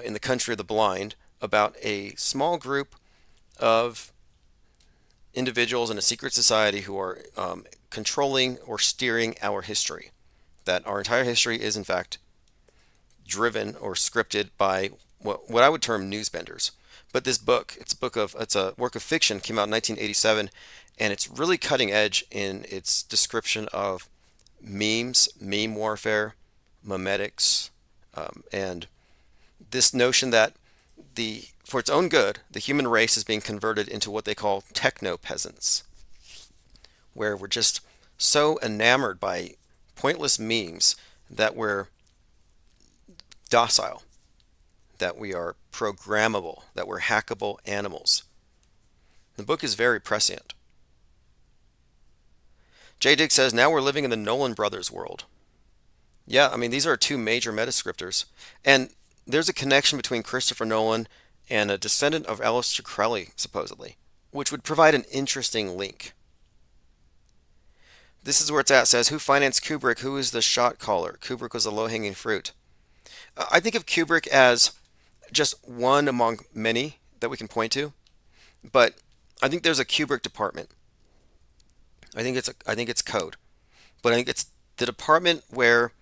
In the Country of the Blind, about a small group of individuals in a secret society who are controlling or steering our history. That our entire history is, in fact, driven or scripted by what I would term newsbenders. But this book, it's a work of fiction, came out in 1987, and it's really cutting edge in its description of memes, meme warfare, memetics, and this notion that for its own good, the human race is being converted into what they call techno-peasants, where we're just so enamored by pointless memes that we're docile, that we are programmable, that we're hackable animals. The book is very prescient. J. Dig says, now we're living in the Nolan Brothers world. Yeah, I mean, these are two major metascriptors. And there's a connection between Christopher Nolan and a descendant of Aleister Crowley, supposedly, which would provide an interesting link. This is where it's at. It says, who financed Kubrick? Who is the shot caller? Kubrick was the low-hanging fruit. I think of Kubrick as just one among many that we can point to, but I think there's a Kubrick department. I think it's code, but I think it's the department where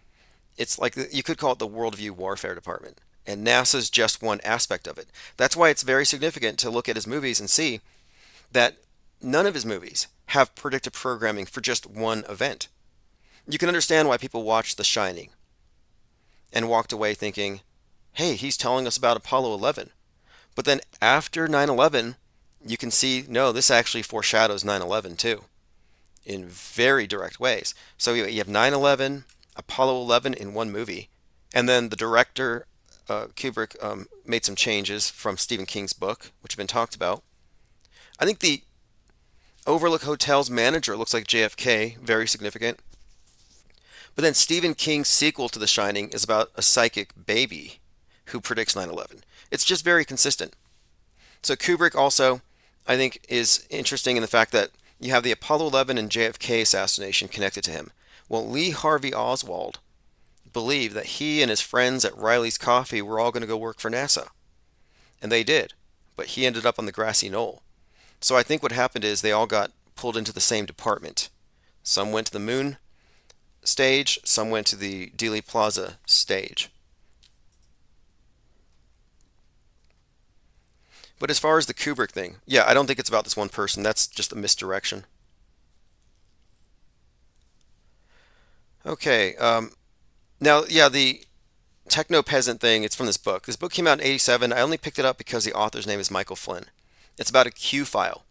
it's like you could call it the worldview warfare department, and NASA's just one aspect of it. That's why it's very significant to look at his movies and see that none of his movies have predictive programming for just one event. You can understand why people watched The Shining and walked away thinking, hey, he's telling us about Apollo 11. But then after 9/11, you can see, no, this actually foreshadows 9/11 too, in very direct ways. So you have 9/11, Apollo 11 in one movie, and then the director, Kubrick, made some changes from Stephen King's book, which have been talked about. I think the Overlook Hotel's manager looks like JFK, very significant. But then Stephen King's sequel to The Shining is about a psychic baby who predicts 9/11. It's just very consistent. So Kubrick also, I think, is interesting in the fact that you have the Apollo 11 and JFK assassination connected to him. Well, Lee Harvey Oswald believed that he and his friends at Riley's Coffee were all going to go work for NASA. And they did. But he ended up on the grassy knoll. So I think what happened is they all got pulled into the same department. Some went to the moon stage, some went to the Dealey Plaza stage. But as far as the Kubrick thing, yeah, I don't think it's about this one person. That's just a misdirection. Okay. Now, yeah, the techno peasant thing, it's from this book. This book came out in 87. I only picked it up because the author's name is Michael Flynn. It's about a Q file.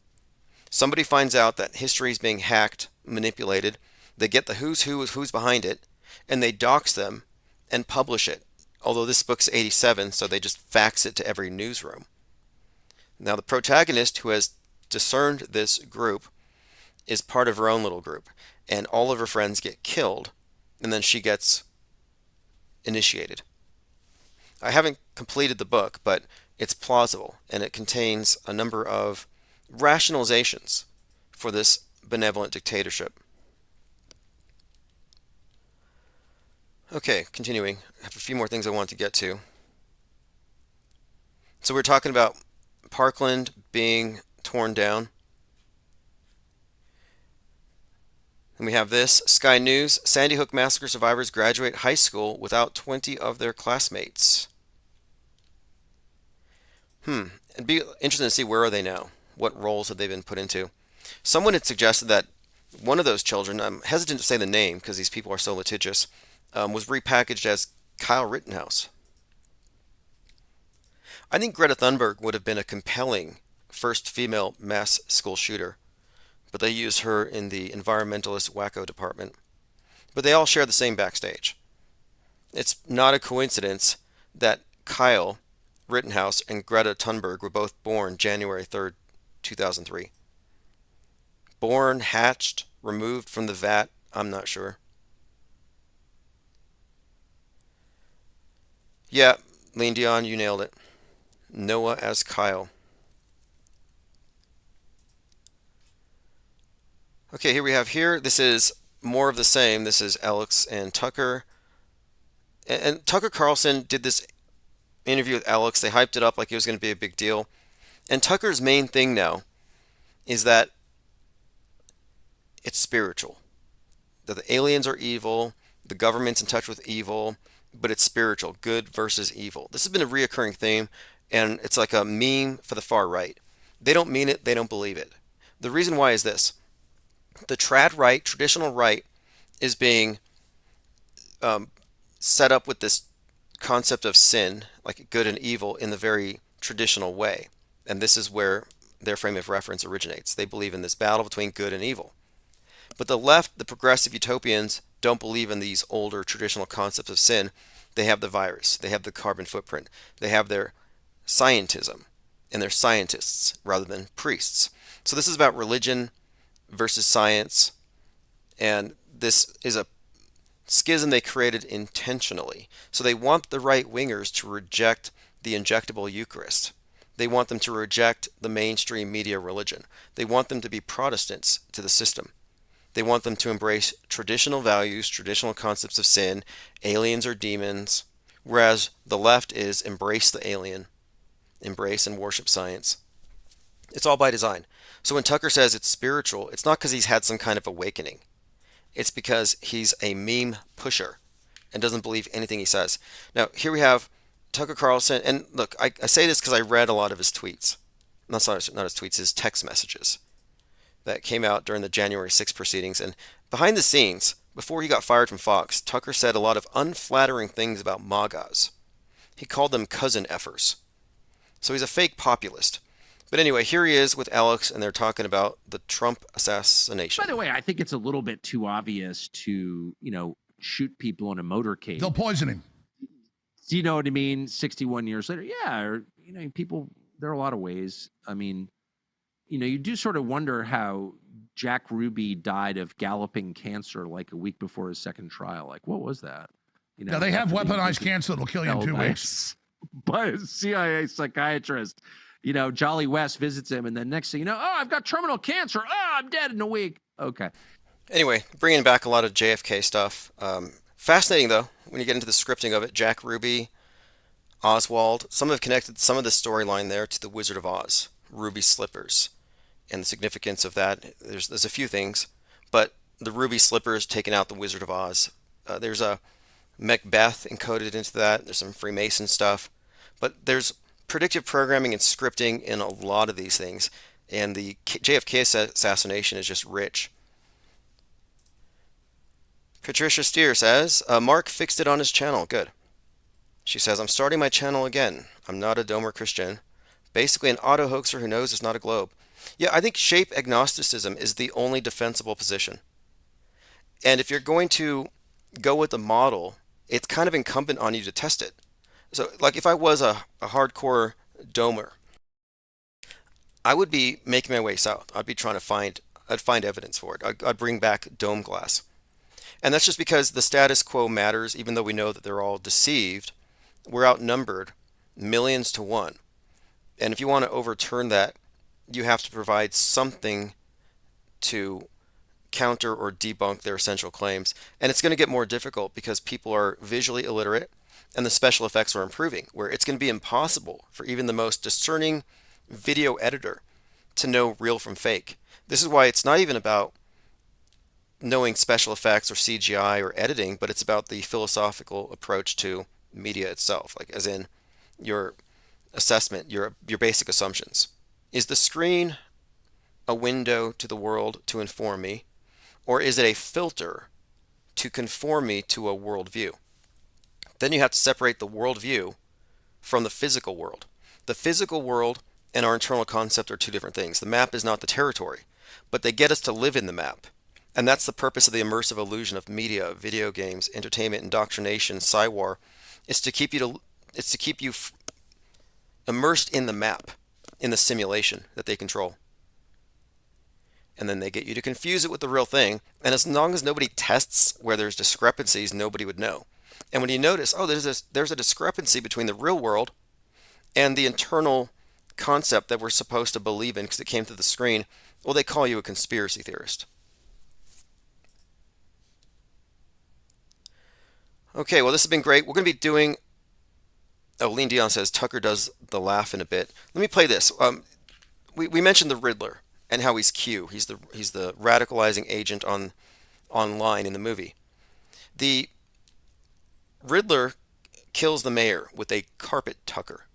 Somebody finds out that history is being hacked, manipulated. They get the who's who of who's behind it, and they dox them and publish it. Although this book's 87, so they just fax it to every newsroom. Now, the protagonist who has discerned this group is part of her own little group, and all of her friends get killed, and then she gets initiated. I haven't completed the book, but it's plausible, and it contains a number of rationalizations for this benevolent dictatorship. Okay, continuing. I have a few more things I want to get to. So we're talking about Parkland being torn down. And we have this Sky News: Sandy Hook massacre survivors graduate high school without 20 of their classmates. It'd be interesting to see where are they now. What roles have they been put into? Someone had suggested that one of those children, I'm hesitant to say the name because these people are so litigious, was repackaged as Kyle Rittenhouse. I think Greta Thunberg would have been a compelling first female mass school shooter, but they used her in the environmentalist wacko department. But they all share the same backstage. It's not a coincidence that Kyle Rittenhouse and Greta Thunberg were both born January 3rd, 2003. Born, hatched, removed from the vat, I'm not sure. Yeah, Lean Dion, you nailed it. Noah as Kyle. Okay, here we have here. This is more of the same. This is Alex and Tucker. And Tucker Carlson did this interview with Alex. They hyped it up like it was going to be a big deal. And Tucker's main thing now is that it's spiritual. That the aliens are evil, the government's in touch with evil, but it's spiritual, good versus evil. This has been a reoccurring theme, and it's like a meme for the far right. They don't mean it, they don't believe it. The reason why is this. The trad right, traditional right, is being set up with this concept of sin, like good and evil, in the very traditional way. And this is where their frame of reference originates. They believe in this battle between good and evil. But the left, the progressive utopians, don't believe in these older traditional concepts of sin. They have the virus. They have the carbon footprint. They have their scientism, and they're scientists rather than priests. So this is about religion versus science, and this is a schism they created intentionally. So they want the right-wingers to reject the injectable Eucharist. They want them to reject the mainstream media religion. They want them to be Protestants to the system. They want them to embrace traditional values, traditional concepts of sin, aliens or demons, whereas the left is embrace the alien, embrace and worship science. It's all by design. So when Tucker says it's spiritual, it's not because he's had some kind of awakening. It's because he's a meme pusher and doesn't believe anything he says. Now, here we have Tucker Carlson, and look, I say this because I read a lot of his tweets. Not his tweets, his text messages that came out during the January 6th proceedings. And behind the scenes, before he got fired from Fox, Tucker said a lot of unflattering things about MAGAs. He called them cousin effers. So he's a fake populist. But anyway, here he is with Alex, and they're talking about the Trump assassination. By the way, I think it's a little bit too obvious to, shoot people in a motorcade. They'll poison him. Do you know what I mean? 61 years later. Yeah. Or, people, there are a lot of ways. I mean, you do sort of wonder how Jack Ruby died of galloping cancer like a week before his second trial. Like, what was that? Yeah, they have weaponized cancer that'll kill you in 2 weeks. By a CIA psychiatrist. Jolly West visits him, and then next thing you know, I've got terminal cancer. I'm dead in a week. Okay. Anyway, bringing back a lot of JFK stuff. Fascinating, though, when you get into the scripting of it. Jack Ruby, Oswald. Some have connected some of the storyline there to the Wizard of Oz, Ruby's slippers, and the significance of that. There's a few things, but the ruby slippers taking out the Wizard of Oz. There's a Macbeth encoded into that. There's some Freemason stuff, but there's predictive programming and scripting in a lot of these things, and the JFK assassination is just rich. Patricia Steer says, Mark fixed it on his channel. Good. She says, I'm starting my channel again. I'm not a Domer Christian. Basically, an auto hoaxer who knows it's not a globe. Yeah, I think shape agnosticism is the only defensible position. And if you're going to go with the model, it's kind of incumbent on you to test it. So, like if I was a hardcore domer, I would be making my way south. I'd be trying to I'd find evidence for it. I'd bring back dome glass. And that's just because the status quo matters, even though we know that they're all deceived. We're outnumbered millions to one. And if you want to overturn that, you have to provide something to counter or debunk their essential claims. And it's going to get more difficult because people are visually illiterate and the special effects are improving, where it's going to be impossible for even the most discerning video editor to know real from fake. This is why it's not even about knowing special effects or CGI or editing, but it's about the philosophical approach to media itself, like as in your assessment, your basic assumptions. Is the screen a window to the world to inform me, or is it a filter to conform me to a worldview? Then you have to separate the worldview from the physical world. The physical world and our internal concept are two different things. The map is not the territory, but they get us to live in the map. And that's the purpose of the immersive illusion of media, video games, entertainment, indoctrination, Psywar. It's to keep you immersed in the map, in the simulation that they control. And then they get you to confuse it with the real thing. And as long as nobody tests where there's discrepancies, nobody would know. And when you notice, oh, there's a discrepancy between the real world and the internal concept that we're supposed to believe in because it came through the screen, well, they call you a conspiracy theorist. Okay, well, this has been great. We're going to be doing... Oh, Lean Dion says Tucker does the laugh in a bit. Let me play this. We mentioned the Riddler and how he's Q. He's the radicalizing agent online in the movie. The Riddler kills the mayor with a carpet tucker.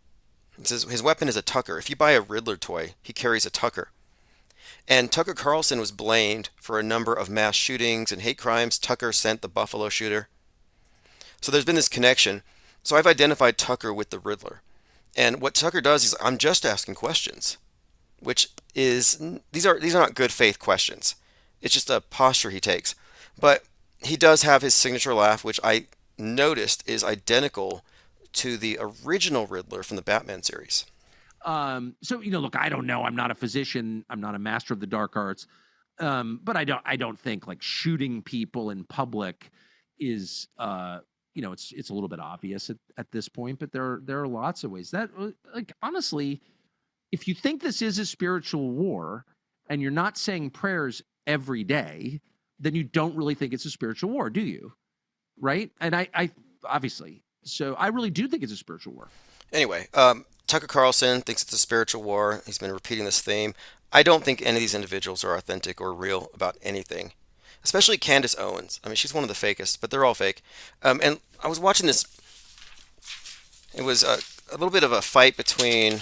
It says his weapon is a tucker. If you buy a Riddler toy, he carries a tucker. And Tucker Carlson was blamed for a number of mass shootings and hate crimes. Tucker sent the Buffalo shooter. So there's been this connection. So I've identified Tucker with the Riddler. And what Tucker does is, I'm just asking questions, which is, these are not good faith questions. It's just a posture he takes. But he does have his signature laugh, which I noticed is identical to the original Riddler from the Batman series. So, look, I don't know. I'm not a physician. I'm not a master of the dark arts. But I don't think like shooting people in public is, it's a little bit obvious at this point, but there are lots of ways that, like, honestly, if you think this is a spiritual war and you're not saying prayers every day, then you don't really think it's a spiritual war, do you? Right? And I obviously, so I really do think it's a spiritual war. Anyway, Tucker Carlson thinks it's a spiritual war. He's been repeating this theme. I don't think any of these individuals are authentic or real about anything, especially Candace Owens. I mean, she's one of the fakest, but they're all fake. And I was watching this. It was a little bit of a fight between,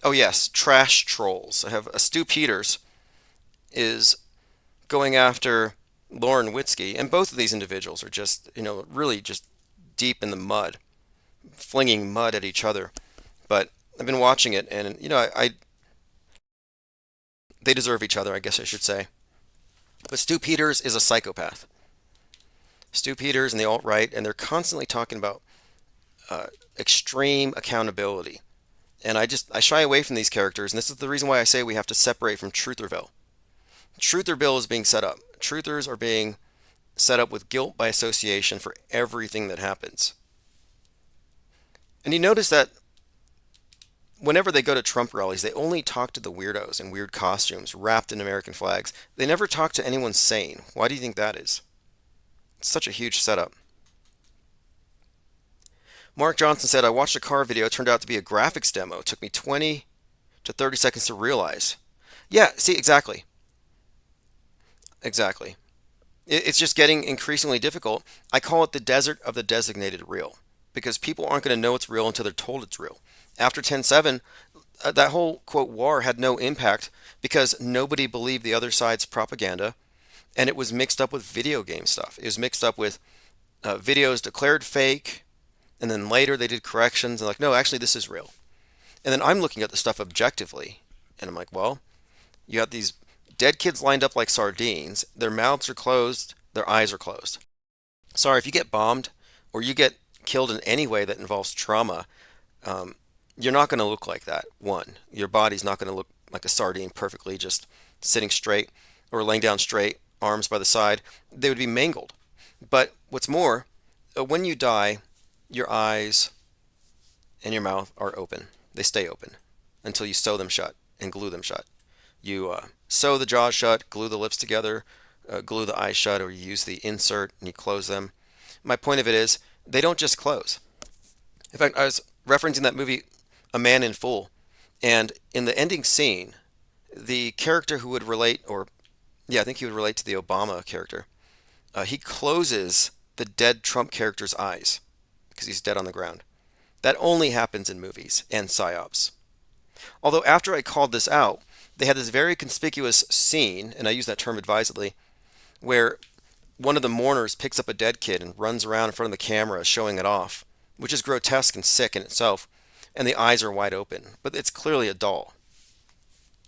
oh yes, trash trolls. I have Stu Peters is going after Lauren Witzke, and both of these individuals are just, really just deep in the mud, flinging mud at each other. But I've been watching it, and they deserve each other, I guess I should say. But Stu Peters is a psychopath. Stu Peters and the alt-right, and they're constantly talking about extreme accountability. And I shy away from these characters, and this is the reason why I say we have to separate from Trutherville. Trutherville is being set up. Truthers are being set up with guilt by association for everything that happens. And you notice that whenever they go to Trump rallies, they only talk to the weirdos in weird costumes, wrapped in American flags. They never talk to anyone sane. Why do you think that is? It's such a huge setup. Mark Johnson said, I watched a car video. It turned out to be a graphics demo. It took me 20 to 30 seconds to realize. Yeah, see, exactly. Exactly. It's just getting increasingly difficult. I call it the desert of the designated real because people aren't going to know it's real until they're told it's real. After 10/7, that whole quote war had no impact because nobody believed the other side's propaganda, and it was mixed up with video game stuff. It was mixed up with videos declared fake, and then later they did corrections and like, no, actually this is real. And then I'm looking at the stuff objectively, and I'm like, well, you got these dead kids lined up like sardines. Their mouths are closed, their eyes are closed. Sorry, if you get bombed or you get killed in any way that involves trauma, um, you're not going to look like that. One, your body's not going to look like a sardine perfectly just sitting straight or laying down straight, arms by the side. They would be mangled. But what's more, when you die, your eyes and your mouth are open. They stay open until you sew them shut and glue them shut. You sew the jaws shut, glue the lips together, glue the eyes shut, or you use the insert and you close them. My point of it is, they don't just close. In fact, I was referencing that movie, A Man in Full, and in the ending scene, the character who would relate, or yeah, I think he would relate to the Obama character, he closes the dead Trump character's eyes because he's dead on the ground. That only happens in movies and psyops. Although after I called this out, they had this very conspicuous scene, and I use that term advisedly, where one of the mourners picks up a dead kid and runs around in front of the camera showing it off, which is grotesque and sick in itself, and the eyes are wide open. But it's clearly a doll.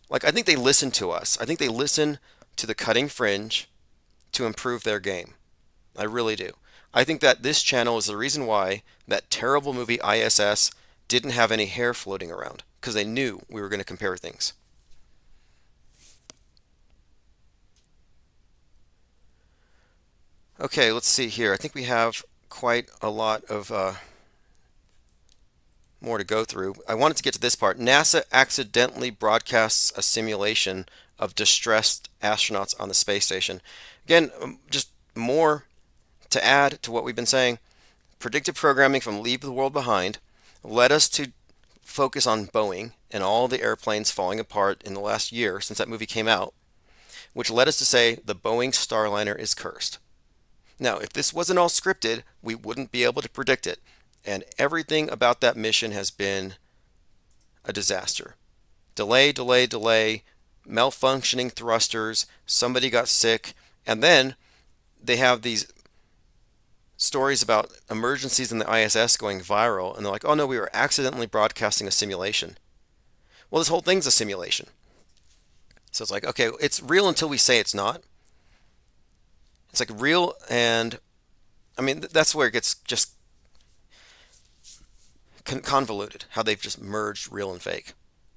Like, I think they listen to us. I think they listen to the cutting fringe to improve their game. I really do. I think that this channel is the reason why that terrible movie ISS didn't have any hair floating around, because they knew we were going to compare things. Okay, let's see here. I think we have quite a lot of more to go through. I wanted to get to this part. NASA accidentally broadcasts a simulation of distressed astronauts on the space station. Again, just more to add to what we've been saying. Predictive programming from Leave the World Behind led us to focus on Boeing and all the airplanes falling apart in the last year since that movie came out, which led us to say the Boeing Starliner is cursed. Now, if this wasn't all scripted, we wouldn't be able to predict it. And everything about that mission has been a disaster. Delay, delay, delay, malfunctioning thrusters, somebody got sick, and then they have these stories about emergencies in the ISS going viral, and they're like, oh no, we were accidentally broadcasting a simulation. Well, this whole thing's a simulation. So it's like, okay, it's real until we say it's not. It's like real, and I mean, that's where it gets just convoluted, how they've just merged real and fake.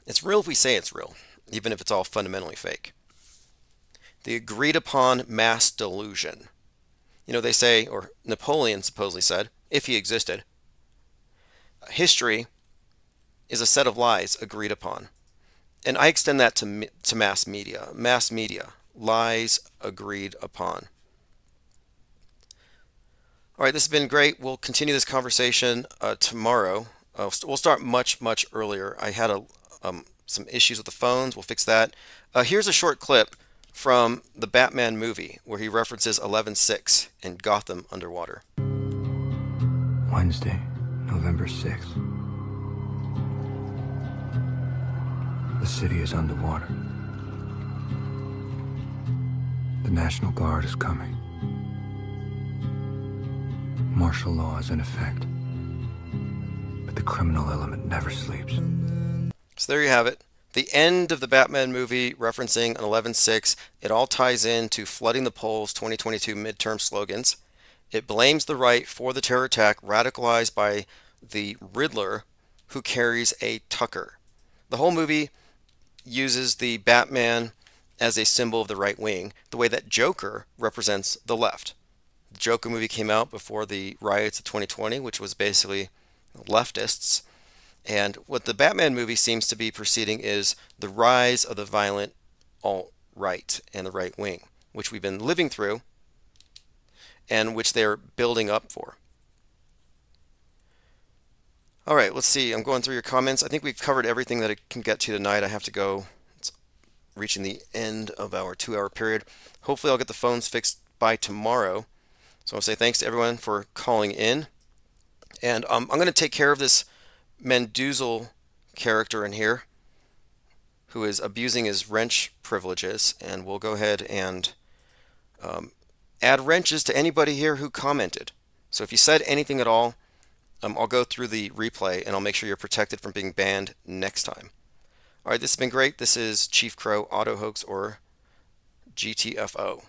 It's real if we say it's real, even if it's all fundamentally fake. The agreed upon mass delusion. You know, they say, or Napoleon supposedly said, if he existed, history is a set of lies agreed upon. And I extend that to mass media. Mass media, lies agreed upon. All right, this has been great. We'll continue this conversation tomorrow. We'll start much, much earlier. I had some issues with the phones. We'll fix that. Here's a short clip from the Batman movie where he references 11/6 and Gotham underwater. Wednesday, November 6th. The city is underwater. The National Guard is coming. Martial law is in effect. But the criminal element never sleeps. So there you have it. The end of the Batman movie referencing an 11/6. It all ties into flooding the polls 2022 midterm slogans. It blames the right for the terror attack radicalized by the Riddler who carries a Tucker. The whole movie uses the Batman as a symbol of the right wing, the way that Joker represents the left. The Joker movie came out before the riots of 2020, which was basically leftists. And what the Batman movie seems to be proceeding is the rise of the violent alt-right and the right wing, which we've been living through and which they're building up for. All right, let's see. I'm going through your comments. I think we've covered everything that I can get to tonight. I have to go. It's reaching the end of our 2-hour period. Hopefully I'll get the phones fixed by tomorrow. So I want to say thanks to everyone for calling in. And I'm going to take care of this Menduzel character in here who is abusing his wrench privileges. And we'll go ahead and add wrenches to anybody here who commented. So if you said anything at all, I'll go through the replay and I'll make sure you're protected from being banned next time. All right, this has been great. This is Chief Crow Auto Hoax, or GTFO.